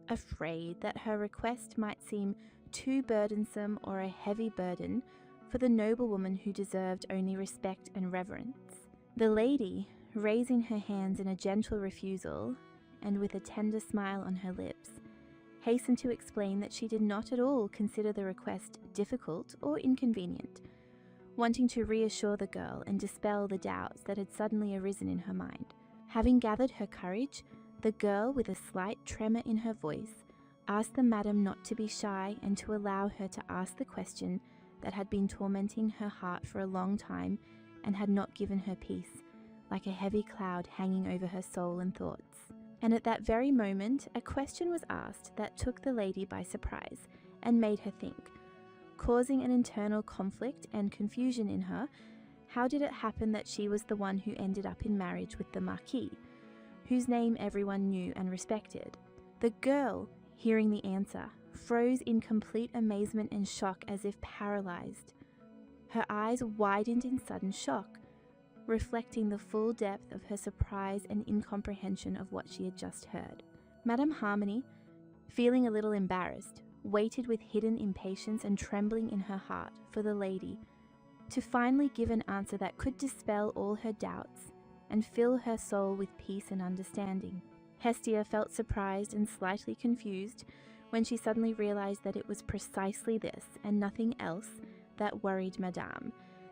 afraid that her request might seem too burdensome or a heavy burden for the noblewoman who deserved only respect and reverence. The lady, raising her hands in a gentle refusal, and with a tender smile on her lips, hastened to explain that she did not at all consider the request difficult or inconvenient, wanting to reassure the girl and dispel the doubts that had suddenly arisen in her mind. Having gathered her courage, the girl, with a slight tremor in her voice, asked the madam not to be shy and to allow her to ask the question that had been tormenting her heart for a long time and had not given her peace, like a heavy cloud hanging over her soul and thoughts. And at that very moment, a question was asked that took the lady by surprise and made her think, causing an internal conflict and confusion in her. How did it happen that she was the one who ended up in marriage with the Marquis, whose name everyone knew and respected? The girl, hearing the answer, froze in complete amazement and shock, as if paralyzed. Her eyes widened in sudden shock, reflecting the full depth of her surprise and incomprehension of what she had just heard. Madame Harmony, feeling a little embarrassed, waited with hidden impatience and trembling in her heart for the lady to finally give an answer that could dispel all her doubts and fill her soul with peace and understanding. Hestia felt surprised and slightly confused when she suddenly realized that it was precisely this and nothing else that worried Madame,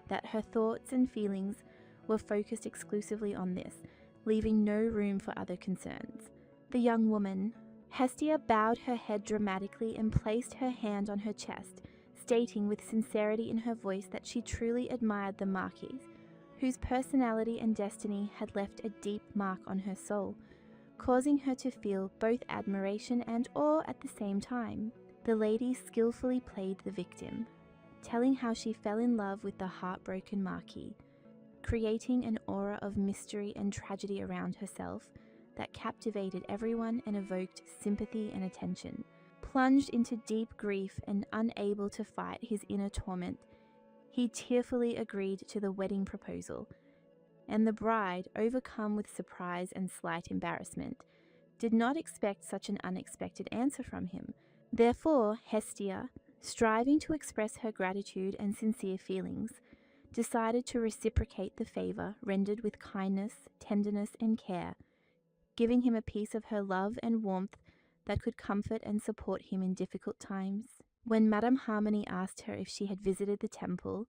that her thoughts and feelings were focused exclusively on this, leaving no room for other concerns. The young woman, Hestia, bowed her head dramatically and placed her hand on her chest, stating with sincerity in her voice that she truly admired the Marquis, whose personality and destiny had left a deep mark on her soul, causing her to feel both admiration and awe at the same time. The lady skillfully played the victim, telling how she fell in love with the heartbroken Marquis, creating an aura of mystery and tragedy around herself that captivated everyone and evoked sympathy and attention. Plunged into deep grief and unable to fight his inner torment, he tearfully agreed to the wedding proposal, and the bride, overcome with surprise and slight embarrassment, did not expect such an unexpected answer from him. Therefore, Hestia, striving to express her gratitude and sincere feelings, decided to reciprocate the favor rendered with kindness, tenderness, and care, giving him a piece of her love and warmth that could comfort and support him in difficult times. When Madame Harmony asked her if she had visited the temple,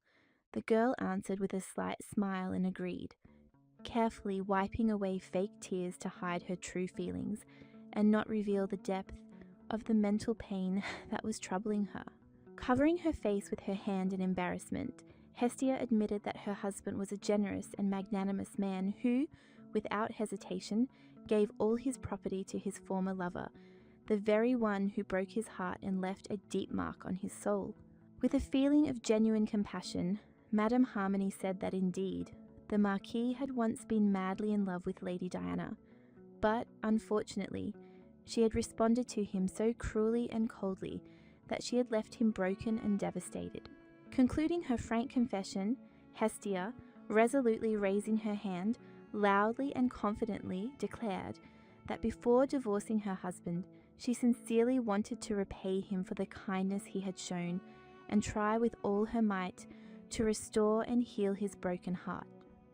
the girl answered with a slight smile and agreed, carefully wiping away fake tears to hide her true feelings and not reveal the depth of the mental pain that was troubling her. Covering her face with her hand in embarrassment, Hestia admitted that her husband was a generous and magnanimous man who, without hesitation, gave all his property to his former lover, the very one who broke his heart and left a deep mark on his soul. With a feeling of genuine compassion, Madame Harmony said that indeed, the Marquis had once been madly in love with Lady Diana, but, unfortunately, she had responded to him so cruelly and coldly that she had left him broken and devastated. Concluding her frank confession, Hestia, resolutely raising her hand, loudly and confidently declared that before divorcing her husband, She sincerely wanted to repay him for the kindness he had shown and try with all her might to restore and heal his broken heart.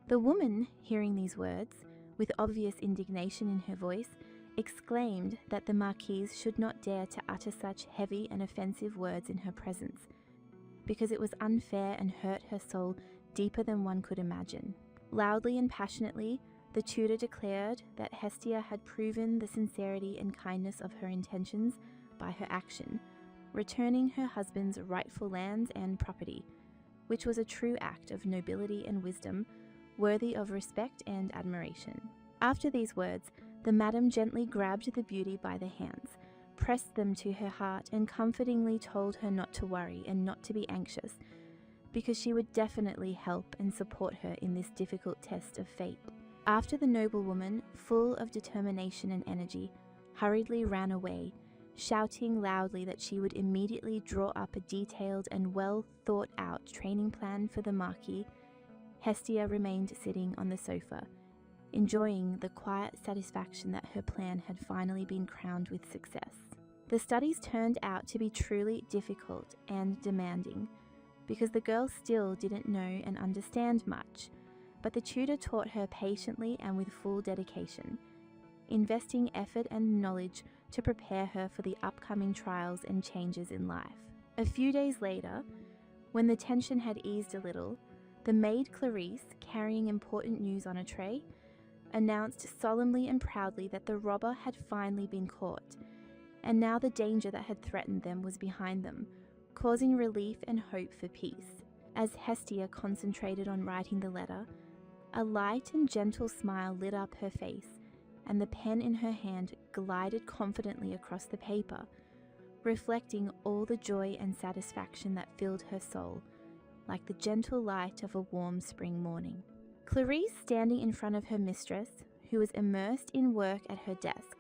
The woman, hearing these words, with obvious indignation in her voice, exclaimed that the Marquise should not dare to utter such heavy and offensive words in her presence, because it was unfair and hurt her soul deeper than one could imagine. Loudly and passionately, the tutor declared that Hestia had proven the sincerity and kindness of her intentions by her action, returning her husband's rightful lands and property, which was a true act of nobility and wisdom, worthy of respect and admiration. After these words, the madam gently grabbed the beauty by the hands, pressed them to her heart, and comfortingly told her not to worry and not to be anxious, because she would definitely help and support her in this difficult test of fate. After the noblewoman, full of determination and energy, hurriedly ran away, shouting loudly that she would immediately draw up a detailed and well thought out training plan for the Marquis, Hestia remained sitting on the sofa, enjoying the quiet satisfaction that her plan had finally been crowned with success. The studies turned out to be truly difficult and demanding, because the girl still didn't know and understand much, but the tutor taught her patiently and with full dedication, investing effort and knowledge to prepare her for the upcoming trials and changes in life. A few days later, when the tension had eased a little, the maid Clarice, carrying important news on a tray, announced solemnly and proudly that the robber had finally been caught, and now the danger that had threatened them was behind them, causing relief and hope for peace. As Hestia concentrated on writing the letter, a light and gentle smile lit up her face, and the pen in her hand glided confidently across the paper, reflecting all the joy and satisfaction that filled her soul, like the gentle light of a warm spring morning. Clarice, standing in front of her mistress, who was immersed in work at her desk,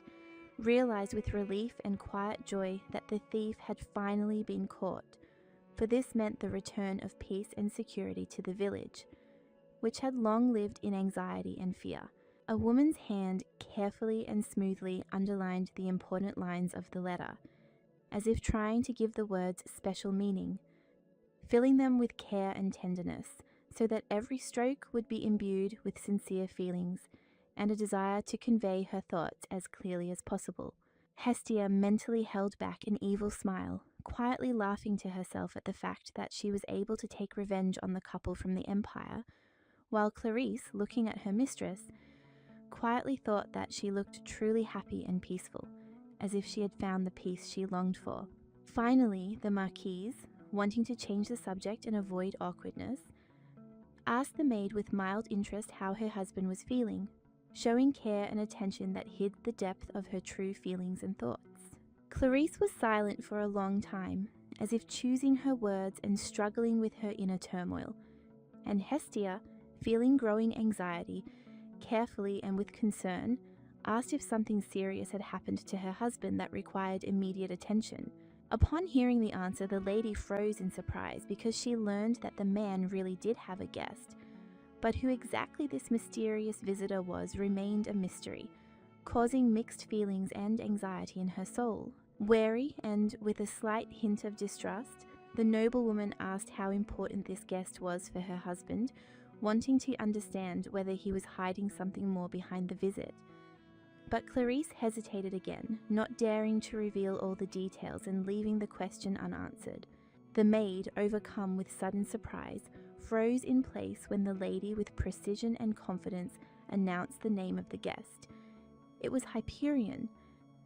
realized with relief and quiet joy that the thief had finally been caught, for this meant the return of peace and security to the village, which had long lived in anxiety and fear. A woman's hand carefully and smoothly underlined the important lines of the letter, as if trying to give the words special meaning, filling them with care and tenderness, so that every stroke would be imbued with sincere feelings and a desire to convey her thoughts as clearly as possible. Hestia mentally held back an evil smile, quietly laughing to herself at the fact that she was able to take revenge on the couple from the Empire, while Clarice, looking at her mistress, quietly thought that she looked truly happy and peaceful, as if she had found the peace she longed for. Finally, the Marquise, wanting to change the subject and avoid awkwardness, asked the maid with mild interest how her husband was feeling, showing care and attention that hid the depth of her true feelings and thoughts. Clarice was silent for a long time, as if choosing her words and struggling with her inner turmoil, and Hestia, feeling growing anxiety, carefully and with concern, asked if something serious had happened to her husband that required immediate attention. Upon hearing the answer, the lady froze in surprise because she learned that the man really did have a guest, but who exactly this mysterious visitor was remained a mystery, causing mixed feelings and anxiety in her soul. Wary and with a slight hint of distrust, the noblewoman asked how important this guest was for her husband, wanting to understand whether he was hiding something more behind the visit. But Clarice hesitated again, not daring to reveal all the details and leaving the question unanswered. The maid, overcome with sudden surprise, froze in place when the lady, with precision and confidence, announced the name of the guest. It was Hyperion,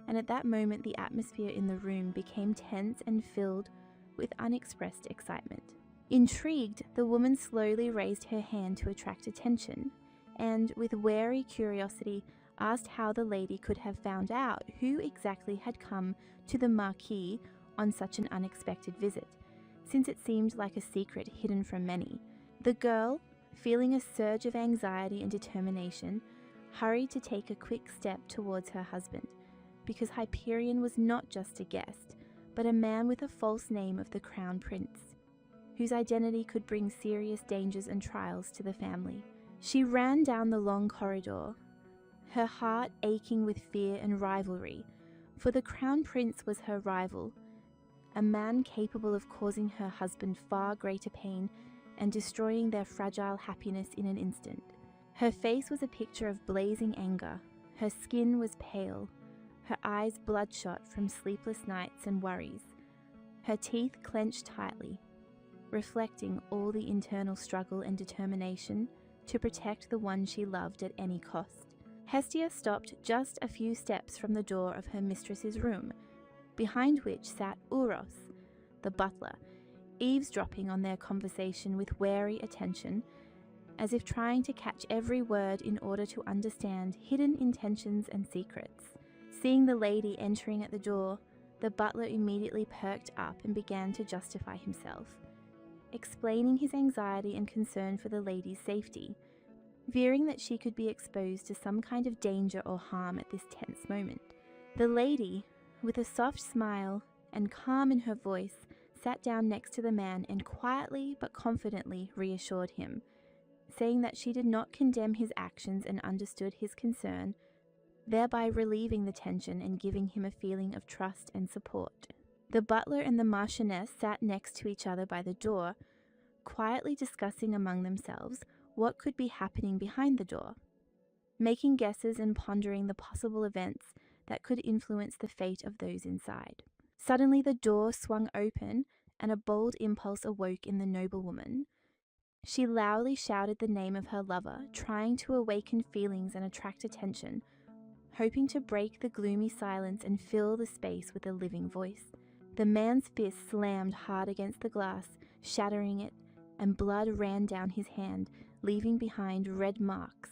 and at that moment the atmosphere in the room became tense and filled with unexpressed excitement. Intrigued, the woman slowly raised her hand to attract attention, and, with wary curiosity, asked how the lady could have found out who exactly had come to the Marquis on such an unexpected visit, since it seemed like a secret hidden from many. The girl, feeling a surge of anxiety and determination, hurried to take a quick step towards her husband, because Hyperion was not just a guest, but a man with a false name of the Crown Prince, whose identity could bring serious dangers and trials to the family. She ran down the long corridor, her heart aching with fear and rivalry, For the crown prince was her rival, a man capable of causing her husband far greater pain and destroying their fragile happiness in an instant. Her face was a picture of blazing anger. Her skin was pale, her eyes bloodshot from sleepless nights and worries, her teeth clenched tightly, reflecting all the internal struggle and determination to protect the one she loved at any cost. Hestia stopped just a few steps from the door of her mistress's room, behind which sat Uros, the butler, eavesdropping on their conversation with wary attention, as if trying to catch every word in order to understand hidden intentions and secrets. Seeing the lady entering at the door, the butler immediately perked up and began to justify himself, explaining his anxiety and concern for the lady's safety, fearing that she could be exposed to some kind of danger or harm at this tense moment. The lady, with a soft smile and calm in her voice, sat down next to the man and quietly but confidently reassured him, saying that she did not condemn his actions and understood his concern, thereby relieving the tension and giving him a feeling of trust and support. The butler and the marchioness sat next to each other by the door, quietly discussing among themselves what could be happening behind the door, making guesses and pondering the possible events that could influence the fate of those inside. Suddenly the door swung open and a bold impulse awoke in the noblewoman. She loudly shouted the name of her lover, trying to awaken feelings and attract attention, hoping to break the gloomy silence and fill the space with a living voice. The man's fist slammed hard against the glass, shattering it, and blood ran down his hand, leaving behind red marks,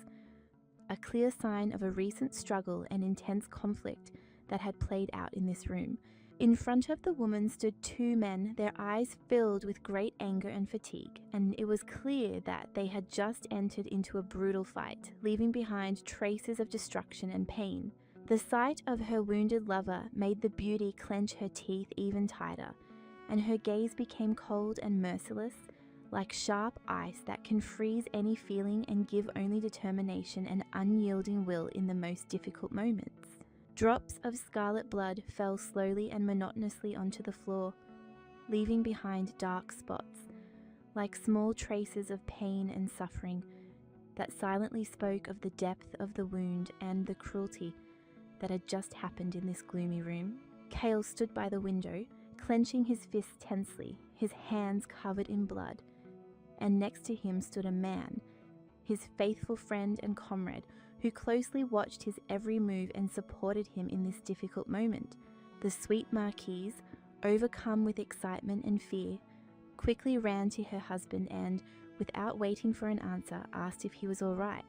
a clear sign of a recent struggle and intense conflict that had played out in this room. In front of the woman stood two men, their eyes filled with great anger and fatigue, and it was clear that they had just entered into a brutal fight, leaving behind traces of destruction and pain. The sight of her wounded lover made the beauty clench her teeth even tighter, and her gaze became cold and merciless, like sharp ice that can freeze any feeling and give only determination and unyielding will in the most difficult moments. Drops of scarlet blood fell slowly and monotonously onto the floor, leaving behind dark spots, like small traces of pain and suffering, that silently spoke of the depth of the wound and the cruelty that had just happened in this gloomy room. Kale stood by the window, clenching his fists tensely, his hands covered in blood, and next to him stood a man, his faithful friend and comrade, who closely watched his every move and supported him in this difficult moment. The sweet marquise, overcome with excitement and fear, quickly ran to her husband and, without waiting for an answer, asked if he was all right,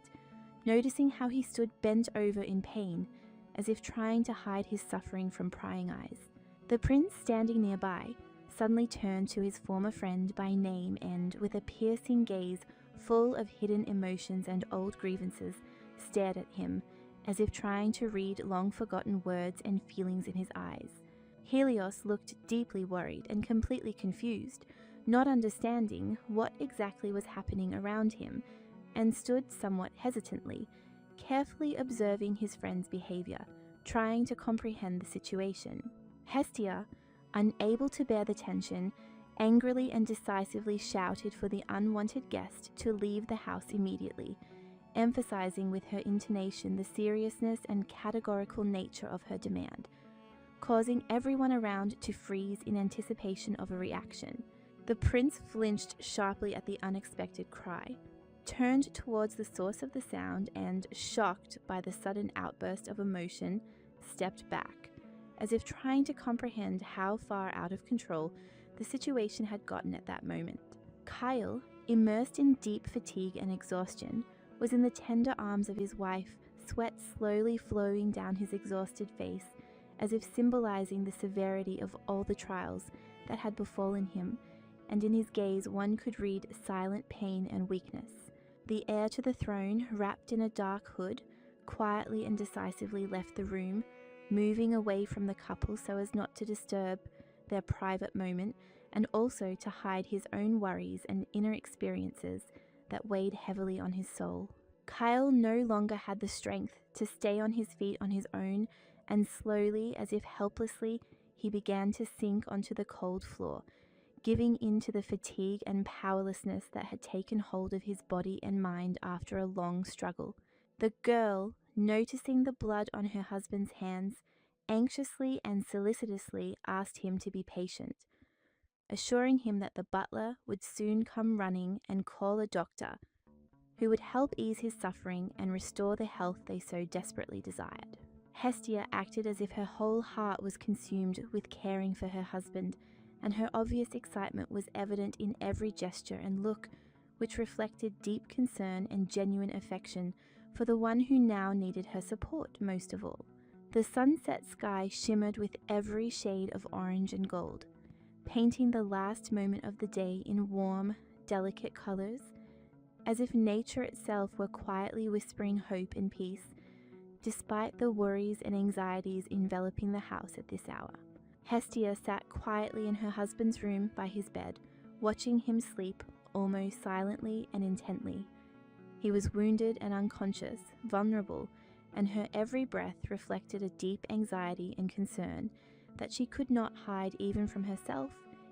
noticing how he stood bent over in pain, as if trying to hide his suffering from prying eyes. The prince, standing nearby, suddenly turned to his former friend by name and, with a piercing gaze full of hidden emotions and old grievances, stared at him, as if trying to read long-forgotten words and feelings in his eyes. Helios looked deeply worried and completely confused, not understanding what exactly was happening around him, and stood somewhat hesitantly, carefully observing his friend's behavior, trying to comprehend the situation. Hestia, unable to bear the tension, angrily and decisively shouted for the unwanted guest to leave the house immediately, emphasizing with her intonation the seriousness and categorical nature of her demand, causing everyone around to freeze in anticipation of a reaction. The prince flinched sharply at the unexpected cry, turned towards the source of the sound and, shocked by the sudden outburst of emotion, stepped back, as if trying to comprehend how far out of control the situation had gotten at that moment. Kyle, immersed in deep fatigue and exhaustion, was in the tender arms of his wife, sweat slowly flowing down his exhausted face, as if symbolizing the severity of all the trials that had befallen him, and in his gaze one could read silent pain and weakness. The heir to the throne, wrapped in a dark hood, quietly and decisively left the room, moving away from the couple so as not to disturb their private moment and also to hide his own worries and inner experiences that weighed heavily on his soul. Kyle no longer had the strength to stay on his feet on his own and slowly, as if helplessly, he began to sink onto the cold floor, giving in to the fatigue and powerlessness that had taken hold of his body and mind after a long struggle. The girl, noticing the blood on her husband's hands, anxiously and solicitously asked him to be patient, assuring him that the butler would soon come running and call a doctor who would help ease his suffering and restore the health they so desperately desired. Hestia acted as if her whole heart was consumed with caring for her husband, and her obvious excitement was evident in every gesture and look, which reflected deep concern and genuine affection for the one who now needed her support most of all. The sunset sky shimmered with every shade of orange and gold, painting the last moment of the day in warm, delicate colors, as if nature itself were quietly whispering hope and peace, despite the worries and anxieties enveloping the house at this hour. Hestia sat quietly in her husband's room by his bed, watching him sleep almost silently and intently. He was wounded and unconscious, vulnerable, and her every breath reflected a deep anxiety and concern that she could not hide even from herself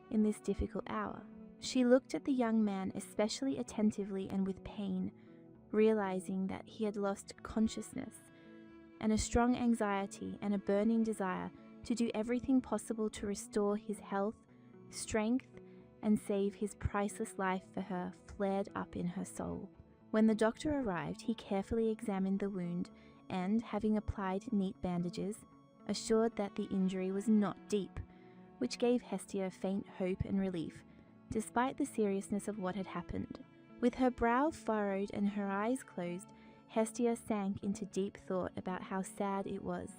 in this difficult hour. She looked at the young man especially attentively and with pain, realizing that he had lost consciousness, and a strong anxiety and a burning desire to do everything possible to restore his health, strength, and save his priceless life for her flared up in her soul. When the doctor arrived, he carefully examined the wound and, having applied neat bandages, assured that the injury was not deep, which gave Hestia faint hope and relief, despite the seriousness of what had happened. With her brow furrowed and her eyes closed, Hestia sank into deep thought about how sad it was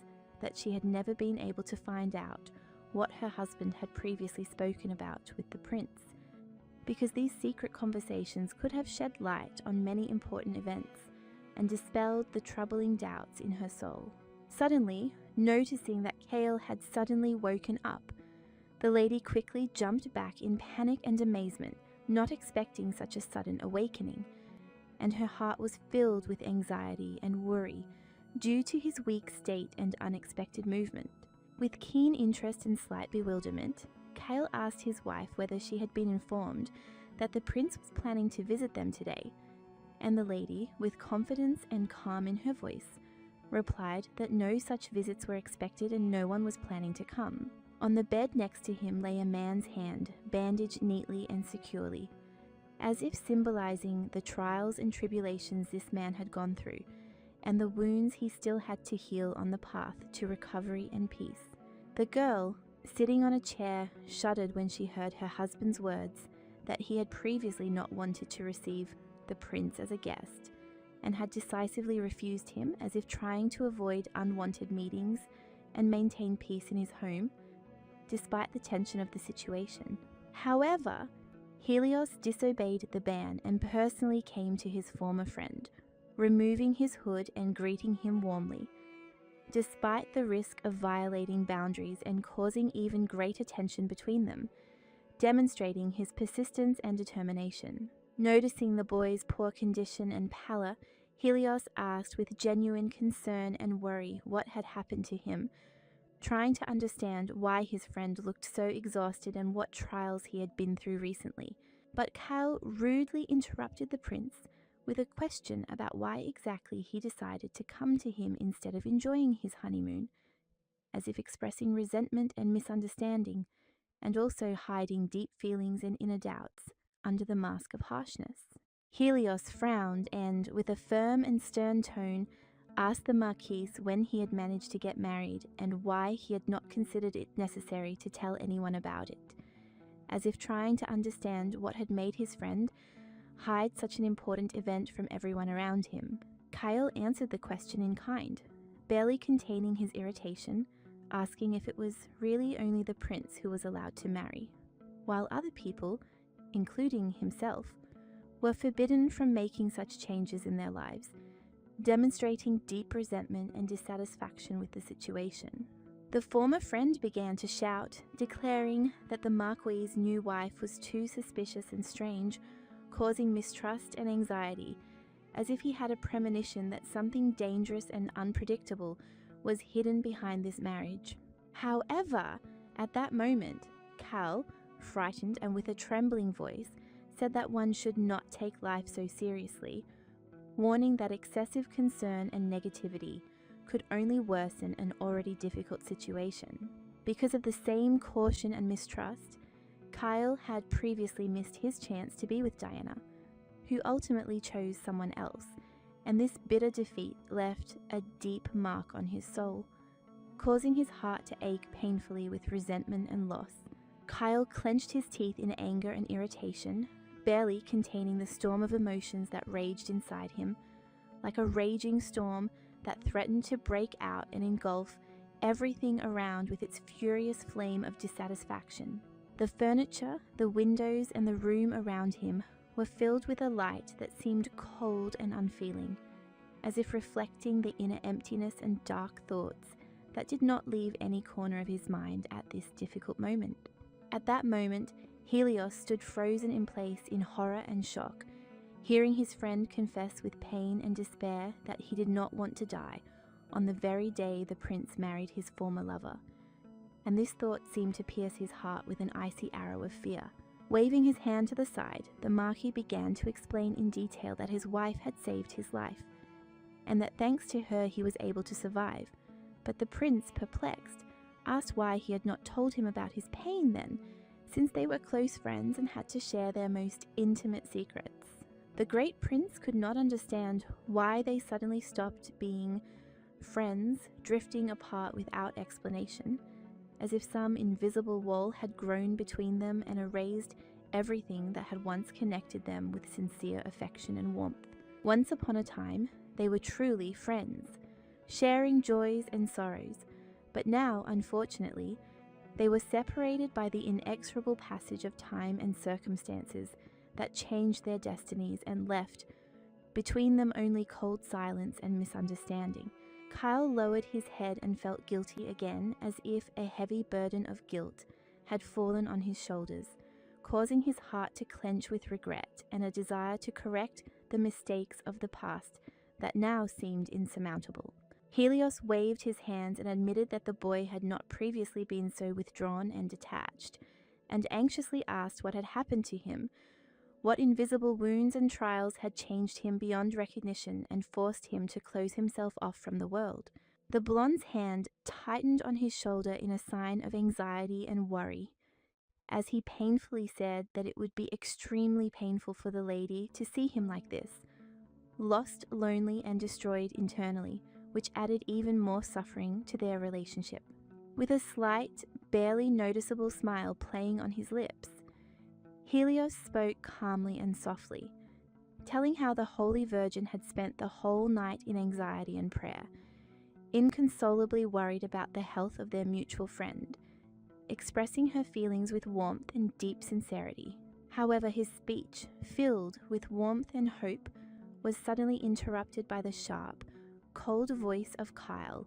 that she had never been able to find out what her husband had previously spoken about with the prince, because these secret conversations could have shed light on many important events and dispelled the troubling doubts in her soul. Suddenly, noticing that Kale had suddenly woken up, the lady quickly jumped back in panic and amazement, not expecting such a sudden awakening, and her heart was filled with anxiety and worry due to his weak state and unexpected movement. With keen interest and slight bewilderment, Kale asked his wife whether she had been informed that the prince was planning to visit them today, and the lady, with confidence and calm in her voice, replied that no such visits were expected and no one was planning to come. On the bed next to him lay a man's hand, bandaged neatly and securely, as if symbolizing the trials and tribulations this man had gone through, and the wounds he still had to heal on the path to recovery and peace. The girl, sitting on a chair, shuddered when she heard her husband's words that he had previously not wanted to receive the prince as a guest, and had decisively refused him, as if trying to avoid unwanted meetings and maintain peace in his home, despite the tension of the situation. However, Helios disobeyed the ban and personally came to his former friend, removing his hood and greeting him warmly, despite the risk of violating boundaries and causing even greater tension between them, demonstrating his persistence and determination. Noticing the boy's poor condition and pallor, Helios asked with genuine concern and worry what had happened to him, trying to understand why his friend looked so exhausted and what trials he had been through recently. But Kale rudely interrupted the prince with a question about why exactly he decided to come to him instead of enjoying his honeymoon, as if expressing resentment and misunderstanding, and also hiding deep feelings and inner doubts under the mask of harshness. Helios frowned and, with a firm and stern tone, asked the Marquis when he had managed to get married and why he had not considered it necessary to tell anyone about it, as if trying to understand what had made his friend hide such an important event from everyone around him. Kyle answered the question in kind, barely containing his irritation, asking if it was really only the prince who was allowed to marry, while other people, including himself, were forbidden from making such changes in their lives, demonstrating deep resentment and dissatisfaction with the situation. The former friend began to shout, declaring that the Marquis's new wife was too suspicious and strange, causing mistrust and anxiety, as if he had a premonition that something dangerous and unpredictable was hidden behind this marriage. However, at that moment, Cal, frightened and with a trembling voice, said that one should not take life so seriously, warning that excessive concern and negativity could only worsen an already difficult situation. Because of the same caution and mistrust, Kyle had previously missed his chance to be with Diana, who ultimately chose someone else, and this bitter defeat left a deep mark on his soul, causing his heart to ache painfully with resentment and loss. Kyle clenched his teeth in anger and irritation, barely containing the storm of emotions that raged inside him, like a raging storm that threatened to break out and engulf everything around with its furious flame of dissatisfaction. The furniture, the windows, and the room around him were filled with a light that seemed cold and unfeeling, as if reflecting the inner emptiness and dark thoughts that did not leave any corner of his mind at this difficult moment. At that moment, Helios stood frozen in place in horror and shock, hearing his friend confess with pain and despair that he did not want to die on the very day the prince married his former lover. And this thought seemed to pierce his heart with an icy arrow of fear. Waving his hand to the side, the Marquis began to explain in detail that his wife had saved his life, and that thanks to her he was able to survive. But the prince, perplexed, asked why he had not told him about his pain then, since they were close friends and had to share their most intimate secrets. The great prince could not understand why they suddenly stopped being friends, drifting apart without explanation, as if some invisible wall had grown between them and erased everything that had once connected them with sincere affection and warmth. Once upon a time, they were truly friends, sharing joys and sorrows, but now, unfortunately, they were separated by the inexorable passage of time and circumstances that changed their destinies and left between them only cold silence and misunderstanding. Kyle lowered his head and felt guilty again, as if a heavy burden of guilt had fallen on his shoulders, causing his heart to clench with regret and a desire to correct the mistakes of the past that now seemed insurmountable. Helios waved his hands and admitted that the boy had not previously been so withdrawn and detached, and anxiously asked what had happened to him, what invisible wounds and trials had changed him beyond recognition and forced him to close himself off from the world. The blonde's hand tightened on his shoulder in a sign of anxiety and worry, as he painfully said that it would be extremely painful for the lady to see him like this, lost, lonely, and destroyed internally, which added even more suffering to their relationship. With a slight, barely noticeable smile playing on his lips, Helios spoke calmly and softly, telling how the Holy Virgin had spent the whole night in anxiety and prayer, inconsolably worried about the health of their mutual friend, expressing her feelings with warmth and deep sincerity. However, his speech, filled with warmth and hope, was suddenly interrupted by the sharp, cold voice of Kyle,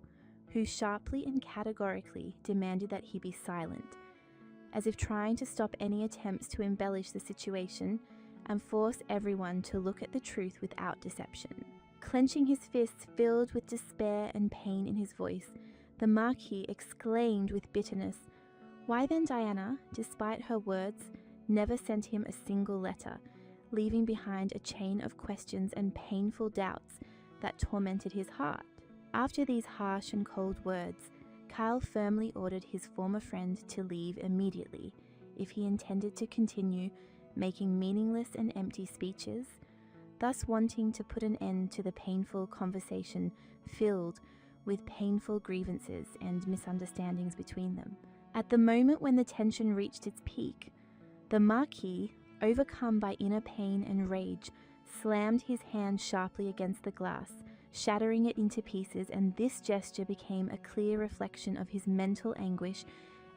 who sharply and categorically demanded that he be silent, as if trying to stop any attempts to embellish the situation and force everyone to look at the truth without deception. Clenching his fists filled with despair and pain in his voice, the Marquis exclaimed with bitterness, why then Diana, despite her words, never sent him a single letter, leaving behind a chain of questions and painful doubts that tormented his heart. After these harsh and cold words, Kyle firmly ordered his former friend to leave immediately if he intended to continue making meaningless and empty speeches, thus wanting to put an end to the painful conversation filled with painful grievances and misunderstandings between them. At the moment when the tension reached its peak, the Marquis, overcome by inner pain and rage, slammed his hand sharply against the glass, shattering it into pieces, and this gesture became a clear reflection of his mental anguish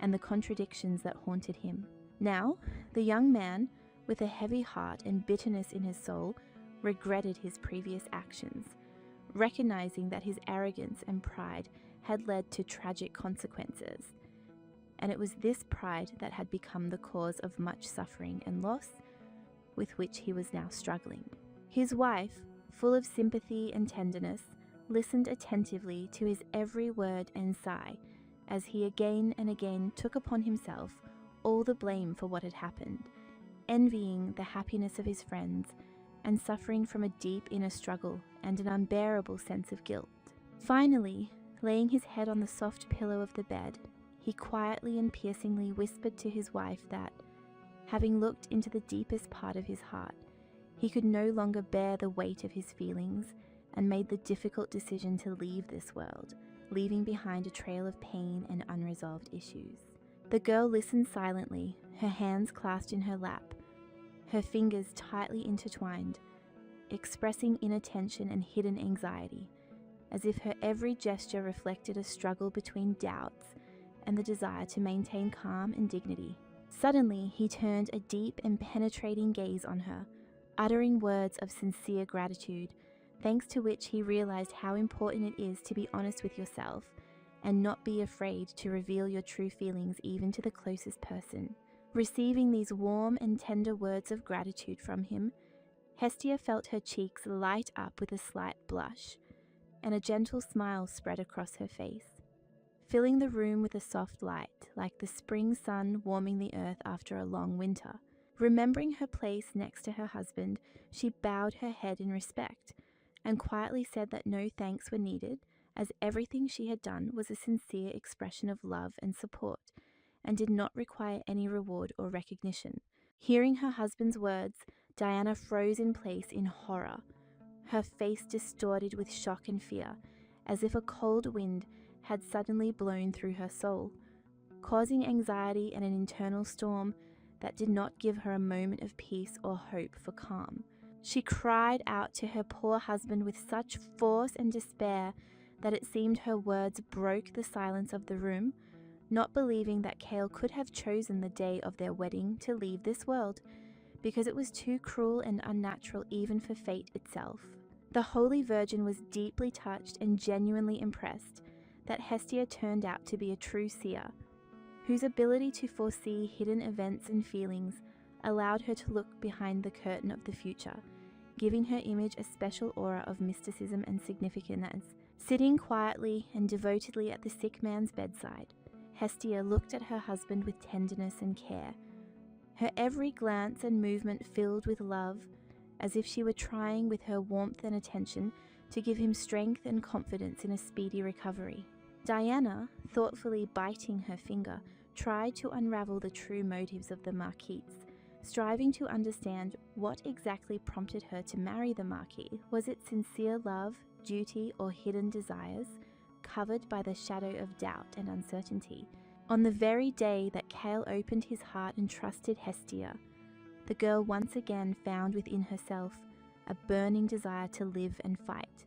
and the contradictions that haunted him. Now, the young man, with a heavy heart and bitterness in his soul, regretted his previous actions, recognizing that his arrogance and pride had led to tragic consequences. And it was this pride that had become the cause of much suffering and loss with which he was now struggling. His wife, full of sympathy and tenderness, listened attentively to his every word and sigh, as he again and again took upon himself all the blame for what had happened, envying the happiness of his friends, and suffering from a deep inner struggle and an unbearable sense of guilt. Finally, laying his head on the soft pillow of the bed, he quietly and piercingly whispered to his wife that, having looked into the deepest part of his heart, he could no longer bear the weight of his feelings and made the difficult decision to leave this world, leaving behind a trail of pain and unresolved issues. The girl listened silently, her hands clasped in her lap, her fingers tightly intertwined, expressing inner tension and hidden anxiety, as if her every gesture reflected a struggle between doubts and the desire to maintain calm and dignity. Suddenly, he turned a deep and penetrating gaze on her, uttering words of sincere gratitude, thanks to which he realized how important it is to be honest with yourself and not be afraid to reveal your true feelings even to the closest person. Receiving these warm and tender words of gratitude from him, Hestia felt her cheeks light up with a slight blush, and a gentle smile spread across her face, filling the room with a soft light, like the spring sun warming the earth after a long winter. Remembering her place next to her husband, she bowed her head in respect, and quietly said that no thanks were needed, as everything she had done was a sincere expression of love and support, and did not require any reward or recognition. Hearing her husband's words, Diana froze in place in horror, her face distorted with shock and fear, as if a cold wind had suddenly blown through her soul, causing anxiety and an internal storm that did not give her a moment of peace or hope for calm. She cried out to her poor husband with such force and despair that it seemed her words broke the silence of the room, not believing that Cale could have chosen the day of their wedding to leave this world, because it was too cruel and unnatural even for fate itself. The Holy Virgin was deeply touched and genuinely impressed that Hestia turned out to be a true seer, whose ability to foresee hidden events and feelings allowed her to look behind the curtain of the future, giving her image a special aura of mysticism and significance. Sitting quietly and devotedly at the sick man's bedside, Hestia looked at her husband with tenderness and care, her every glance and movement filled with love, as if she were trying with her warmth and attention to give him strength and confidence in a speedy recovery. Diana, thoughtfully biting her finger, tried to unravel the true motives of the Marquise, striving to understand what exactly prompted her to marry the Marquis. Was it sincere love, duty, or hidden desires, covered by the shadow of doubt and uncertainty? On the very day that Cale opened his heart and trusted Hestia, the girl once again found within herself a burning desire to live and fight,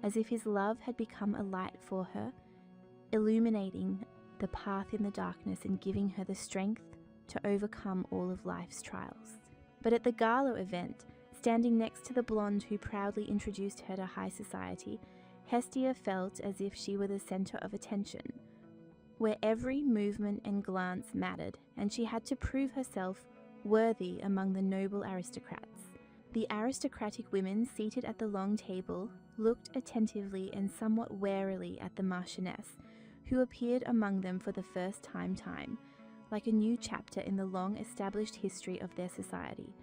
as if his love had become a light for her, illuminating the path in the darkness and giving her the strength to overcome all of life's trials. But at the gala event, standing next to the blonde who proudly introduced her to high society, Hestia felt as if she were the center of attention, where every movement and glance mattered, and she had to prove herself worthy among the noble aristocrats. The aristocratic women seated at the long table looked attentively and somewhat warily at the Marchioness, who appeared among them for the first time, like a new chapter in the long-established history of their society,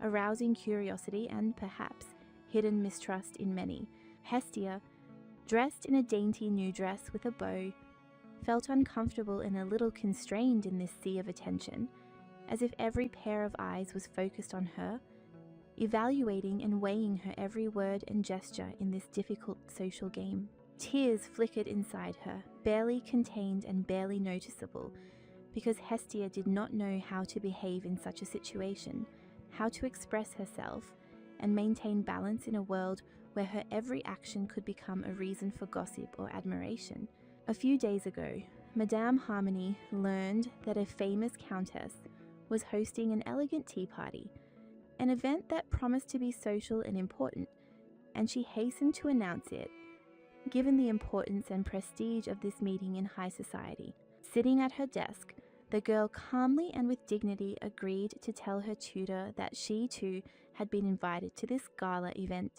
arousing curiosity and, perhaps, hidden mistrust in many. Hestia, dressed in a dainty new dress with a bow, felt uncomfortable and a little constrained in this sea of attention, as if every pair of eyes was focused on her, evaluating and weighing her every word and gesture in this difficult social game. Tears flickered inside her, barely contained and barely noticeable, because Hestia did not know how to behave in such a situation, how to express herself, and maintain balance in a world where her every action could become a reason for gossip or admiration. A few days ago, Madame Harmony learned that a famous countess was hosting an elegant tea party, an event that promised to be social and important, and she hastened to announce it, given the importance and prestige of this meeting in high society. Sitting at her desk, the girl calmly and with dignity agreed to tell her tutor that she too had been invited to this gala event,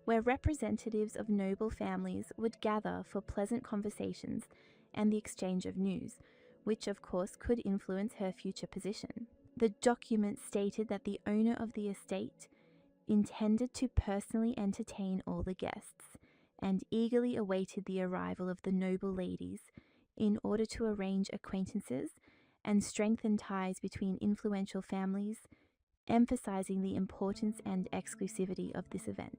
where representatives of noble families would gather for pleasant conversations and the exchange of news, which of course could influence her future position. The document stated that the owner of the estate intended to personally entertain all the guests and eagerly awaited the arrival of the noble ladies in order to arrange acquaintances and strengthen ties between influential families, emphasizing the importance and exclusivity of this event.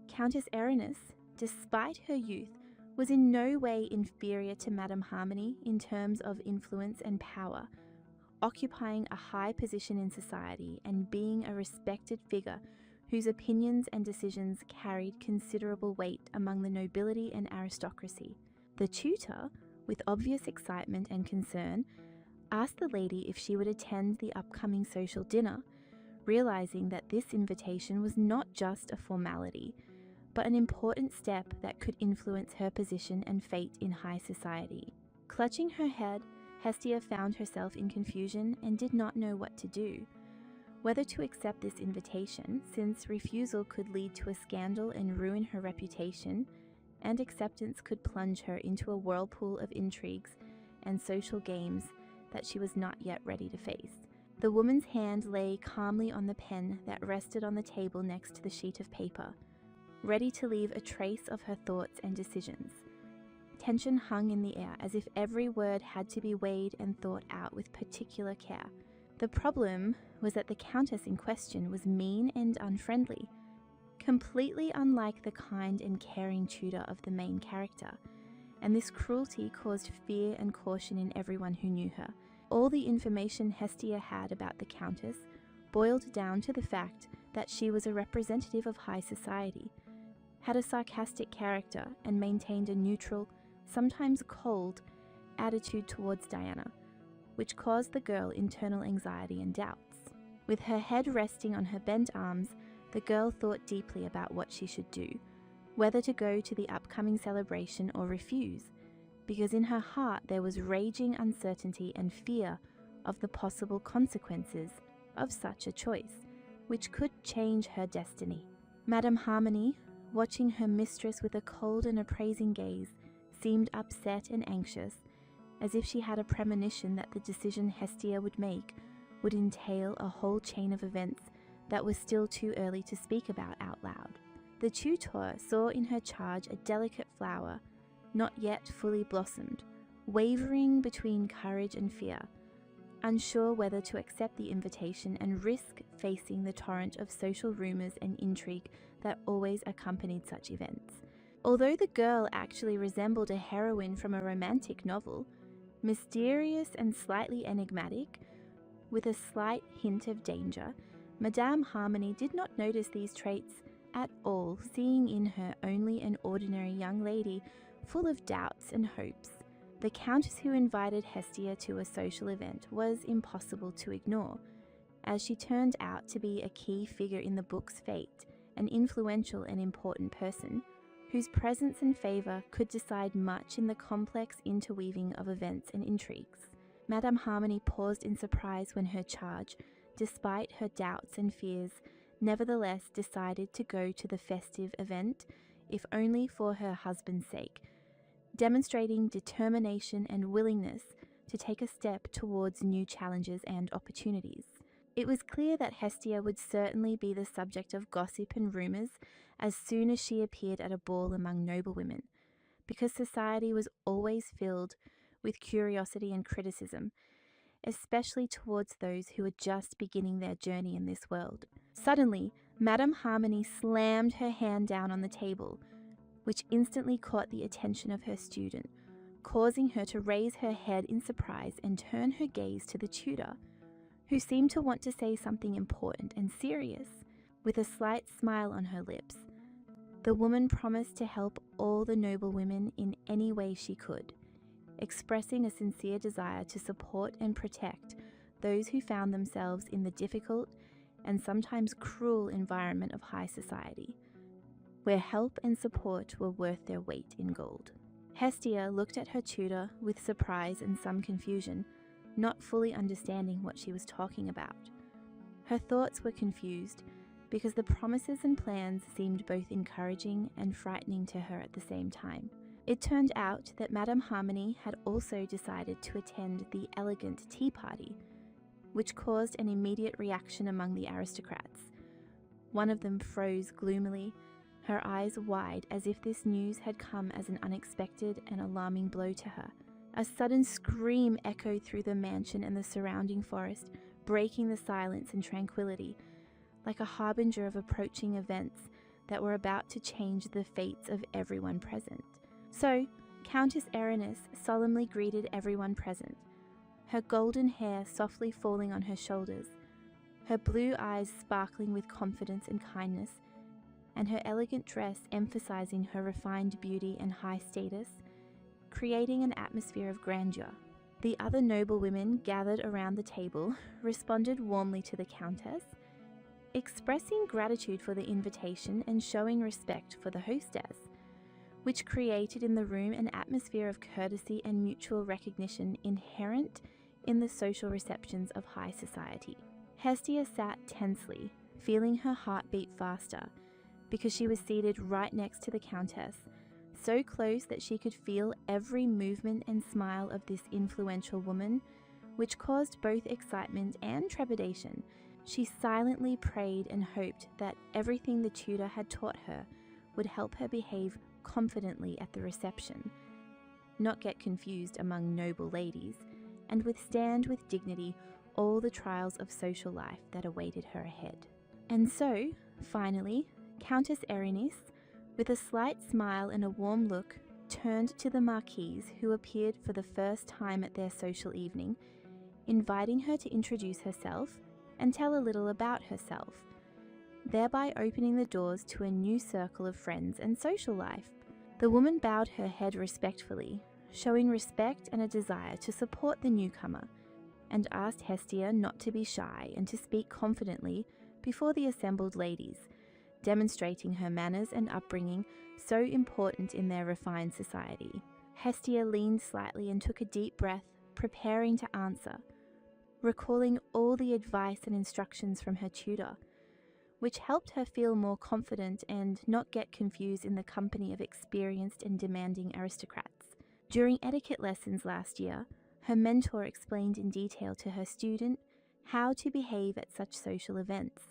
Countess Erinus, despite her youth, was in no way inferior to Madame Harmony in terms of influence and power, occupying a high position in society and being a respected figure whose opinions and decisions carried considerable weight among the nobility and aristocracy. The tutor, with obvious excitement and concern, asked the lady if she would attend the upcoming social dinner, realizing that this invitation was not just a formality, but an important step that could influence her position and fate in high society. Clutching her head, Hestia found herself in confusion and did not know what to do. Whether to accept this invitation, since refusal could lead to a scandal and ruin her reputation, and acceptance could plunge her into a whirlpool of intrigues and social games that she was not yet ready to face. The woman's hand lay calmly on the pen that rested on the table next to the sheet of paper, ready to leave a trace of her thoughts and decisions. Tension hung in the air as if every word had to be weighed and thought out with particular care. The problem was that the countess in question was mean and unfriendly, completely unlike the kind and caring tutor of the main character, and this cruelty caused fear and caution in everyone who knew her. All the information Hestia had about the countess boiled down to the fact that she was a representative of high society, had a sarcastic character, and maintained a neutral, sometimes cold, attitude towards Diana, which caused the girl internal anxiety and doubts. With her head resting on her bent arms, the girl thought deeply about what she should do, whether to go to the upcoming celebration or refuse, because in her heart there was raging uncertainty and fear of the possible consequences of such a choice, which could change her destiny. Madame Harmony, watching her mistress with a cold and appraising gaze, seemed upset and anxious, as if she had a premonition that the decision Hestia would make would entail a whole chain of events that was still too early to speak about out loud. The tutor saw in her charge a delicate flower, not yet fully blossomed, wavering between courage and fear, unsure whether to accept the invitation and risk facing the torrent of social rumors and intrigue that always accompanied such events. Although the girl actually resembled a heroine from a romantic novel, mysterious and slightly enigmatic, with a slight hint of danger, Madame Harmony did not notice these traits at all, seeing in her only an ordinary young lady full of doubts and hopes. The countess who invited Hestia to a social event was impossible to ignore, as she turned out to be a key figure in the book's fate, an influential and important person, whose presence and favour could decide much in the complex interweaving of events and intrigues. Madame Harmony paused in surprise when her charge, despite her doubts and fears, nevertheless decided to go to the festive event, if only for her husband's sake, demonstrating determination and willingness to take a step towards new challenges and opportunities. It was clear that Hestia would certainly be the subject of gossip and rumours as soon as she appeared at a ball among noblewomen, because society was always filled with curiosity and criticism, especially towards those who were just beginning their journey in this world. Suddenly, Madame Harmony slammed her hand down on the table, which instantly caught the attention of her student, causing her to raise her head in surprise and turn her gaze to the tutor, who seemed to want to say something important and serious. With a slight smile on her lips, the woman promised to help all the noblewomen in any way she could, expressing a sincere desire to support and protect those who found themselves in the difficult and sometimes cruel environment of high society, where help and support were worth their weight in gold. Hestia looked at her tutor with surprise and some confusion, not fully understanding what she was talking about. Her thoughts were confused, because the promises and plans seemed both encouraging and frightening to her at the same time. It turned out that Madame Harmony had also decided to attend the elegant tea party, which caused an immediate reaction among the aristocrats. One of them froze gloomily, her eyes wide as if this news had come as an unexpected and alarming blow to her. A sudden scream echoed through the mansion and the surrounding forest, breaking the silence and tranquility, like a harbinger of approaching events that were about to change the fates of everyone present. So, Countess Erinys solemnly greeted everyone present, her golden hair softly falling on her shoulders, her blue eyes sparkling with confidence and kindness, and her elegant dress emphasizing her refined beauty and high status, creating an atmosphere of grandeur. The other noble women gathered around the table responded warmly to the Countess, expressing gratitude for the invitation and showing respect for the hostess, which created in the room an atmosphere of courtesy and mutual recognition inherent in the social receptions of high society. Hestia sat tensely, feeling her heart beat faster, because she was seated right next to the Countess, so close that she could feel every movement and smile of this influential woman, which caused both excitement and trepidation. She silently prayed and hoped that everything the tutor had taught her would help her behave confidently at the reception, not get confused among noble ladies, and withstand with dignity all the trials of social life that awaited her ahead. And so, finally, Countess Erinys, with a slight smile and a warm look, turned to the Marquise, who appeared for the first time at their social evening, inviting her to introduce herself and tell a little about herself, thereby opening the doors to a new circle of friends and social life. The woman bowed her head respectfully, showing respect and a desire to support the newcomer, and asked Hestia not to be shy and to speak confidently before the assembled ladies, demonstrating her manners and upbringing so important in their refined society. Hestia leaned slightly and took a deep breath, preparing to answer, recalling all the advice and instructions from her tutor, which helped her feel more confident and not get confused in the company of experienced and demanding aristocrats. During etiquette lessons last year, her mentor explained in detail to her student how to behave at such social events,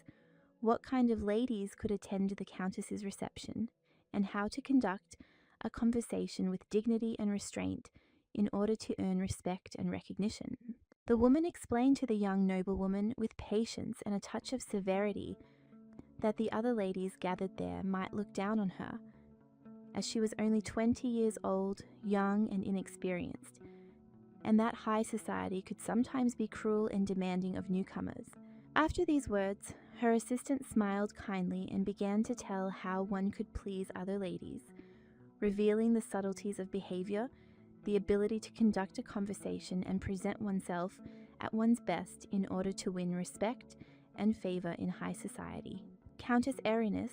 what kind of ladies could attend the Countess's reception, and how to conduct a conversation with dignity and restraint in order to earn respect and recognition. The woman explained to the young noblewoman with patience and a touch of severity that the other ladies gathered there might look down on her, as she was only 20 years old, young and inexperienced, and that high society could sometimes be cruel and demanding of newcomers. After these words, her assistant smiled kindly and began to tell how one could please other ladies, revealing the subtleties of behavior, the ability to conduct a conversation and present oneself at one's best in order to win respect and favor in high society. Countess Erinys,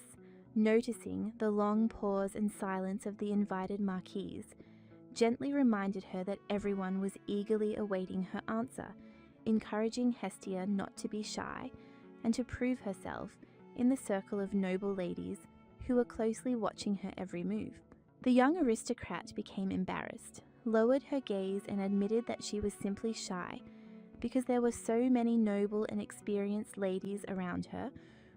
noticing the long pause and silence of the invited Marquise, gently reminded her that everyone was eagerly awaiting her answer, encouraging Hestia not to be shy and to prove herself in the circle of noble ladies who were closely watching her every move. The young aristocrat became embarrassed, lowered her gaze and admitted that she was simply shy because there were so many noble and experienced ladies around her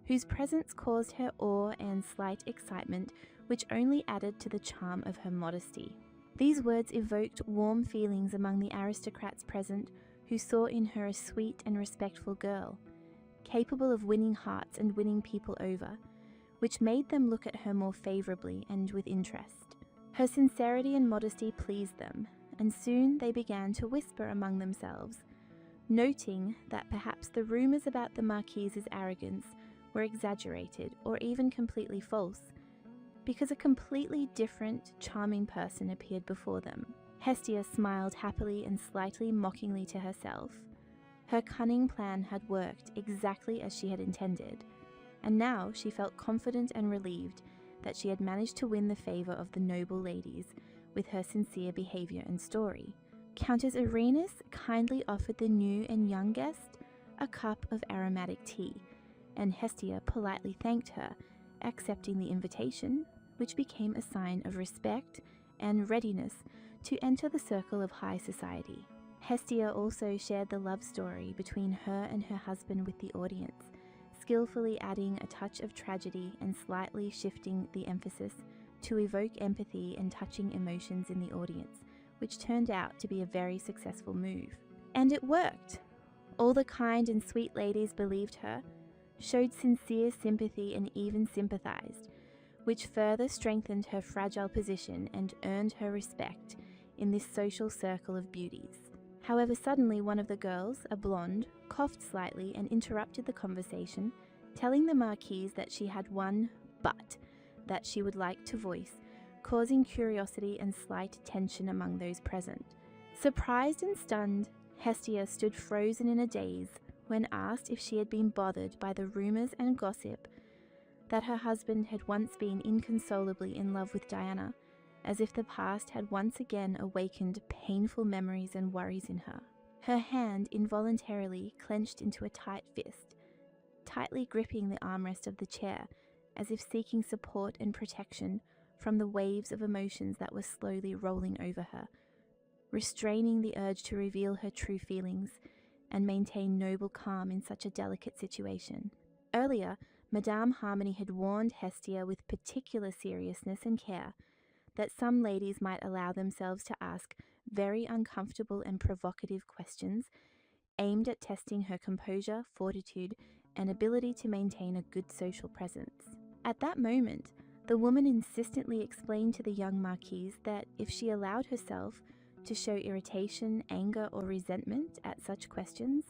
whose presence caused her awe and slight excitement, which only added to the charm of her modesty. These words evoked warm feelings among the aristocrats present, who saw in her a sweet and respectful girl, capable of winning hearts and winning people over, which made them look at her more favorably and with interest. Her sincerity and modesty pleased them, and soon they began to whisper among themselves, noting that perhaps the rumors about the Marquise's arrogance were exaggerated or even completely false, because a completely different, charming person appeared before them. Hestia smiled happily and slightly mockingly to herself. Her cunning plan had worked exactly as she had intended, and now she felt confident and relieved that she had managed to win the favor of the noble ladies with her sincere behavior and story. Countess Erinys kindly offered the new and young guest a cup of aromatic tea, and Hestia politely thanked her, accepting the invitation, which became a sign of respect and readiness to enter the circle of high society. Hestia also shared the love story between her and her husband with the audience, skillfully adding a touch of tragedy and slightly shifting the emphasis to evoke empathy and touching emotions in the audience, which turned out to be a very successful move. And it worked! All the kind and sweet ladies believed her, showed sincere sympathy and even sympathized, which further strengthened her fragile position and earned her respect in this social circle of beauties. However, suddenly one of the girls, a blonde, coughed slightly and interrupted the conversation, telling the Marquise that she had one but that she would like to voice, causing curiosity and slight tension among those present. Surprised and stunned, Hestia stood frozen in a daze when asked if she had been bothered by the rumors and gossip that her husband had once been inconsolably in love with Diana, as if the past had once again awakened painful memories and worries in her. Her hand involuntarily clenched into a tight fist, tightly gripping the armrest of the chair, as if seeking support and protection from the waves of emotions that were slowly rolling over her, restraining the urge to reveal her true feelings and maintain noble calm in such a delicate situation. Earlier, Madame Harmony had warned Hestia with particular seriousness and care that some ladies might allow themselves to ask very uncomfortable and provocative questions aimed at testing her composure, fortitude, and ability to maintain a good social presence. At that moment, the woman insistently explained to the young Marquise that if she allowed herself to show irritation, anger, or resentment at such questions,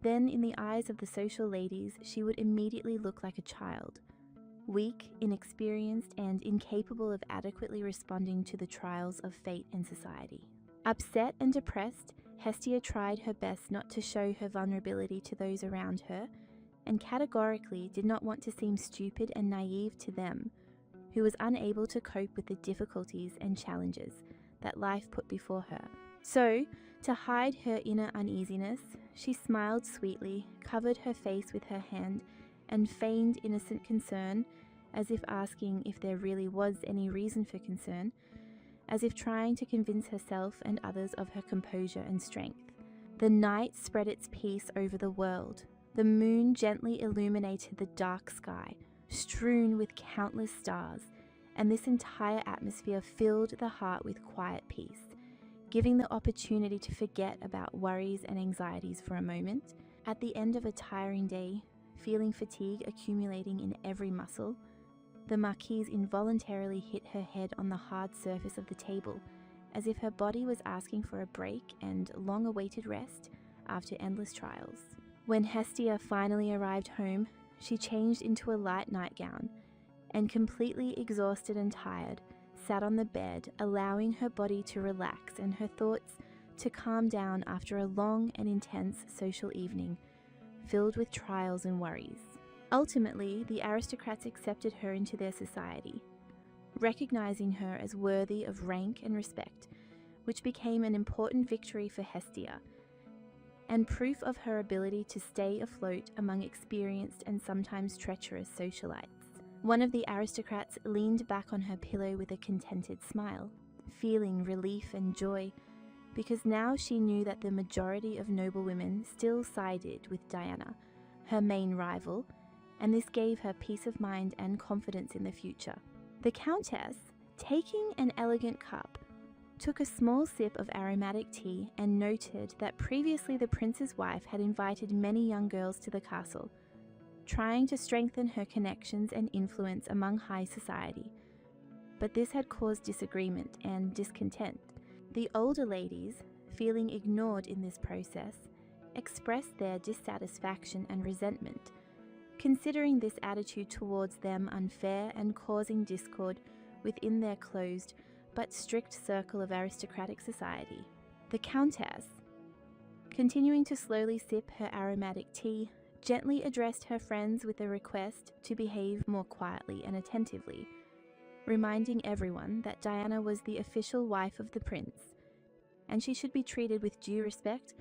then in the eyes of the social ladies she would immediately look like a child, weak, inexperienced, and incapable of adequately responding to the trials of fate and society. Upset and depressed, Hestia tried her best not to show her vulnerability to those around her, and categorically did not want to seem stupid and naive to them, who was unable to cope with the difficulties and challenges that life put before her. So, to hide her inner uneasiness, she smiled sweetly, covered her face with her hand, and feigned innocent concern, as if asking if there really was any reason for concern, as if trying to convince herself and others of her composure and strength. The night spread its peace over the world. The moon gently illuminated the dark sky, strewn with countless stars, and this entire atmosphere filled the heart with quiet peace, giving the opportunity to forget about worries and anxieties for a moment. At the end of a tiring day, feeling fatigue accumulating in every muscle, the Marquise involuntarily hit her head on the hard surface of the table, as if her body was asking for a break and long-awaited rest after endless trials. When Hestia finally arrived home, she changed into a light nightgown, and completely exhausted and tired, sat on the bed, allowing her body to relax and her thoughts to calm down after a long and intense social evening, filled with trials and worries. Ultimately, the aristocrats accepted her into their society, recognizing her as worthy of rank and respect, which became an important victory for Hestia, and proof of her ability to stay afloat among experienced and sometimes treacherous socialites. One of the aristocrats leaned back on her pillow with a contented smile, feeling relief and joy, because now she knew that the majority of noble women still sided with Diana, her main rival, and this gave her peace of mind and confidence in the future. The Countess, taking an elegant cup, took a small sip of aromatic tea and noted that previously the prince's wife had invited many young girls to the castle, trying to strengthen her connections and influence among high society. But this had caused disagreement and discontent. The older ladies, feeling ignored in this process, expressed their dissatisfaction and resentment, considering this attitude towards them unfair and causing discord within their closed but strict circle of aristocratic society. The Countess, continuing to slowly sip her aromatic tea, gently addressed her friends with a request to behave more quietly and attentively, reminding everyone that Diana was the official wife of the prince, and she should be treated with due respect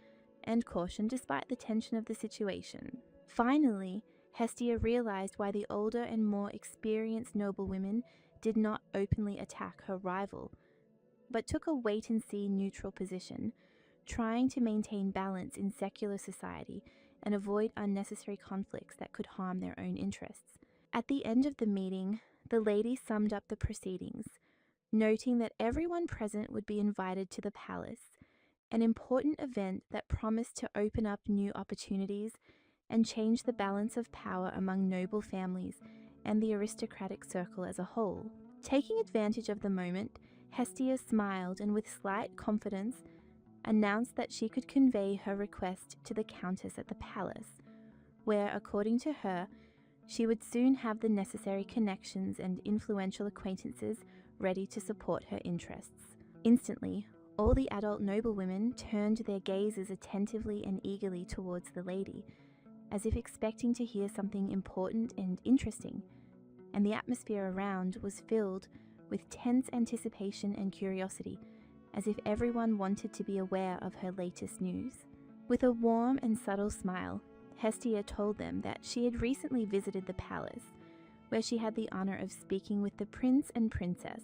and caution despite the tension of the situation. Finally, Hestia realized why the older and more experienced noblewomen did not openly attack her rival, but took a wait-and-see neutral position, trying to maintain balance in secular society and avoid unnecessary conflicts that could harm their own interests. At the end of the meeting, the lady summed up the proceedings, noting that everyone present would be invited to the palace, an important event that promised to open up new opportunities and change the balance of power among noble families and the aristocratic circle as a whole. Taking advantage of the moment, Hestia smiled and with slight confidence announced that she could convey her request to the countess at the palace, where, according to her, she would soon have the necessary connections and influential acquaintances ready to support her interests. Instantly, all the adult noblewomen turned their gazes attentively and eagerly towards the lady, as if expecting to hear something important and interesting, and the atmosphere around was filled with tense anticipation and curiosity, as if everyone wanted to be aware of her latest news. With a warm and subtle smile, Hestia told them that she had recently visited the palace, where she had the honor of speaking with the prince and princess,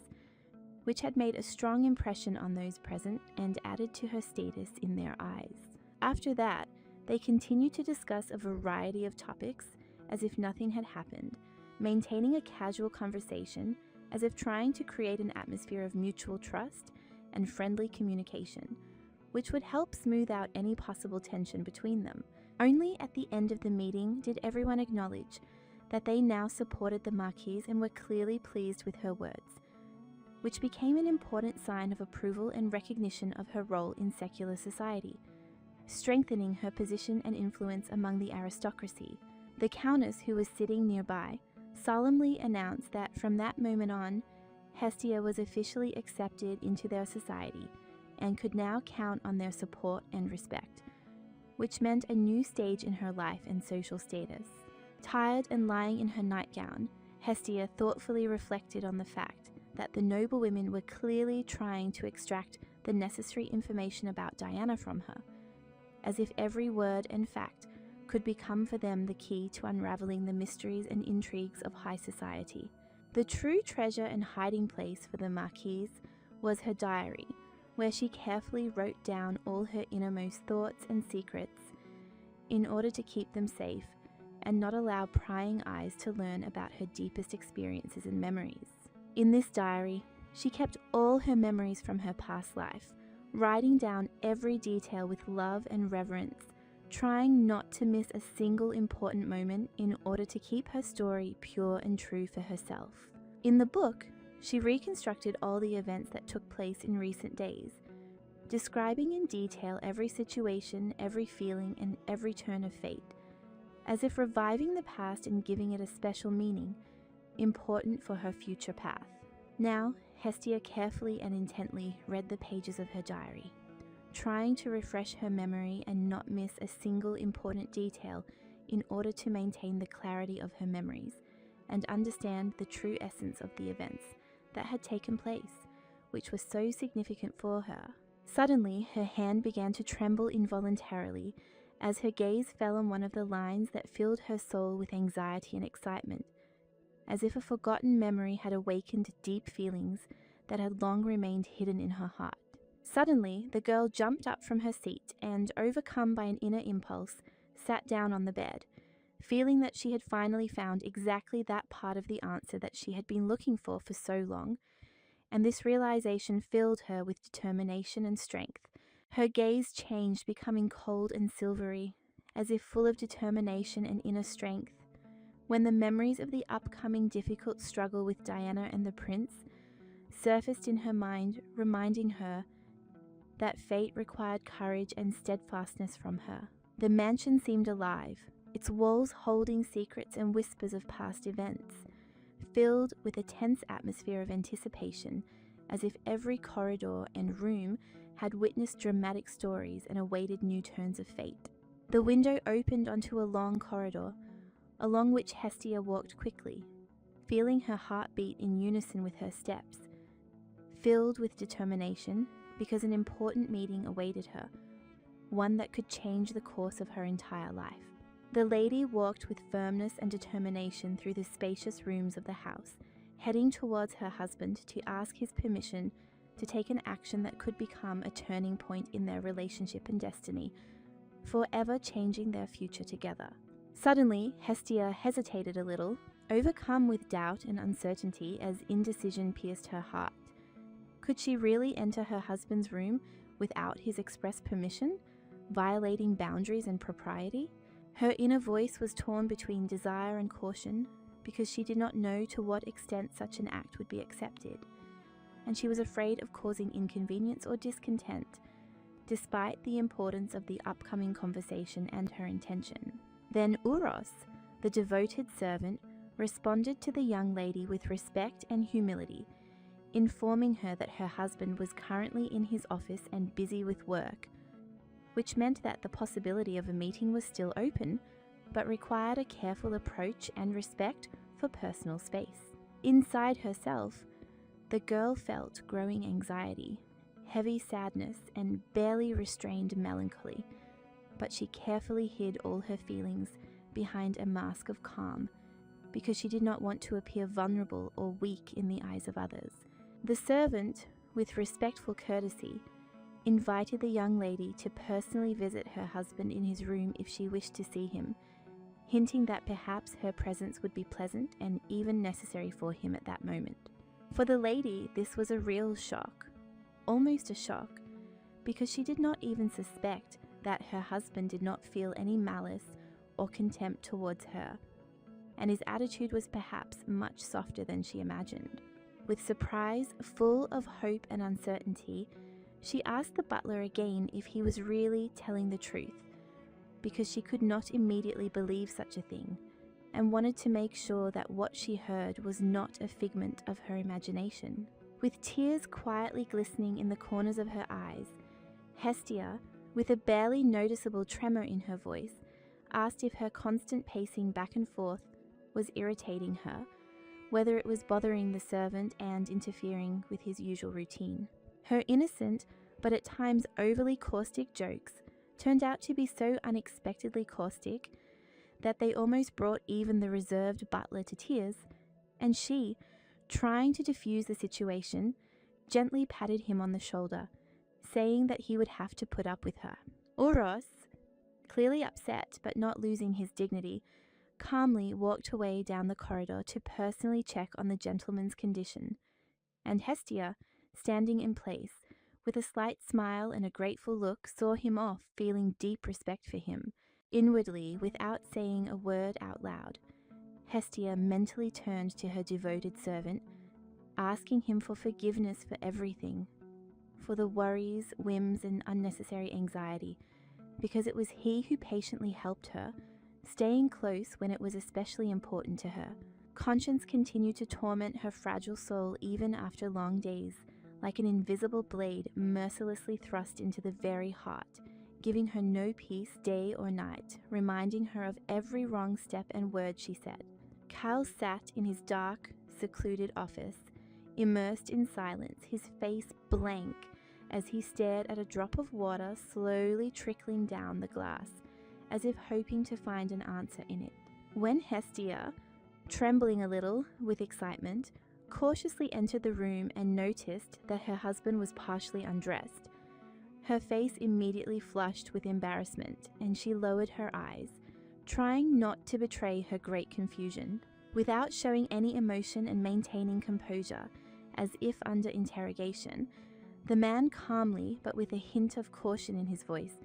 which had made a strong impression on those present and added to her status in their eyes. After that, they continued to discuss a variety of topics as if nothing had happened, maintaining a casual conversation as if trying to create an atmosphere of mutual trust and friendly communication, which would help smooth out any possible tension between them. Only at the end of the meeting did everyone acknowledge that they now supported the Marquise and were clearly pleased with her words, which became an important sign of approval and recognition of her role in secular society, strengthening her position and influence among the aristocracy. The countess, who was sitting nearby, solemnly announced that from that moment on, Hestia was officially accepted into their society and could now count on their support and respect, which meant a new stage in her life and social status. Tired and lying in her nightgown, Hestia thoughtfully reflected on the fact that the noblewomen were clearly trying to extract the necessary information about Diana from her, as if every word and fact could become for them the key to unraveling the mysteries and intrigues of high society. The true treasure and hiding place for the Marquise was her diary, where she carefully wrote down all her innermost thoughts and secrets in order to keep them safe and not allow prying eyes to learn about her deepest experiences and memories. In this diary, she kept all her memories from her past life, writing down every detail with love and reverence, trying not to miss a single important moment in order to keep her story pure and true for herself. In the book, she reconstructed all the events that took place in recent days, describing in detail every situation, every feeling, and every turn of fate, as if reviving the past and giving it a special meaning, important for her future path. Now, Hestia carefully and intently read the pages of her diary, trying to refresh her memory and not miss a single important detail in order to maintain the clarity of her memories and understand the true essence of the events that had taken place, which was so significant for her. Suddenly, her hand began to tremble involuntarily as her gaze fell on one of the lines that filled her soul with anxiety and excitement, as if a forgotten memory had awakened deep feelings that had long remained hidden in her heart. Suddenly, the girl jumped up from her seat and, overcome by an inner impulse, sat down on the bed, feeling that she had finally found exactly that part of the answer that she had been looking for so long, and this realization filled her with determination and strength. Her gaze changed, becoming cold and silvery, as if full of determination and inner strength, when the memories of the upcoming difficult struggle with Diana and the prince surfaced in her mind, reminding her that fate required courage and steadfastness from her. The mansion seemed alive, its walls holding secrets and whispers of past events, filled with a tense atmosphere of anticipation, as if every corridor and room had witnessed dramatic stories and awaited new turns of fate. The window opened onto a long corridor, along which Hestia walked quickly, feeling her heart beat in unison with her steps, filled with determination because an important meeting awaited her, one that could change the course of her entire life. The lady walked with firmness and determination through the spacious rooms of the house, heading towards her husband to ask his permission to take an action that could become a turning point in their relationship and destiny, forever changing their future together. Suddenly, Hestia hesitated a little, overcome with doubt and uncertainty as indecision pierced her heart. Could she really enter her husband's room without his express permission, violating boundaries and propriety? Her inner voice was torn between desire and caution, because she did not know to what extent such an act would be accepted, and she was afraid of causing inconvenience or discontent, despite the importance of the upcoming conversation and her intention. Then Uros, the devoted servant, responded to the young lady with respect and humility, informing her that her husband was currently in his office and busy with work, which meant that the possibility of a meeting was still open, but required a careful approach and respect for personal space. Inside herself, the girl felt growing anxiety, heavy sadness, and barely restrained melancholy, but she carefully hid all her feelings behind a mask of calm, because she did not want to appear vulnerable or weak in the eyes of others. The servant, with respectful courtesy, invited the young lady to personally visit her husband in his room if she wished to see him, hinting that perhaps her presence would be pleasant and even necessary for him at that moment. For the lady, this was a real shock, almost a shock, because she did not even suspect that her husband did not feel any malice or contempt towards her, and his attitude was perhaps much softer than she imagined. With surprise, full of hope and uncertainty, she asked the butler again if he was really telling the truth, because she could not immediately believe such a thing, and wanted to make sure that what she heard was not a figment of her imagination. With tears quietly glistening in the corners of her eyes, Hestia, with a barely noticeable tremor in her voice, asked if her constant pacing back and forth was irritating her, whether it was bothering the servant and interfering with his usual routine. Her innocent, but at times overly caustic jokes turned out to be so unexpectedly caustic that they almost brought even the reserved butler to tears, and she, trying to diffuse the situation, gently patted him on the shoulder, saying that he would have to put up with her. Uros, clearly upset but not losing his dignity, calmly walked away down the corridor to personally check on the gentleman's condition, and Hestia, standing in place, with a slight smile and a grateful look, saw him off, feeling deep respect for him. Inwardly, without saying a word out loud, Hestia mentally turned to her devoted servant, asking him for forgiveness for everything, for the worries, whims, and unnecessary anxiety, because it was he who patiently helped her, staying close when it was especially important to her. Conscience continued to torment her fragile soul even after long days, like an invisible blade mercilessly thrust into the very heart, giving her no peace day or night, reminding her of every wrong step and word she said. Kyle sat in his dark, secluded office, immersed in silence, his face blank as he stared at a drop of water slowly trickling down the glass, as if hoping to find an answer in it. When Hestia, trembling a little with excitement, cautiously entered the room and noticed that her husband was partially undressed, her face immediately flushed with embarrassment, and she lowered her eyes, trying not to betray her great confusion. Without showing any emotion and maintaining composure, as if under interrogation, the man calmly, but with a hint of caution in his voice,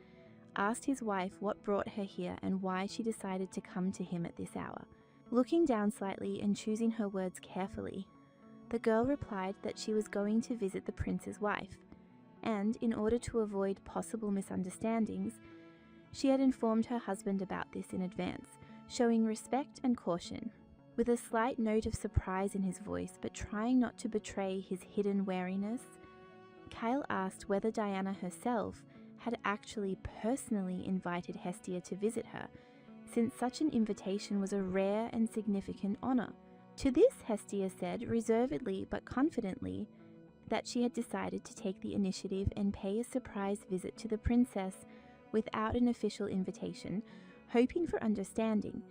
asked his wife what brought her here and why she decided to come to him at this hour. Looking down slightly and choosing her words carefully, the girl replied that she was going to visit the prince's wife, and in order to avoid possible misunderstandings, she had informed her husband about this in advance, showing respect and caution. With a slight note of surprise in his voice, but trying not to betray his hidden wariness, Kyle asked whether Diana herself had actually personally invited Hestia to visit her, since such an invitation was a rare and significant honor. To this, Hestia said, reservedly but confidently, that she had decided to take the initiative and pay a surprise visit to the princess without an official invitation, hoping for understanding,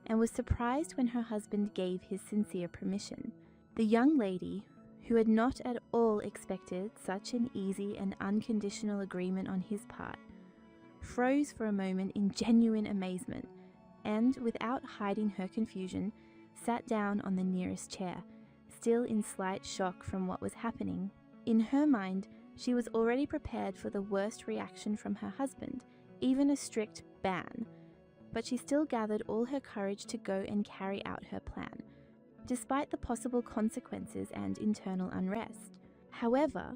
and was surprised when her husband gave his sincere permission. The young lady, who had not at all expected such an easy and unconditional agreement on his part, froze for a moment in genuine amazement and, without hiding her confusion, sat down on the nearest chair, still in slight shock from what was happening. In her mind, she was already prepared for the worst reaction from her husband, even a strict ban, but she still gathered all her courage to go and carry out her plan, despite the possible consequences and internal unrest. However,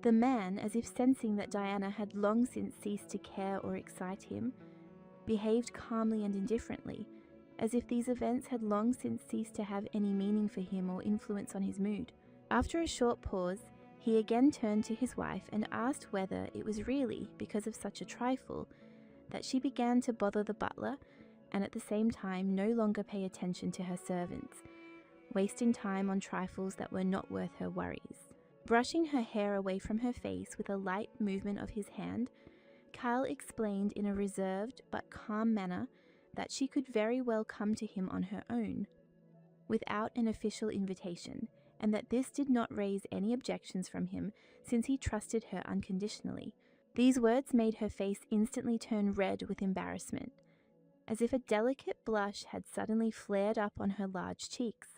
the man, as if sensing that Diana had long since ceased to care or excite him, behaved calmly and indifferently, as if these events had long since ceased to have any meaning for him or influence on his mood. After a short pause, he again turned to his wife and asked whether it was really because of such a trifle that she began to bother the butler and at the same time no longer pay attention to her servants, wasting time on trifles that were not worth her worries. Brushing her hair away from her face with a light movement of his hand, Kyle explained in a reserved but calm manner that she could very well come to him on her own, without an official invitation, and that this did not raise any objections from him since he trusted her unconditionally. These words made her face instantly turn red with embarrassment, as if a delicate blush had suddenly flared up on her large cheeks,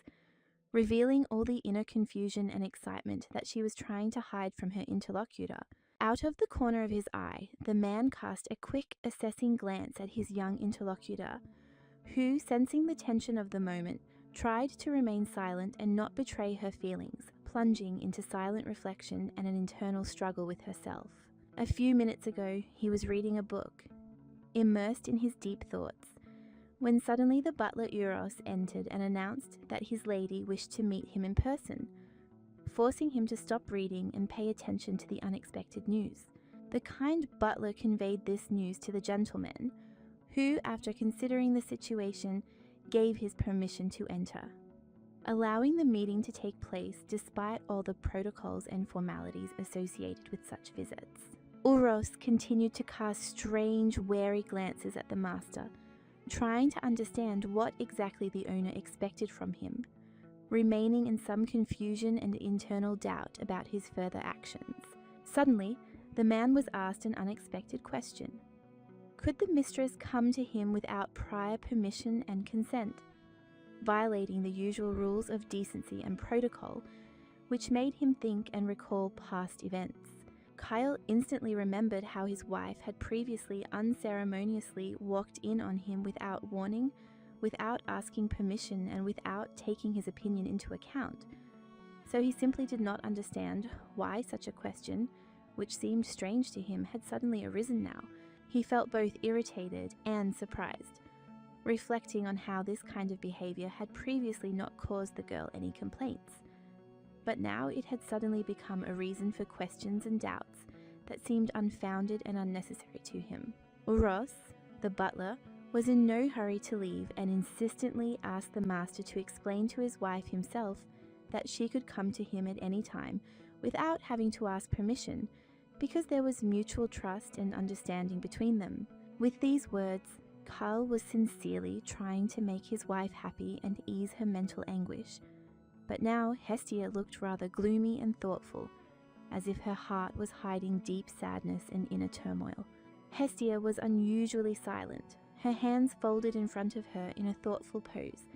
revealing all the inner confusion and excitement that she was trying to hide from her interlocutor. Out of the corner of his eye, the man cast a quick, assessing glance at his young interlocutor, who, sensing the tension of the moment, tried to remain silent and not betray her feelings, plunging into silent reflection and an internal struggle with herself. A few minutes ago, he was reading a book, immersed in his deep thoughts, when suddenly the butler Euros entered and announced that his lady wished to meet him in person, forcing him to stop reading and pay attention to the unexpected news. The kind butler conveyed this news to the gentleman, who, after considering the situation, gave his permission to enter, allowing the meeting to take place despite all the protocols and formalities associated with such visits. Euros continued to cast strange, wary glances at the master, trying to understand what exactly the owner expected from him, remaining in some confusion and internal doubt about his further actions. Suddenly, the man was asked an unexpected question. Could the mistress come to him without prior permission and consent, violating the usual rules of decency and protocol, which made him think and recall past events? Kyle instantly remembered how his wife had previously unceremoniously walked in on him without warning, without asking permission, and without taking his opinion into account. So he simply did not understand why such a question, which seemed strange to him, had suddenly arisen now. He felt both irritated and surprised, reflecting on how this kind of behavior had previously not caused the girl any complaints. But now it had suddenly become a reason for questions and doubts that seemed unfounded and unnecessary to him. Euros, the butler, was in no hurry to leave and insistently asked the master to explain to his wife himself that she could come to him at any time without having to ask permission, because there was mutual trust and understanding between them. With these words, Kyle was sincerely trying to make his wife happy and ease her mental anguish, but now Hestia looked rather gloomy and thoughtful, as if her heart was hiding deep sadness and inner turmoil. Hestia was unusually silent, her hands folded in front of her in a thoughtful pose.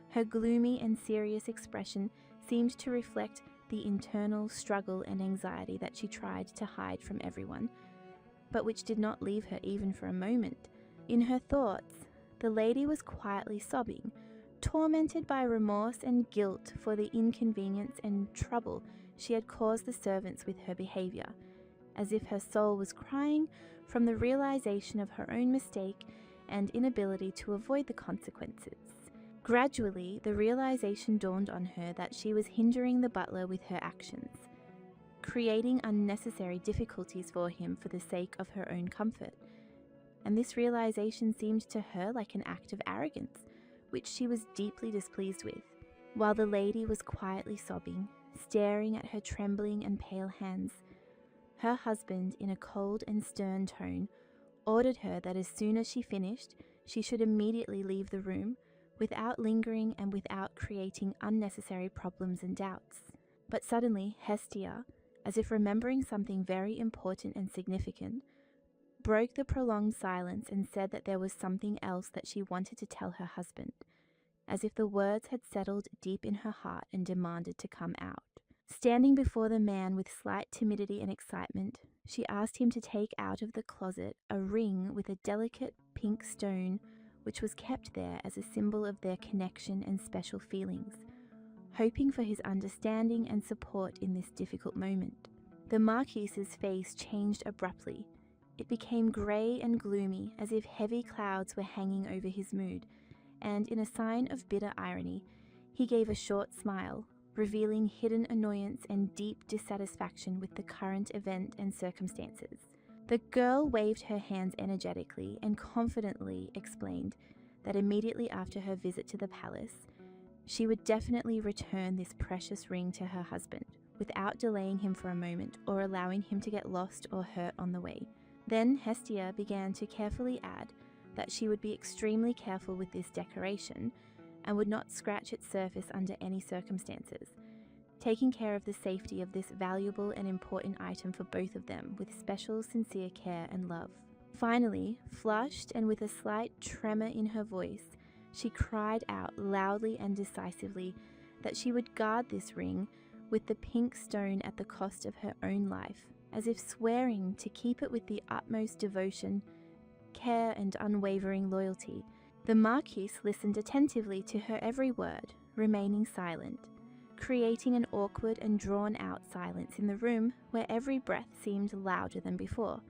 Her gloomy and serious expression seemed to reflect the internal struggle and anxiety that she tried to hide from everyone, but which did not leave her even for a moment. In her thoughts, the lady was quietly sobbing, tormented by remorse and guilt for the inconvenience and trouble she had caused the servants with her behavior, as if her soul was crying from the realization of her own mistake and inability to avoid the consequences. Gradually, the realization dawned on her that she was hindering the butler with her actions, creating unnecessary difficulties for him for the sake of her own comfort, and this realization seemed to her like an act of arrogance, which she was deeply displeased with. While the lady was quietly sobbing, staring at her trembling and pale hands, her husband, in a cold and stern tone, ordered her that as soon as she finished, she should immediately leave the room without lingering and without creating unnecessary problems and doubts. But suddenly, Hestia, as if remembering something very important and significant, broke the prolonged silence and said that there was something else that she wanted to tell her husband, as if the words had settled deep in her heart and demanded to come out. Standing before the man with slight timidity and excitement, she asked him to take out of the closet a ring with a delicate pink stone which was kept there as a symbol of their connection and special feelings, hoping for his understanding and support in this difficult moment. The Marquise's face changed abruptly. It became grey and gloomy, as if heavy clouds were hanging over his mood, and in a sign of bitter irony, he gave a short smile, revealing hidden annoyance and deep dissatisfaction with the current event and circumstances. The girl waved her hands energetically and confidently explained that immediately after her visit to the palace, she would definitely return this precious ring to her husband, without delaying him for a moment or allowing him to get lost or hurt on the way. Then Hestia began to carefully add that she would be extremely careful with this decoration and would not scratch its surface under any circumstances, taking care of the safety of this valuable and important item for both of them with special sincere care and love. Finally, flushed and with a slight tremor in her voice, she cried out loudly and decisively that she would guard this ring with the pink stone at the cost of her own life, as if swearing to keep it with the utmost devotion, care, and unwavering loyalty. The Marquise listened attentively to her every word, remaining silent, creating an awkward and drawn-out silence in the room where every breath seemed louder than before,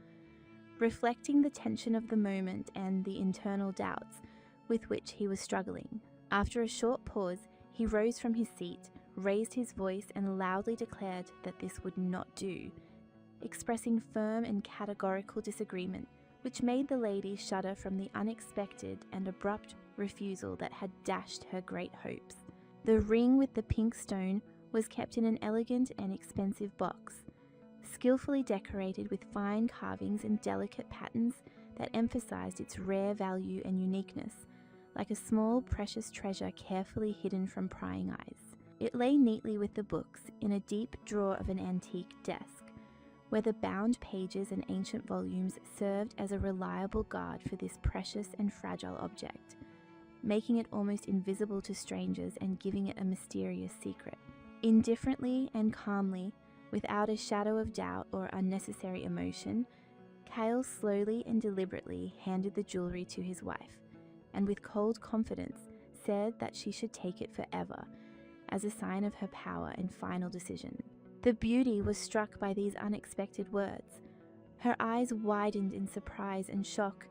reflecting the tension of the moment and the internal doubts with which he was struggling. After a short pause, he rose from his seat, raised his voice, and loudly declared that this would not do, expressing firm and categorical disagreement, which made the lady shudder from the unexpected and abrupt refusal that had dashed her great hopes. The ring with the pink stone was kept in an elegant and expensive box, skillfully decorated with fine carvings and delicate patterns that emphasized its rare value and uniqueness, like a small precious treasure carefully hidden from prying eyes. It lay neatly with the books in a deep drawer of an antique desk, where the bound pages and ancient volumes served as a reliable guard for this precious and fragile object, making it almost invisible to strangers and giving it a mysterious secret. Indifferently and calmly, without a shadow of doubt or unnecessary emotion, Kale slowly and deliberately handed the jewelry to his wife, and with cold confidence said that she should take it forever, as a sign of her power and final decision. The beauty was struck by these unexpected words. Her eyes widened in surprise and shock,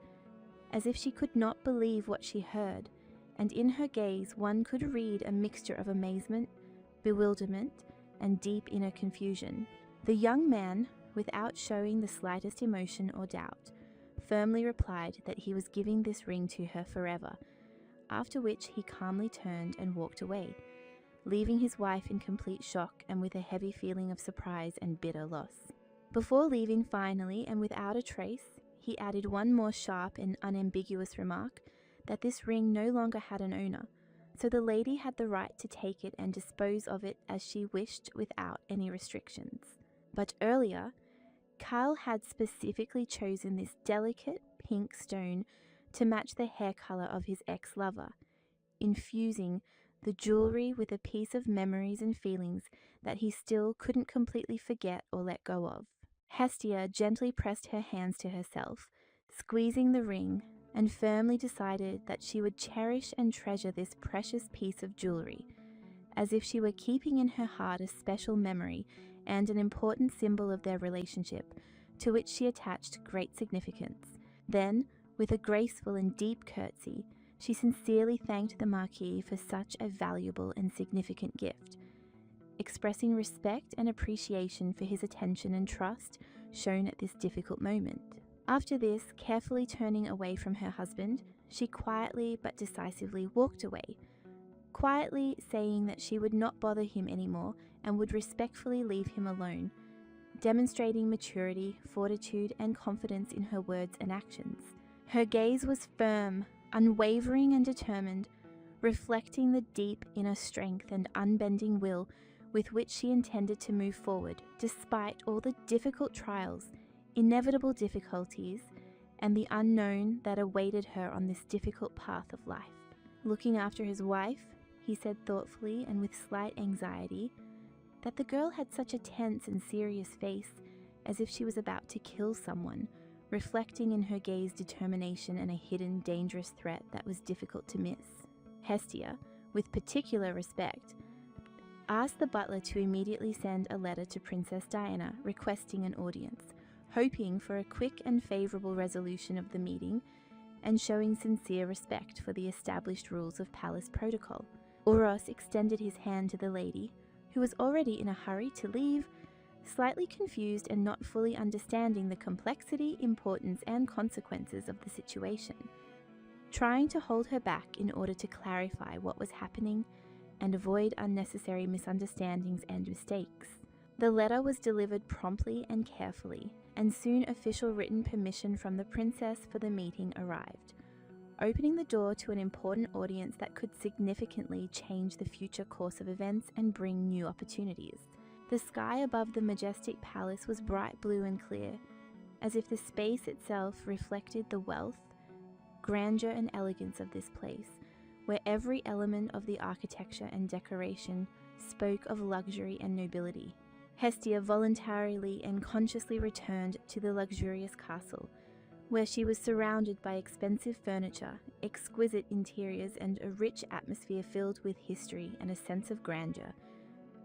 as if she could not believe what she heard, and in her gaze one could read a mixture of amazement, bewilderment, and deep inner confusion. The young man, without showing the slightest emotion or doubt, firmly replied that he was giving this ring to her forever, after which he calmly turned and walked away, leaving his wife in complete shock and with a heavy feeling of surprise and bitter loss. Before leaving finally and without a trace, he added one more sharp and unambiguous remark that this ring no longer had an owner, so the lady had the right to take it and dispose of it as she wished without any restrictions. But earlier, Kyle had specifically chosen this delicate pink stone to match the hair color of his ex-lover, infusing the jewelry with a piece of memories and feelings that he still couldn't completely forget or let go of. Hestia gently pressed her hands to herself, squeezing the ring, and firmly decided that she would cherish and treasure this precious piece of jewelry, as if she were keeping in her heart a special memory and an important symbol of their relationship, to which she attached great significance. Then, with a graceful and deep curtsy, she sincerely thanked the Marquis for such a valuable and significant gift, expressing respect and appreciation for his attention and trust shown at this difficult moment. After this, carefully turning away from her husband, she quietly but decisively walked away, quietly saying that she would not bother him anymore and would respectfully leave him alone, demonstrating maturity, fortitude, and confidence in her words and actions. Her gaze was firm, unwavering and determined, reflecting the deep inner strength and unbending will with which she intended to move forward despite all the difficult trials, inevitable difficulties, and the unknown that awaited her on this difficult path of life. Looking after his wife, he said thoughtfully and with slight anxiety that the girl had such a tense and serious face, as if she was about to kill someone, reflecting in her gaze determination and a hidden dangerous threat that was difficult to miss. Hestia, with particular respect, asked the butler to immediately send a letter to Princess Diana requesting an audience, hoping for a quick and favourable resolution of the meeting and showing sincere respect for the established rules of palace protocol. Oros extended his hand to the lady, who was already in a hurry to leave, slightly confused and not fully understanding the complexity, importance, and consequences of the situation, trying to hold her back in order to clarify what was happening and avoid unnecessary misunderstandings and mistakes. The letter was delivered promptly and carefully, and soon official written permission from the princess for the meeting arrived, opening the door to an important audience that could significantly change the future course of events and bring new opportunities. The sky above the majestic palace was bright blue and clear, as if the space itself reflected the wealth, grandeur, and elegance of this place, where every element of the architecture and decoration spoke of luxury and nobility. Hestia voluntarily and consciously returned to the luxurious castle, where she was surrounded by expensive furniture, exquisite interiors, and a rich atmosphere filled with history and a sense of grandeur,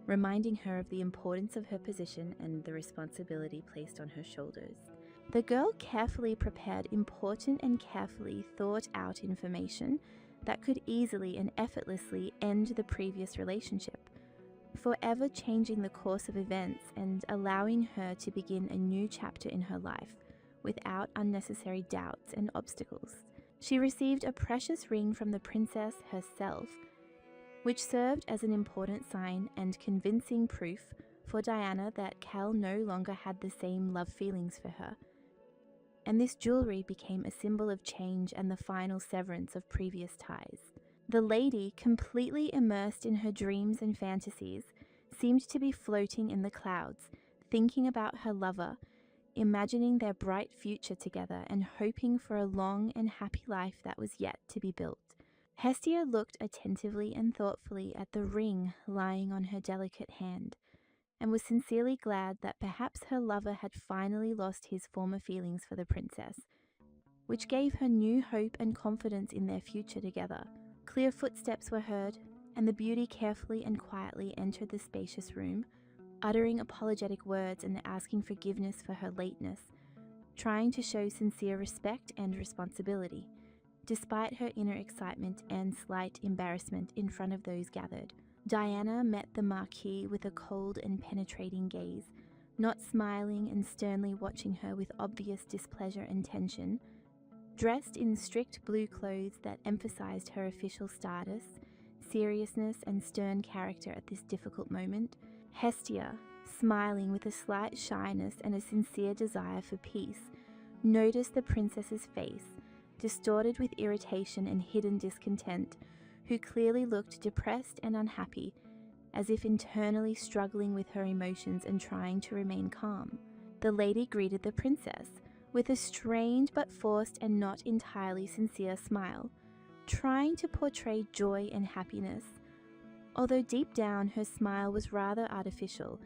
reminding her of the importance of her position and the responsibility placed on her shoulders. The girl carefully prepared important and carefully thought out information that could easily and effortlessly end the previous relationship, forever changing the course of events and allowing her to begin a new chapter in her life without unnecessary doubts and obstacles. She received a precious ring from the princess herself, which served as an important sign and convincing proof for Diana that Cal no longer had the same love feelings for her. And this jewelry became a symbol of change and the final severance of previous ties. The lady, completely immersed in her dreams and fantasies, seemed to be floating in the clouds, thinking about her lover, imagining their bright future together and hoping for a long and happy life that was yet to be built. Hestia looked attentively and thoughtfully at the ring lying on her delicate hand, and was sincerely glad that perhaps her lover had finally lost his former feelings for the princess, which gave her new hope and confidence in their future together. Clear footsteps were heard, and the beauty carefully and quietly entered the spacious room, uttering apologetic words and asking forgiveness for her lateness, trying to show sincere respect and responsibility, despite her inner excitement and slight embarrassment in front of those gathered. Diana met the Marquis with a cold and penetrating gaze, not smiling and sternly watching her with obvious displeasure and tension. Dressed in strict blue clothes that emphasized her official status, seriousness, and stern character at this difficult moment, Hestia, smiling with a slight shyness and a sincere desire for peace, noticed the princess's face, distorted with irritation and hidden discontent, who clearly looked depressed and unhappy, as if internally struggling with her emotions and trying to remain calm. The lady greeted the princess with a strained but forced and not entirely sincere smile, trying to portray joy and happiness, although deep down her smile was rather artificial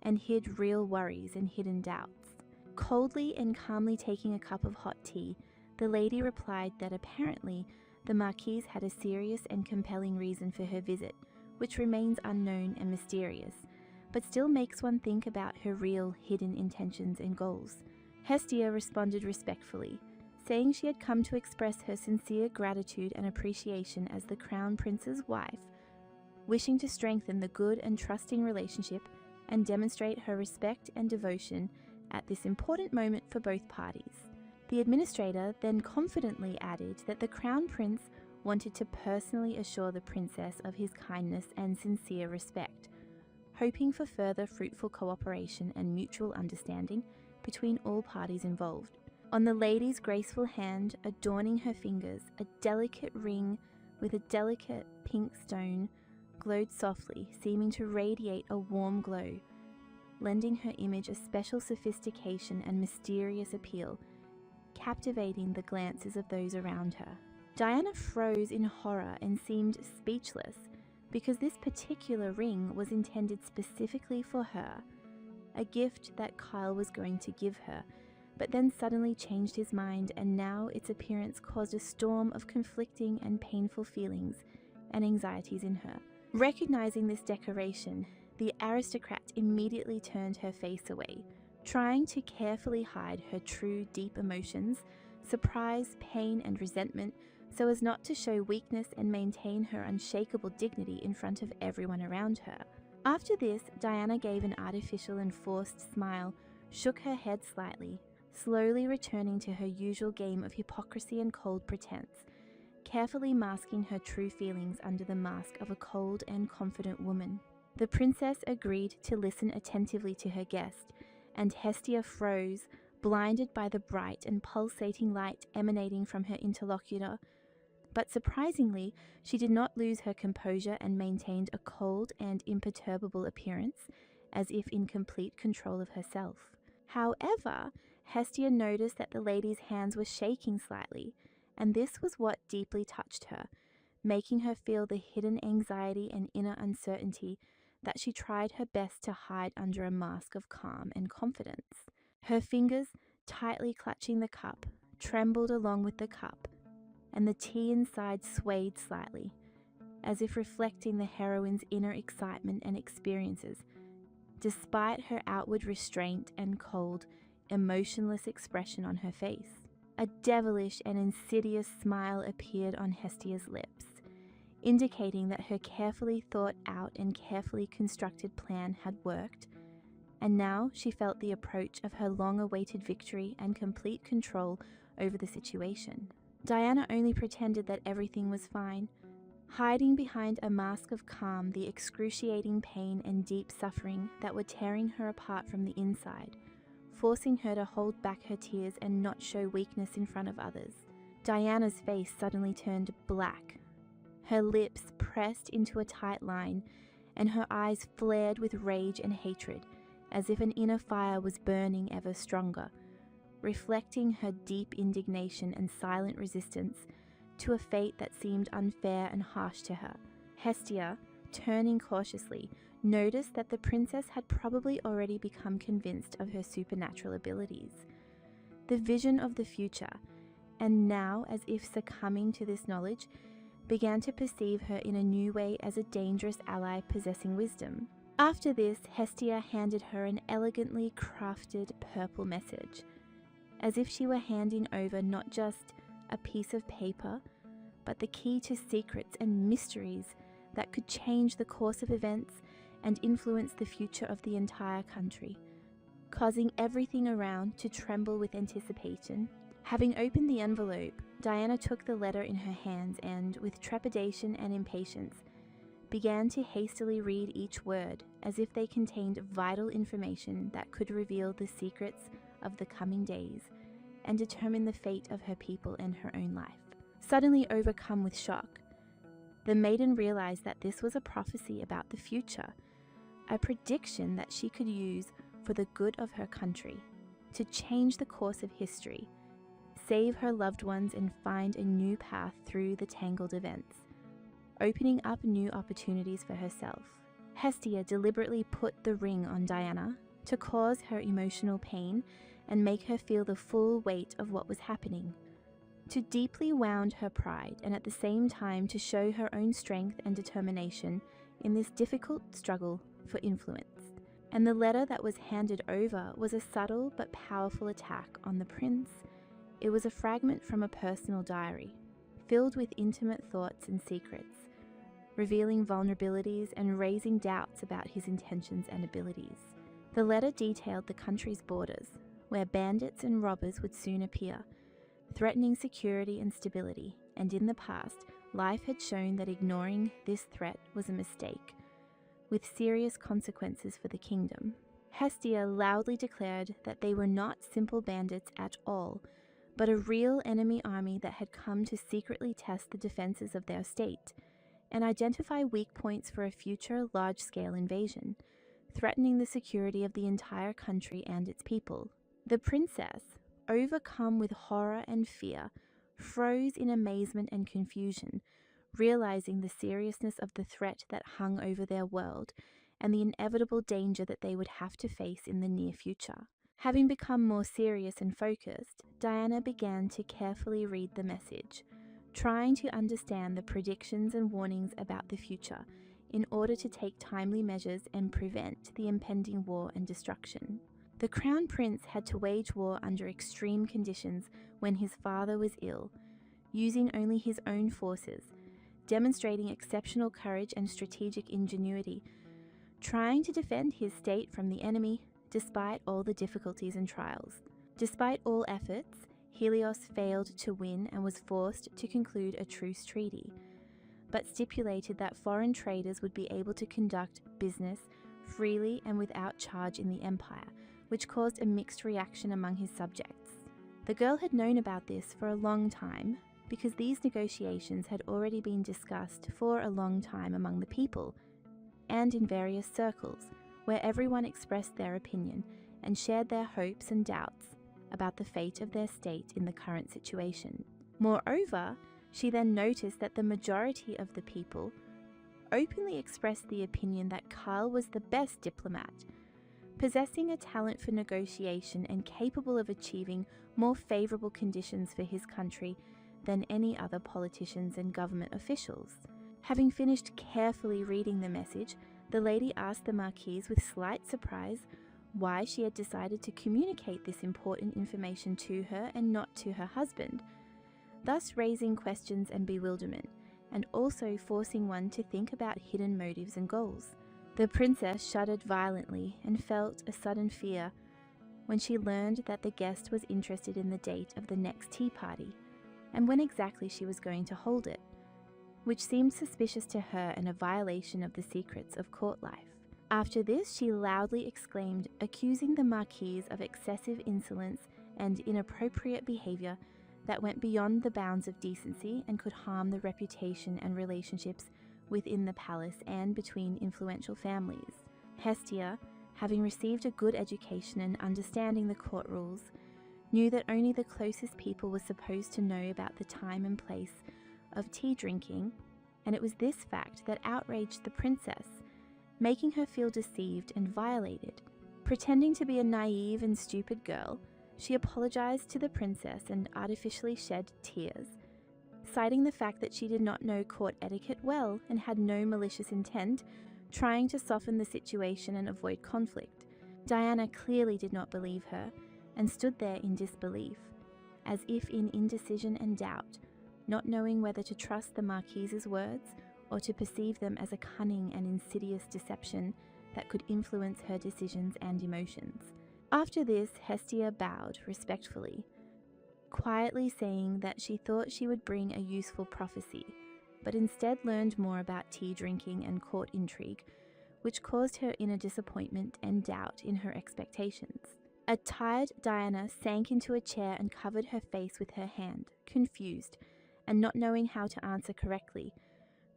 and hid real worries and hidden doubts. Coldly and calmly taking a cup of hot tea, the lady replied that apparently the Marquise had a serious and compelling reason for her visit, which remains unknown and mysterious, but still makes one think about her real hidden intentions and goals. Hestia responded respectfully, saying she had come to express her sincere gratitude and appreciation as the Crown Prince's wife, wishing to strengthen the good and trusting relationship and demonstrate her respect and devotion at this important moment for both parties. The administrator then confidently added that the Crown Prince wanted to personally assure the princess of his kindness and sincere respect, hoping for further fruitful cooperation and mutual understanding between all parties involved. On the lady's graceful hand, adorning her fingers, a delicate ring with a delicate pink stone glowed softly, seeming to radiate a warm glow, lending her image a special sophistication and mysterious appeal, captivating the glances of those around her. Diana froze in horror and seemed speechless, because this particular ring was intended specifically for her, a gift that Kyle was going to give her, but then suddenly changed his mind, and now its appearance caused a storm of conflicting and painful feelings and anxieties in her. Recognizing this decoration, the aristocrat immediately turned her face away, trying to carefully hide her true deep emotions, surprise, pain, and resentment, so as not to show weakness and maintain her unshakable dignity in front of everyone around her. After this, Diana gave an artificial and forced smile, shook her head slightly, slowly returning to her usual game of hypocrisy and cold pretense, carefully masking her true feelings under the mask of a cold and confident woman. The princess agreed to listen attentively to her guest, and Hestia froze, blinded by the bright and pulsating light emanating from her interlocutor. But surprisingly, she did not lose her composure and maintained a cold and imperturbable appearance, as if in complete control of herself. However, Hestia noticed that the lady's hands were shaking slightly, and this was what deeply touched her, making her feel the hidden anxiety and inner uncertainty that she tried her best to hide under a mask of calm and confidence. Her fingers, tightly clutching the cup, trembled along with the cup, and the tea inside swayed slightly, as if reflecting the heroine's inner excitement and experiences, despite her outward restraint and cold, emotionless expression on her face. A devilish and insidious smile appeared on Hestia's lips, indicating that her carefully thought out and carefully constructed plan had worked, and now she felt the approach of her long-awaited victory and complete control over the situation. Diana only pretended that everything was fine, hiding behind a mask of calm the excruciating pain and deep suffering that were tearing her apart from the inside, forcing her to hold back her tears and not show weakness in front of others. Diana's face suddenly turned black, her lips pressed into a tight line, and her eyes flared with rage and hatred, as if an inner fire was burning ever stronger, reflecting her deep indignation and silent resistance to a fate that seemed unfair and harsh to her. Hestia, turning cautiously, noticed that the princess had probably already become convinced of her supernatural abilities, the vision of the future, and now, as if succumbing to this knowledge, began to perceive her in a new way as a dangerous ally possessing wisdom. After this, Hestia handed her an elegantly crafted purple message, as if she were handing over not just a piece of paper, but the key to secrets and mysteries that could change the course of events and influence the future of the entire country, causing everything around to tremble with anticipation. Having opened the envelope, Diana took the letter in her hands and, with trepidation and impatience, began to hastily read each word as if they contained vital information that could reveal the secrets of the coming days and determine the fate of her people and her own life. Suddenly overcome with shock, the maiden realized that this was a prophecy about the future, a prediction that she could use for the good of her country, to change the course of history, save her loved ones, and find a new path through the tangled events, opening up new opportunities for herself. Hestia deliberately put the ring on Diana to cause her emotional pain and make her feel the full weight of what was happening, to deeply wound her pride and at the same time to show her own strength and determination in this difficult struggle for influence. And the letter that was handed over was a subtle but powerful attack on the prince. It was a fragment from a personal diary, filled with intimate thoughts and secrets, revealing vulnerabilities and raising doubts about his intentions and abilities. The letter detailed the country's borders, where bandits and robbers would soon appear, threatening security and stability, and in the past, life had shown that ignoring this threat was a mistake, with serious consequences for the kingdom. Hestia loudly declared that they were not simple bandits at all, but a real enemy army that had come to secretly test the defenses of their state and identify weak points for a future large-scale invasion, threatening the security of the entire country and its people. The princess, overcome with horror and fear, froze in amazement and confusion, realizing the seriousness of the threat that hung over their world and the inevitable danger that they would have to face in the near future. Having become more serious and focused, Diana began to carefully read the message, trying to understand the predictions and warnings about the future in order to take timely measures and prevent the impending war and destruction. The Crown Prince had to wage war under extreme conditions when his father was ill, using only his own forces, demonstrating exceptional courage and strategic ingenuity, trying to defend his state from the enemy despite all the difficulties and trials. Despite all efforts, Helios failed to win and was forced to conclude a truce treaty, but stipulated that foreign traders would be able to conduct business freely and without charge in the empire, which caused a mixed reaction among his subjects. The girl had known about this for a long time, because these negotiations had already been discussed for a long time among the people, and in various circles, where everyone expressed their opinion and shared their hopes and doubts about the fate of their state in the current situation. Moreover, she then noticed that the majority of the people openly expressed the opinion that Karl was the best diplomat, possessing a talent for negotiation and capable of achieving more favorable conditions for his country than any other politicians and government officials. Having finished carefully reading the message, the lady asked the Marquise with slight surprise why she had decided to communicate this important information to her and not to her husband, thus raising questions and bewilderment, and also forcing one to think about hidden motives and goals. The princess shuddered violently and felt a sudden fear when she learned that the guest was interested in the date of the next tea party, and when exactly she was going to hold it, which seemed suspicious to her and a violation of the secrets of court life. After this, she loudly exclaimed, accusing the Marquise of excessive insolence and inappropriate behavior that went beyond the bounds of decency and could harm the reputation and relationships within the palace and between influential families. Hestia, having received a good education and understanding the court rules, knew that only the closest people were supposed to know about the time and place of tea drinking, and it was this fact that outraged the princess, making her feel deceived and violated. Pretending to be a naive and stupid girl, she apologized to the princess and artificially shed tears, citing the fact that she did not know court etiquette well and had no malicious intent, trying to soften the situation and avoid conflict. Diana clearly did not believe her and stood there in disbelief, as if in indecision and doubt, not knowing whether to trust the Marquise's words or to perceive them as a cunning and insidious deception that could influence her decisions and emotions. After this, Hestia bowed respectfully, quietly saying that she thought she would bring a useful prophecy, but instead learned more about tea drinking and court intrigue, which caused her inner disappointment and doubt in her expectations. A tired Diana sank into a chair and covered her face with her hand, confused, and not knowing how to answer correctly,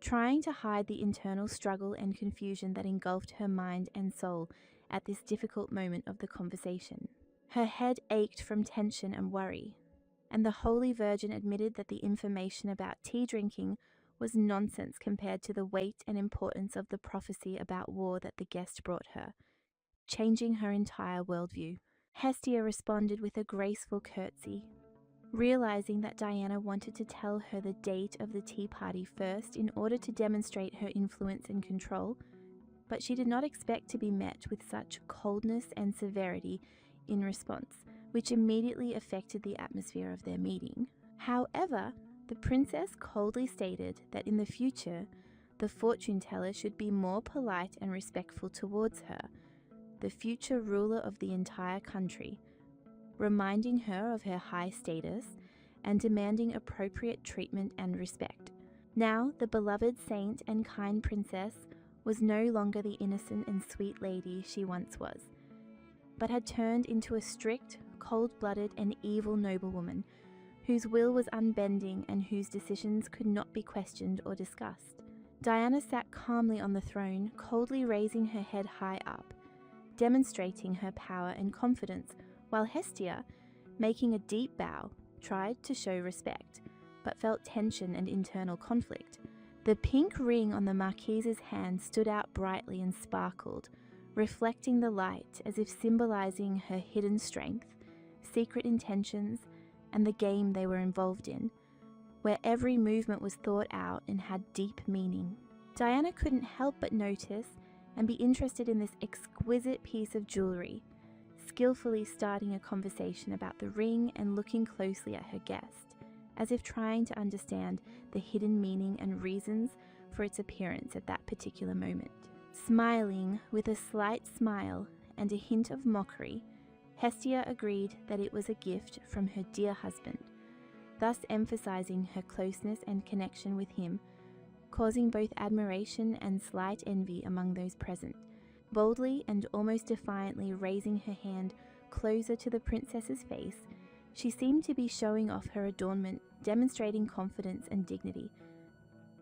trying to hide the internal struggle and confusion that engulfed her mind and soul at this difficult moment of the conversation. Her head ached from tension and worry, and the Holy Virgin admitted that the information about tea drinking was nonsense compared to the weight and importance of the prophecy about war that the guest brought her, changing her entire worldview. Hestia responded with a graceful curtsy, realizing that Diana wanted to tell her the date of the tea party first in order to demonstrate her influence and control, but she did not expect to be met with such coldness and severity in response, which immediately affected the atmosphere of their meeting. However, the princess coldly stated that in the future, the fortune teller should be more polite and respectful towards her, the future ruler of the entire country, reminding her of her high status and demanding appropriate treatment and respect. Now, the beloved saint and kind princess was no longer the innocent and sweet lady she once was, but had turned into a strict, cold-blooded and evil noblewoman whose will was unbending and whose decisions could not be questioned or discussed. Diana sat calmly on the throne, coldly raising her head high up, demonstrating her power and confidence, while Hestia, making a deep bow, tried to show respect, but felt tension and internal conflict. The pink ring on the Marquise's hand stood out brightly and sparkled, reflecting the light as if symbolizing her hidden strength, secret intentions, and the game they were involved in, where every movement was thought out and had deep meaning. Diana couldn't help but notice and be interested in this exquisite piece of jewelry, skillfully starting a conversation about the ring and looking closely at her guest, as if trying to understand the hidden meaning and reasons for its appearance at that particular moment. Smiling with a slight smile and a hint of mockery, Hestia agreed that it was a gift from her dear husband, thus emphasizing her closeness and connection with him, causing both admiration and slight envy among those present. Boldly and almost defiantly raising her hand closer to the princess's face, she seemed to be showing off her adornment, demonstrating confidence and dignity.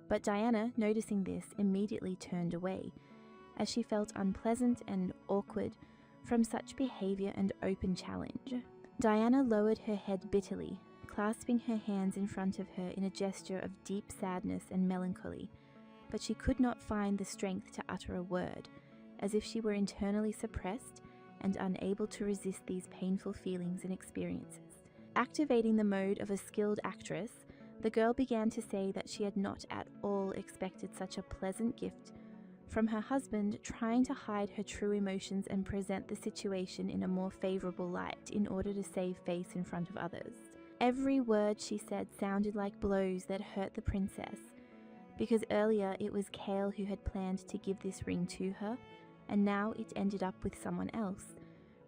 But Diana, noticing this, immediately turned away, as she felt unpleasant and awkward from such behavior and open challenge. Diana lowered her head bitterly, clasping her hands in front of her in a gesture of deep sadness and melancholy, but she could not find the strength to utter a word, as if she were internally suppressed and unable to resist these painful feelings and experiences. Activating the mode of a skilled actress, the girl began to say that she had not at all expected such a pleasant gift from her husband, trying to hide her true emotions and present the situation in a more favorable light in order to save face in front of others. Every word she said sounded like blows that hurt the princess, because earlier it was Cale who had planned to give this ring to her, and now it ended up with someone else,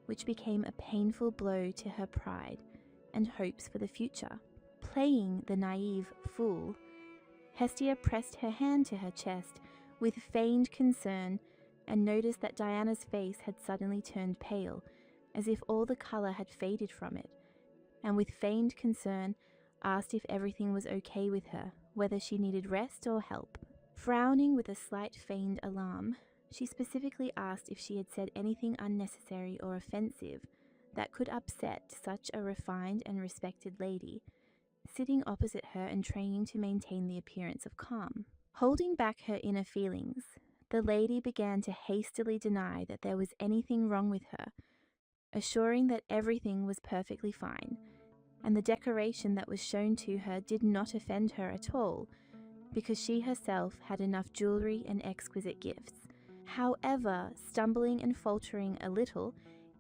which became a painful blow to her pride and hopes for the future. Playing the naive fool, Hestia pressed her hand to her chest with feigned concern and noticed that Diana's face had suddenly turned pale, as if all the colour had faded from it, and with feigned concern asked if everything was okay with her, whether she needed rest or help. Frowning with a slight feigned alarm, she specifically asked if she had said anything unnecessary or offensive that could upset such a refined and respected lady, sitting opposite her and training to maintain the appearance of calm. Holding back her inner feelings, the lady began to hastily deny that there was anything wrong with her, assuring that everything was perfectly fine, and the decoration that was shown to her did not offend her at all, because she herself had enough jewelry and exquisite gifts. However, stumbling and faltering a little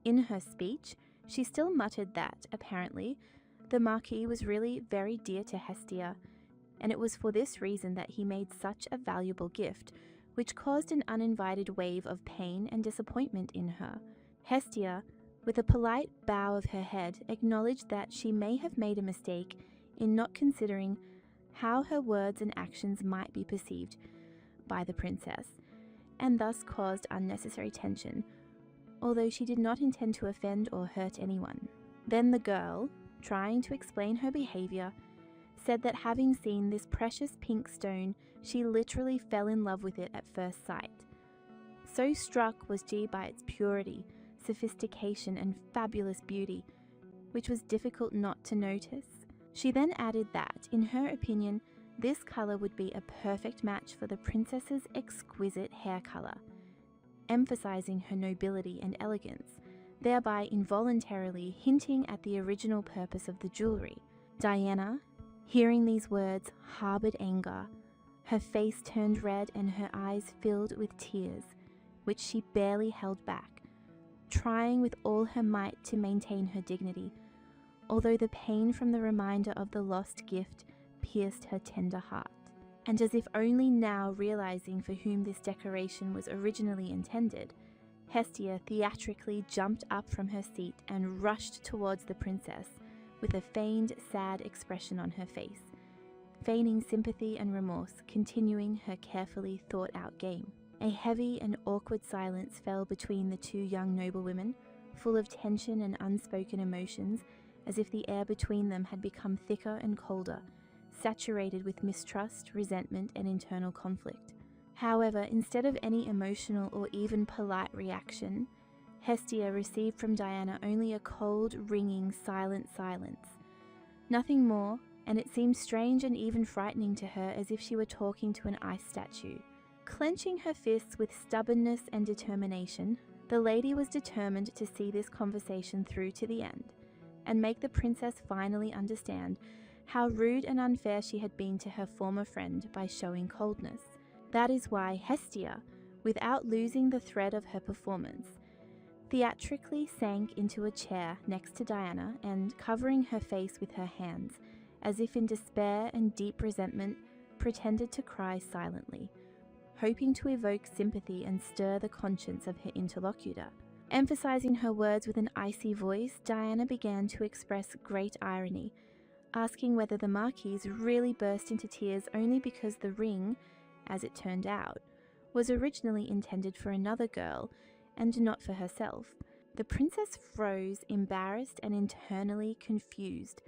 in her speech, she still muttered that, apparently, the Marquis was really very dear to Hestia, and it was for this reason that he made such a valuable gift, which caused an uninvited wave of pain and disappointment in her. Hestia, with a polite bow of her head, acknowledged that she may have made a mistake in not considering how her words and actions might be perceived by the princess, and thus caused unnecessary tension, although she did not intend to offend or hurt anyone. Then the girl, trying to explain her behavior, said that having seen this precious pink stone, she literally fell in love with it at first sight. So struck was she by its purity, sophistication, and fabulous beauty, which was difficult not to notice. She then added that, in her opinion, this colour would be a perfect match for the princess's exquisite hair colour, emphasizing her nobility and elegance, thereby involuntarily hinting at the original purpose of the jewellery. Diana, hearing these words, harboured anger. Her face turned red and her eyes filled with tears, which she barely held back, trying with all her might to maintain her dignity, although the pain from the reminder of the lost gift pierced her tender heart. And as if only now realizing for whom this decoration was originally intended, Hestia theatrically jumped up from her seat and rushed towards the princess with a feigned, sad expression on her face, feigning sympathy and remorse, continuing her carefully thought-out game. A heavy and awkward silence fell between the two young noblewomen, full of tension and unspoken emotions, as if the air between them had become thicker and colder, saturated with mistrust, resentment, and internal conflict. However, instead of any emotional or even polite reaction, Hestia received from Diana only a cold, ringing, silent silence. Nothing more, and it seemed strange and even frightening to her, as if she were talking to an ice statue. Clenching her fists with stubbornness and determination, the lady was determined to see this conversation through to the end, and make the princess finally understand how rude and unfair she had been to her former friend by showing coldness. That is why Hestia, without losing the thread of her performance, theatrically sank into a chair next to Diana and, covering her face with her hands, as if in despair and deep resentment, pretended to cry silently, hoping to evoke sympathy and stir the conscience of her interlocutor. Emphasizing her words with an icy voice, Diana began to express great irony, asking whether the Marquise really burst into tears only because the ring, as it turned out, was originally intended for another girl and not for herself. The princess froze, embarrassed and internally confused,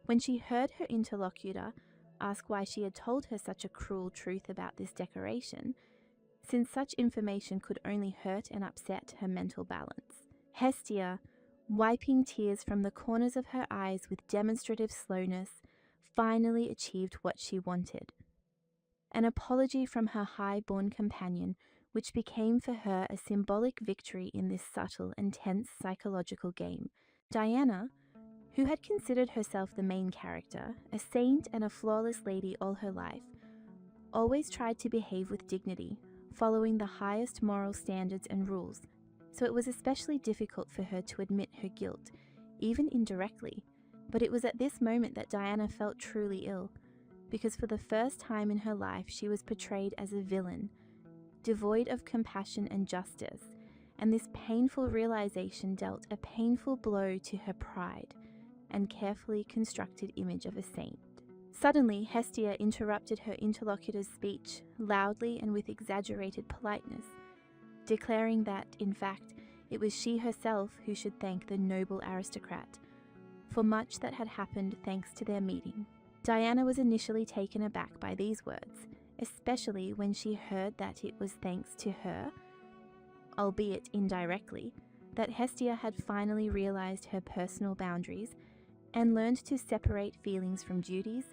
when she heard her interlocutor ask why she had told her such a cruel truth about this decoration, since such information could only hurt and upset her mental balance. Hestia, wiping tears from the corners of her eyes with demonstrative slowness, finally achieved what she wanted. An apology from her high-born companion, which became for her a symbolic victory in this subtle and tense psychological game. Diana, who had considered herself the main character, a saint and a flawless lady all her life, always tried to behave with dignity, following the highest moral standards and rules, so it was especially difficult for her to admit her guilt, even indirectly. But it was at this moment that Diana felt truly ill, because for the first time in her life she was portrayed as a villain, devoid of compassion and justice, and this painful realization dealt a painful blow to her pride and carefully constructed image of a saint. Suddenly, Hestia interrupted her interlocutor's speech loudly and with exaggerated politeness, declaring that, in fact, it was she herself who should thank the noble aristocrat for much that had happened thanks to their meeting. Diana was initially taken aback by these words, especially when she heard that it was thanks to her, albeit indirectly, that Hestia had finally realized her personal boundaries and learned to separate feelings from duties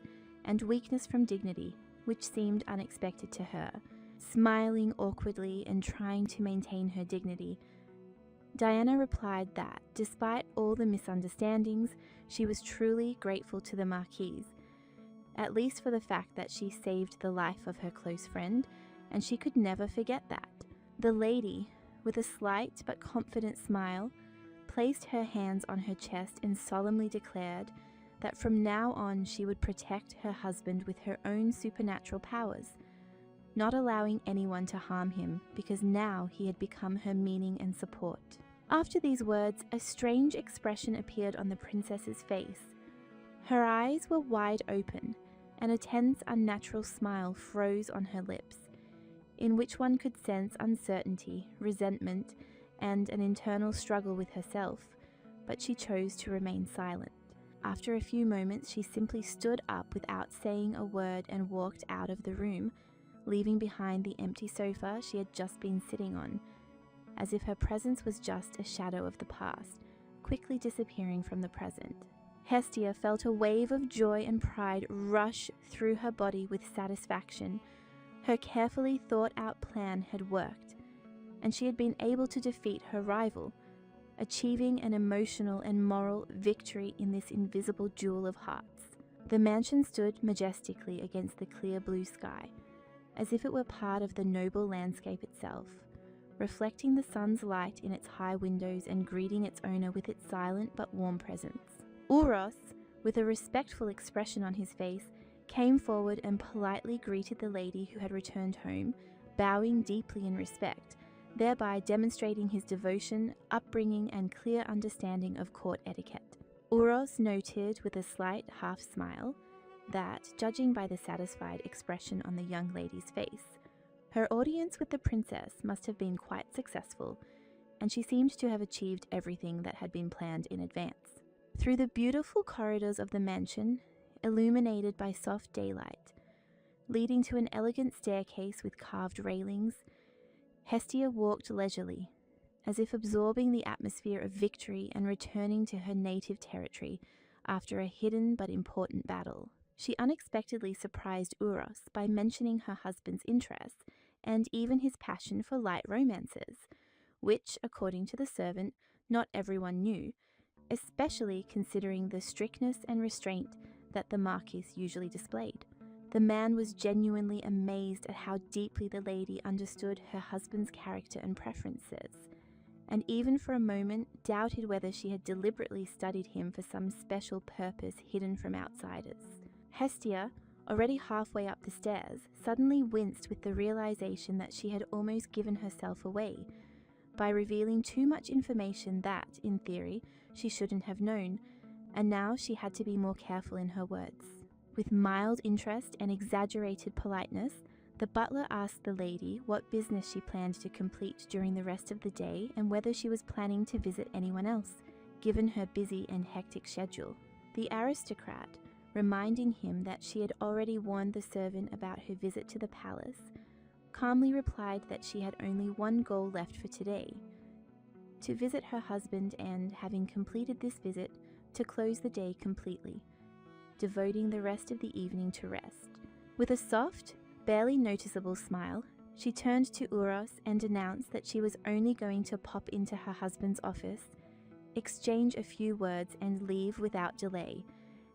and weakness from dignity, which seemed unexpected to her. Smiling awkwardly and trying to maintain her dignity, Diana replied that, despite all the misunderstandings, she was truly grateful to the Marquise, at least for the fact that she saved the life of her close friend, and she could never forget that. The lady, with a slight but confident smile, placed her hands on her chest and solemnly declared that from now on she would protect her husband with her own supernatural powers, not allowing anyone to harm him, because now he had become her meaning and support. After these words, a strange expression appeared on the princess's face. Her eyes were wide open, and a tense, unnatural smile froze on her lips, in which one could sense uncertainty, resentment, and an internal struggle with herself, but she chose to remain silent. After a few moments, she simply stood up without saying a word and walked out of the room, leaving behind the empty sofa she had just been sitting on, as if her presence was just a shadow of the past, quickly disappearing from the present. Hestia felt a wave of joy and pride rush through her body with satisfaction. Her carefully thought-out plan had worked, and she had been able to defeat her rival, achieving an emotional and moral victory in this invisible duel of hearts. The mansion stood majestically against the clear blue sky, as if it were part of the noble landscape itself, reflecting the sun's light in its high windows and greeting its owner with its silent but warm presence. Uros, with a respectful expression on his face, came forward and politely greeted the lady who had returned home, bowing deeply in respect, thereby demonstrating his devotion, upbringing, and clear understanding of court etiquette. Uros noted with a slight half-smile that, judging by the satisfied expression on the young lady's face, her audience with the princess must have been quite successful, and she seemed to have achieved everything that had been planned in advance. Through the beautiful corridors of the mansion, illuminated by soft daylight, leading to an elegant staircase with carved railings, Hestia walked leisurely, as if absorbing the atmosphere of victory and returning to her native territory after a hidden but important battle. She unexpectedly surprised Uros by mentioning her husband's interests and even his passion for light romances, which, according to the servant, not everyone knew, especially considering the strictness and restraint that the Marquis usually displayed. The man was genuinely amazed at how deeply the lady understood her husband's character and preferences, and even for a moment doubted whether she had deliberately studied him for some special purpose hidden from outsiders. Hestia, already halfway up the stairs, suddenly winced with the realization that she had almost given herself away by revealing too much information that, in theory, she shouldn't have known, and now she had to be more careful in her words. With mild interest and exaggerated politeness, the butler asked the lady what business she planned to complete during the rest of the day and whether she was planning to visit anyone else, given her busy and hectic schedule. The aristocrat, reminding him that she had already warned the servant about her visit to the palace, calmly replied that she had only one goal left for today: to visit her husband and, having completed this visit, to close the day completely, devoting the rest of the evening to rest. With a soft, barely noticeable smile, she turned to Uros and announced that she was only going to pop into her husband's office, exchange a few words and leave without delay,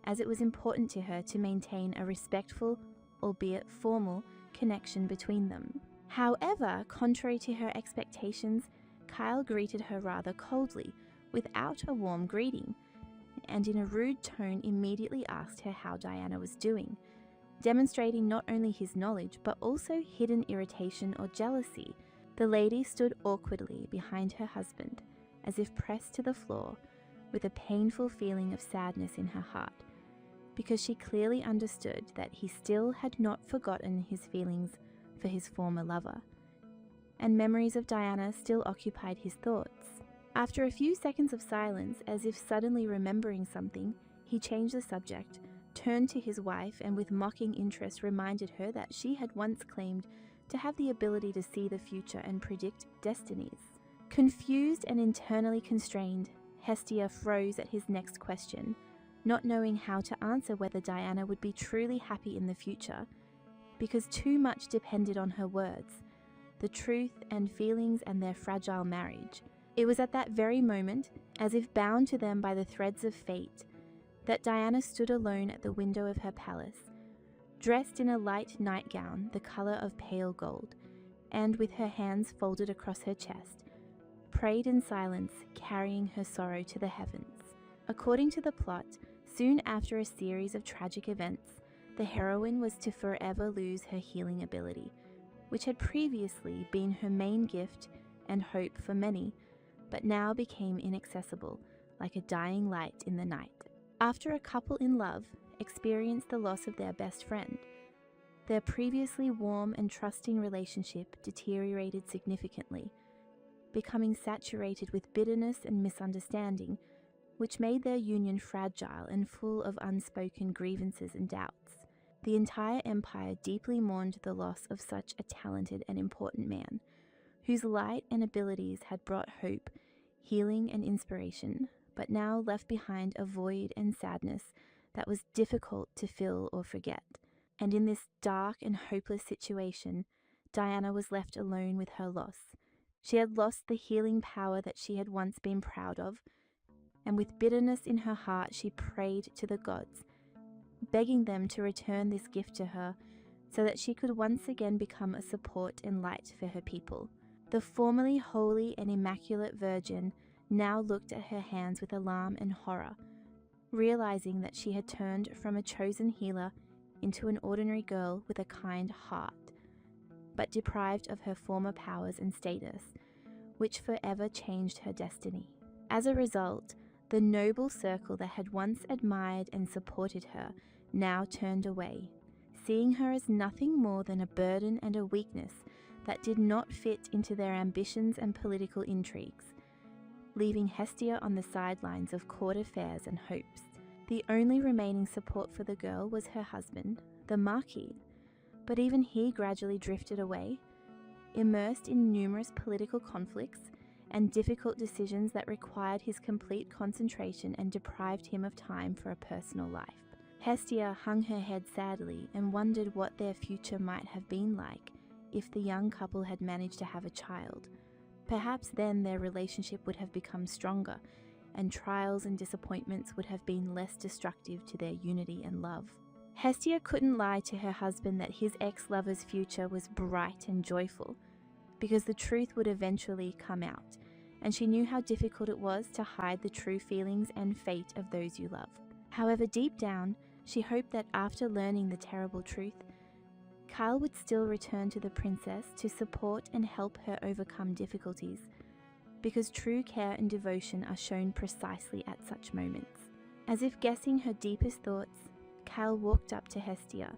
as it was important to her to maintain a respectful, albeit formal, connection between them. However, contrary to her expectations, Kyle greeted her rather coldly, without a warm greeting, and in a rude tone immediately asked her how Diana was doing, demonstrating not only his knowledge but also hidden irritation or jealousy. The lady stood awkwardly behind her husband, as if pressed to the floor, with a painful feeling of sadness in her heart, because she clearly understood that he still had not forgotten his feelings for his former lover, and memories of Diana still occupied his thoughts. After a few seconds of silence, as if suddenly remembering something, he changed the subject, turned to his wife, and with mocking interest reminded her that she had once claimed to have the ability to see the future and predict destinies. Confused and internally constrained, Hestia froze at his next question, not knowing how to answer whether Diana would be truly happy in the future, because too much depended on her words, the truth and feelings and their fragile marriage. It was at that very moment, as if bound to them by the threads of fate, that Diana stood alone at the window of her palace, dressed in a light nightgown the colour of pale gold, and with her hands folded across her chest, prayed in silence, carrying her sorrow to the heavens. According to the plot, soon after a series of tragic events, the heroine was to forever lose her healing ability, which had previously been her main gift and hope for many, but now became inaccessible, like a dying light in the night. After a couple in love experienced the loss of their best friend, their previously warm and trusting relationship deteriorated significantly, becoming saturated with bitterness and misunderstanding, which made their union fragile and full of unspoken grievances and doubts. The entire empire deeply mourned the loss of such a talented and important man, whose light and abilities had brought hope, healing, and inspiration, but now left behind a void and sadness that was difficult to fill or forget. And in this dark and hopeless situation, Diana was left alone with her loss. She had lost the healing power that she had once been proud of, and with bitterness in her heart she prayed to the gods, begging them to return this gift to her so that she could once again become a support and light for her people. The formerly holy and immaculate Virgin now looked at her hands with alarm and horror, realizing that she had turned from a chosen healer into an ordinary girl with a kind heart, but deprived of her former powers and status, which forever changed her destiny. As a result, the noble circle that had once admired and supported her now turned away, seeing her as nothing more than a burden and a weakness that did not fit into their ambitions and political intrigues. leaving Hestia on the sidelines of court affairs and hopes. The only remaining support for the girl was her husband, the Marquis, but even he gradually drifted away, immersed in numerous political conflicts and difficult decisions that required his complete concentration and deprived him of time for a personal life. Hestia hung her head sadly and wondered what their future might have been like if the young couple had managed to have a child. Perhaps then their relationship would have become stronger, and trials and disappointments would have been less destructive to their unity and love. Hestia couldn't lie to her husband that his ex-lover's future was bright and joyful, because the truth would eventually come out, and she knew how difficult it was to hide the true feelings and fate of those you love. However, deep down, she hoped that after learning the terrible truth, Kyle would still return to the princess to support and help her overcome difficulties, because true care and devotion are shown precisely at such moments. As if guessing her deepest thoughts, Kyle walked up to Hestia,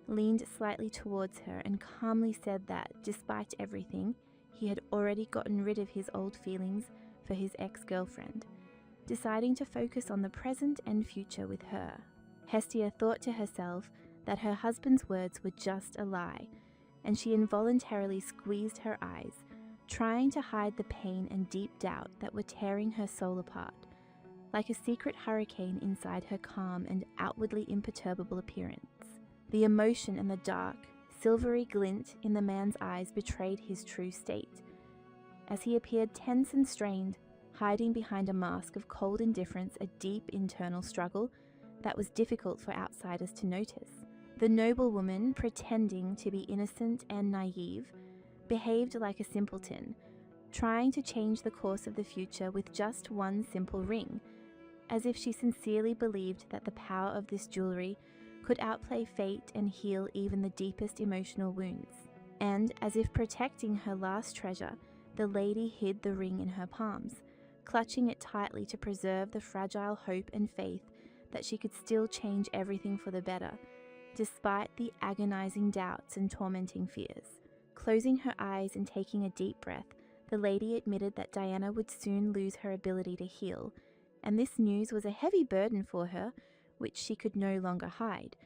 leaned slightly towards her and calmly said that, despite everything, he had already gotten rid of his old feelings for his ex-girlfriend, deciding to focus on the present and future with her. Hestia thought to herself that her husband's words were just a lie, and she involuntarily squeezed her eyes, trying to hide the pain and deep doubt that were tearing her soul apart, like a secret hurricane inside her calm and outwardly imperturbable appearance. The emotion and the dark, silvery glint in the man's eyes betrayed his true state, as he appeared tense and strained, hiding behind a mask of cold indifference a deep internal struggle that was difficult for outsiders to notice. The noblewoman, pretending to be innocent and naive, behaved like a simpleton, trying to change the course of the future with just one simple ring, as if she sincerely believed that the power of this jewelry could outplay fate and heal even the deepest emotional wounds. And, as if protecting her last treasure, the lady hid the ring in her palms, clutching it tightly to preserve the fragile hope and faith that she could still change everything for the better, despite the agonizing doubts and tormenting fears. Closing her eyes and taking a deep breath, the lady admitted that Diana would soon lose her ability to heal, and this news was a heavy burden for her, which she could no longer hide,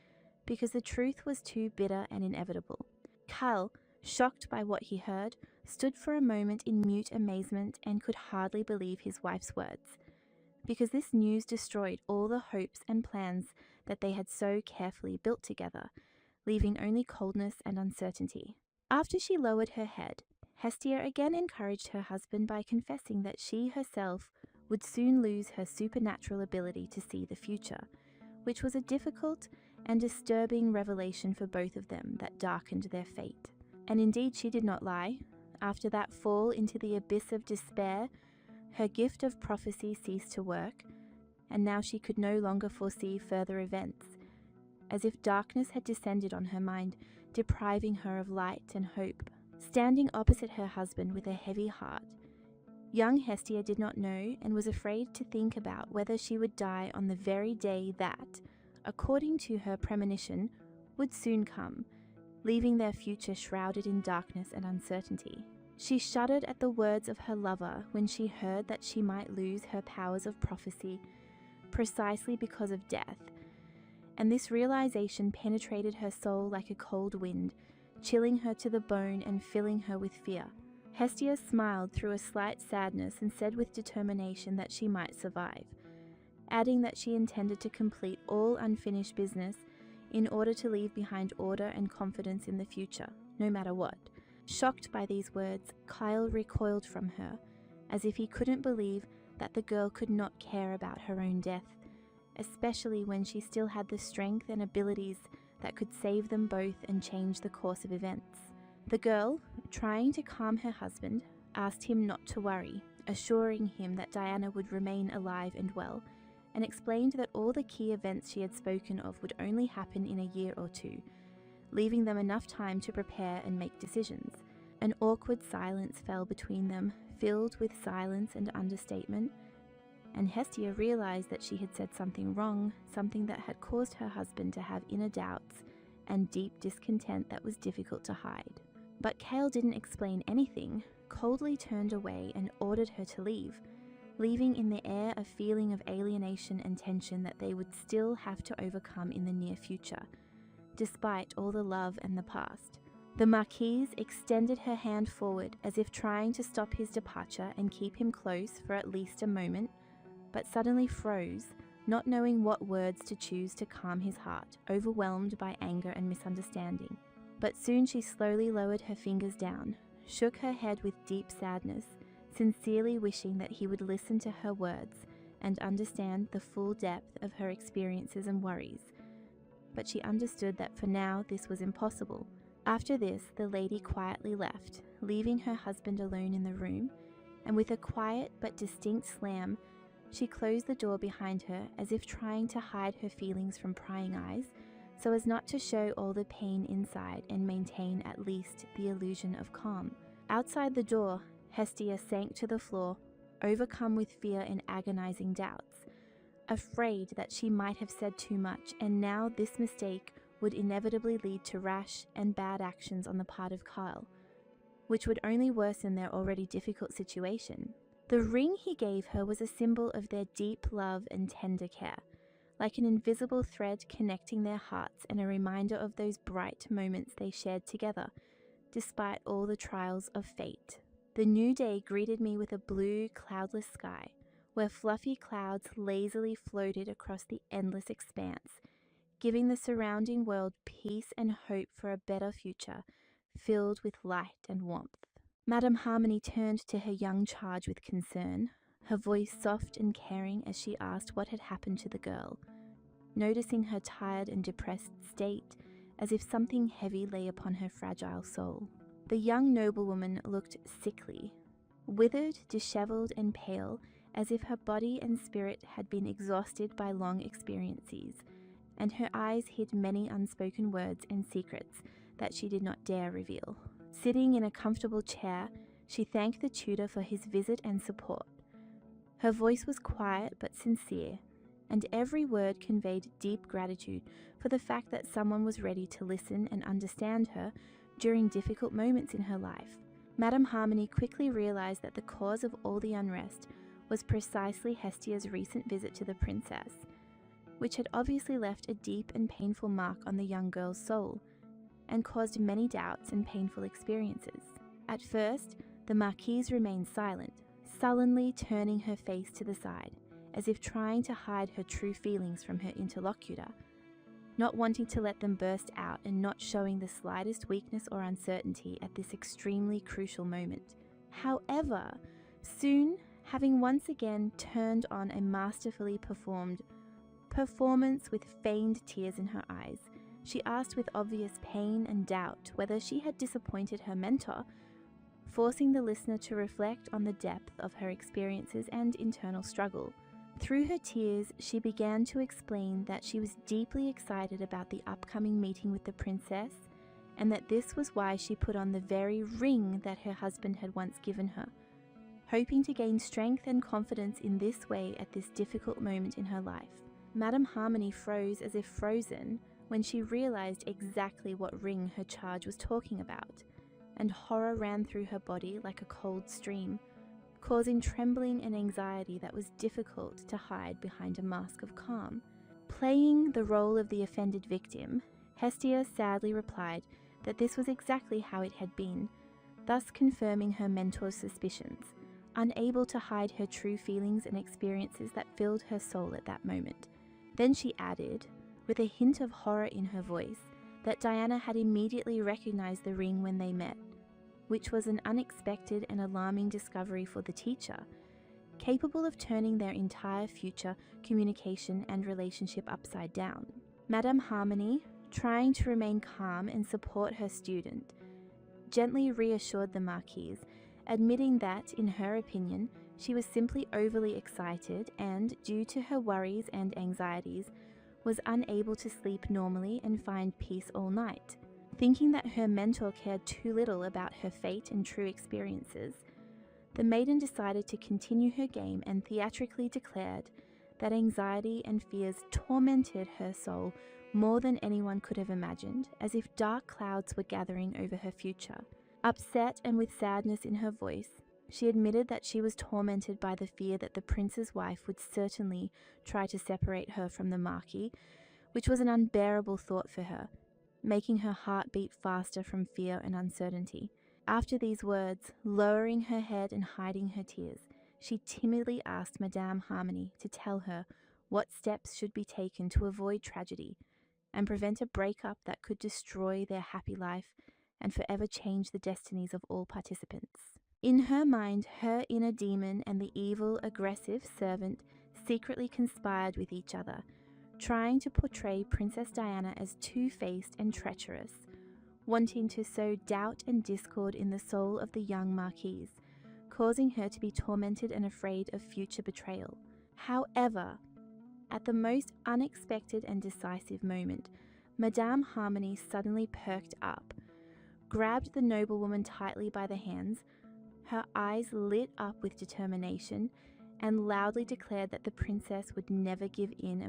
because the truth was too bitter and inevitable. Kyle, shocked by what he heard, stood for a moment in mute amazement and could hardly believe his wife's words, because this news destroyed all the hopes and plans that they had so carefully built together, leaving only coldness and uncertainty. After she lowered her head, Hestia again encouraged her husband by confessing that she herself would soon lose her supernatural ability to see the future, which was a difficult and disturbing revelation for both of them that darkened their fate. And indeed she did not lie. After that fall into the abyss of despair, her gift of prophecy ceased to work, and now she could no longer foresee further events, as if darkness had descended on her mind, depriving her of light and hope. Standing opposite her husband with a heavy heart, young Hestia did not know and was afraid to think about whether she would die on the very day that, according to her premonition, would soon come, leaving their future shrouded in darkness and uncertainty. She shuddered at the words of her lover when she heard that she might lose her powers of prophecy precisely because of death, and this realization penetrated her soul like a cold wind, chilling her to the bone and filling her with fear. Hestia smiled through a slight sadness and said with determination that she might survive, adding that she intended to complete all unfinished business in order to leave behind order and confidence in the future, no matter what. Shocked by these words, Kyle recoiled from her, as if he couldn't believe that the girl could not care about her own death, especially when she still had the strength and abilities that could save them both and change the course of events. The girl, trying to calm her husband, asked him not to worry, assuring him that Diana would remain alive and well, and explained that all the key events she had spoken of would only happen in a year or two, leaving them enough time to prepare and make decisions. An awkward silence fell between them, filled with silence and understatement, and Hestia realized that she had said something wrong, something that had caused her husband to have inner doubts and deep discontent that was difficult to hide. But Kale didn't explain anything, coldly turned away and ordered her to leave, leaving in the air a feeling of alienation and tension that they would still have to overcome in the near future, despite all the love and the past. The Marquise extended her hand forward as if trying to stop his departure and keep him close for at least a moment, but suddenly froze, not knowing what words to choose to calm his heart, overwhelmed by anger and misunderstanding. But soon she slowly lowered her fingers down, shook her head with deep sadness, sincerely wishing that he would listen to her words and understand the full depth of her experiences and worries. But she understood that for now this was impossible. After this, the lady quietly left, leaving her husband alone in the room, and with a quiet but distinct slam, she closed the door behind her as if trying to hide her feelings from prying eyes, so as not to show all the pain inside and maintain at least the illusion of calm. Outside the door, Hestia sank to the floor, overcome with fear and agonizing doubts, afraid that she might have said too much, and now this mistake would inevitably lead to rash and bad actions on the part of Kyle, which would only worsen their already difficult situation. The ring he gave her was a symbol of their deep love and tender care, like an invisible thread connecting their hearts and a reminder of those bright moments they shared together, despite all the trials of fate. The new day greeted me with a blue, cloudless sky, where fluffy clouds lazily floated across the endless expanse, giving the surrounding world peace and hope for a better future, filled with light and warmth. Madame Harmony turned to her young charge with concern, her voice soft and caring as she asked what had happened to the girl, noticing her tired and depressed state, as if something heavy lay upon her fragile soul. The young noblewoman looked sickly, withered, dishevelled, and pale, as if her body and spirit had been exhausted by long experiences, and her eyes hid many unspoken words and secrets that she did not dare reveal. Sitting in a comfortable chair, she thanked the tutor for his visit and support. Her voice was quiet but sincere, and every word conveyed deep gratitude for the fact that someone was ready to listen and understand her during difficult moments in her life. Madame Harmony quickly realized that the cause of all the unrest was precisely Hestia's recent visit to the princess, which had obviously left a deep and painful mark on the young girl's soul, and caused many doubts and painful experiences. At first, the Marquise remained silent, sullenly turning her face to the side, as if trying to hide her true feelings from her interlocutor, not wanting to let them burst out and not showing the slightest weakness or uncertainty at this extremely crucial moment. However, soon, having once again turned on a masterfully performed performance with feigned tears in her eyes, she asked with obvious pain and doubt whether she had disappointed her mentor, forcing the listener to reflect on the depth of her experiences and internal struggle. Through her tears, she began to explain that she was deeply excited about the upcoming meeting with the princess, and that this was why she put on the very ring that her husband had once given her, hoping to gain strength and confidence in this way at this difficult moment in her life. Madame Harmony froze as if frozen when she realized exactly what ring her charge was talking about, and horror ran through her body like a cold stream, causing trembling and anxiety that was difficult to hide behind a mask of calm. Playing the role of the offended victim, Hestia sadly replied that this was exactly how it had been, thus confirming her mentor's suspicions, unable to hide her true feelings and experiences that filled her soul at that moment. Then she added, with a hint of horror in her voice, that Diana had immediately recognized the ring when they met, which was an unexpected and alarming discovery for the teacher, capable of turning their entire future communication and relationship upside down. Madame Harmony, trying to remain calm and support her student, gently reassured the Marquise, admitting that, in her opinion, she was simply overly excited and, due to her worries and anxieties, was unable to sleep normally and find peace all night. Thinking that her mentor cared too little about her fate and true experiences, the maiden decided to continue her game and theatrically declared that anxiety and fears tormented her soul more than anyone could have imagined, as if dark clouds were gathering over her future. Upset and with sadness in her voice, She admitted that she was tormented by the fear that the prince's wife would certainly try to separate her from the Marquis, which was an unbearable thought for her, making her heart beat faster from fear and uncertainty. After these words, lowering her head and hiding her tears, she timidly asked Madame Harmony to tell her what steps should be taken to avoid tragedy and prevent a breakup that could destroy their happy life and forever change the destinies of all participants. In her mind, her inner demon and the evil, aggressive servant secretly conspired with each other, trying to portray Princess Diana as two-faced and treacherous, wanting to sow doubt and discord in the soul of the young Marquise, causing her to be tormented and afraid of future betrayal. However, at the most unexpected and decisive moment, Madame Harmony suddenly perked up, grabbed the noblewoman tightly by the hands, her eyes lit up with determination, and loudly declared that the princess would never give in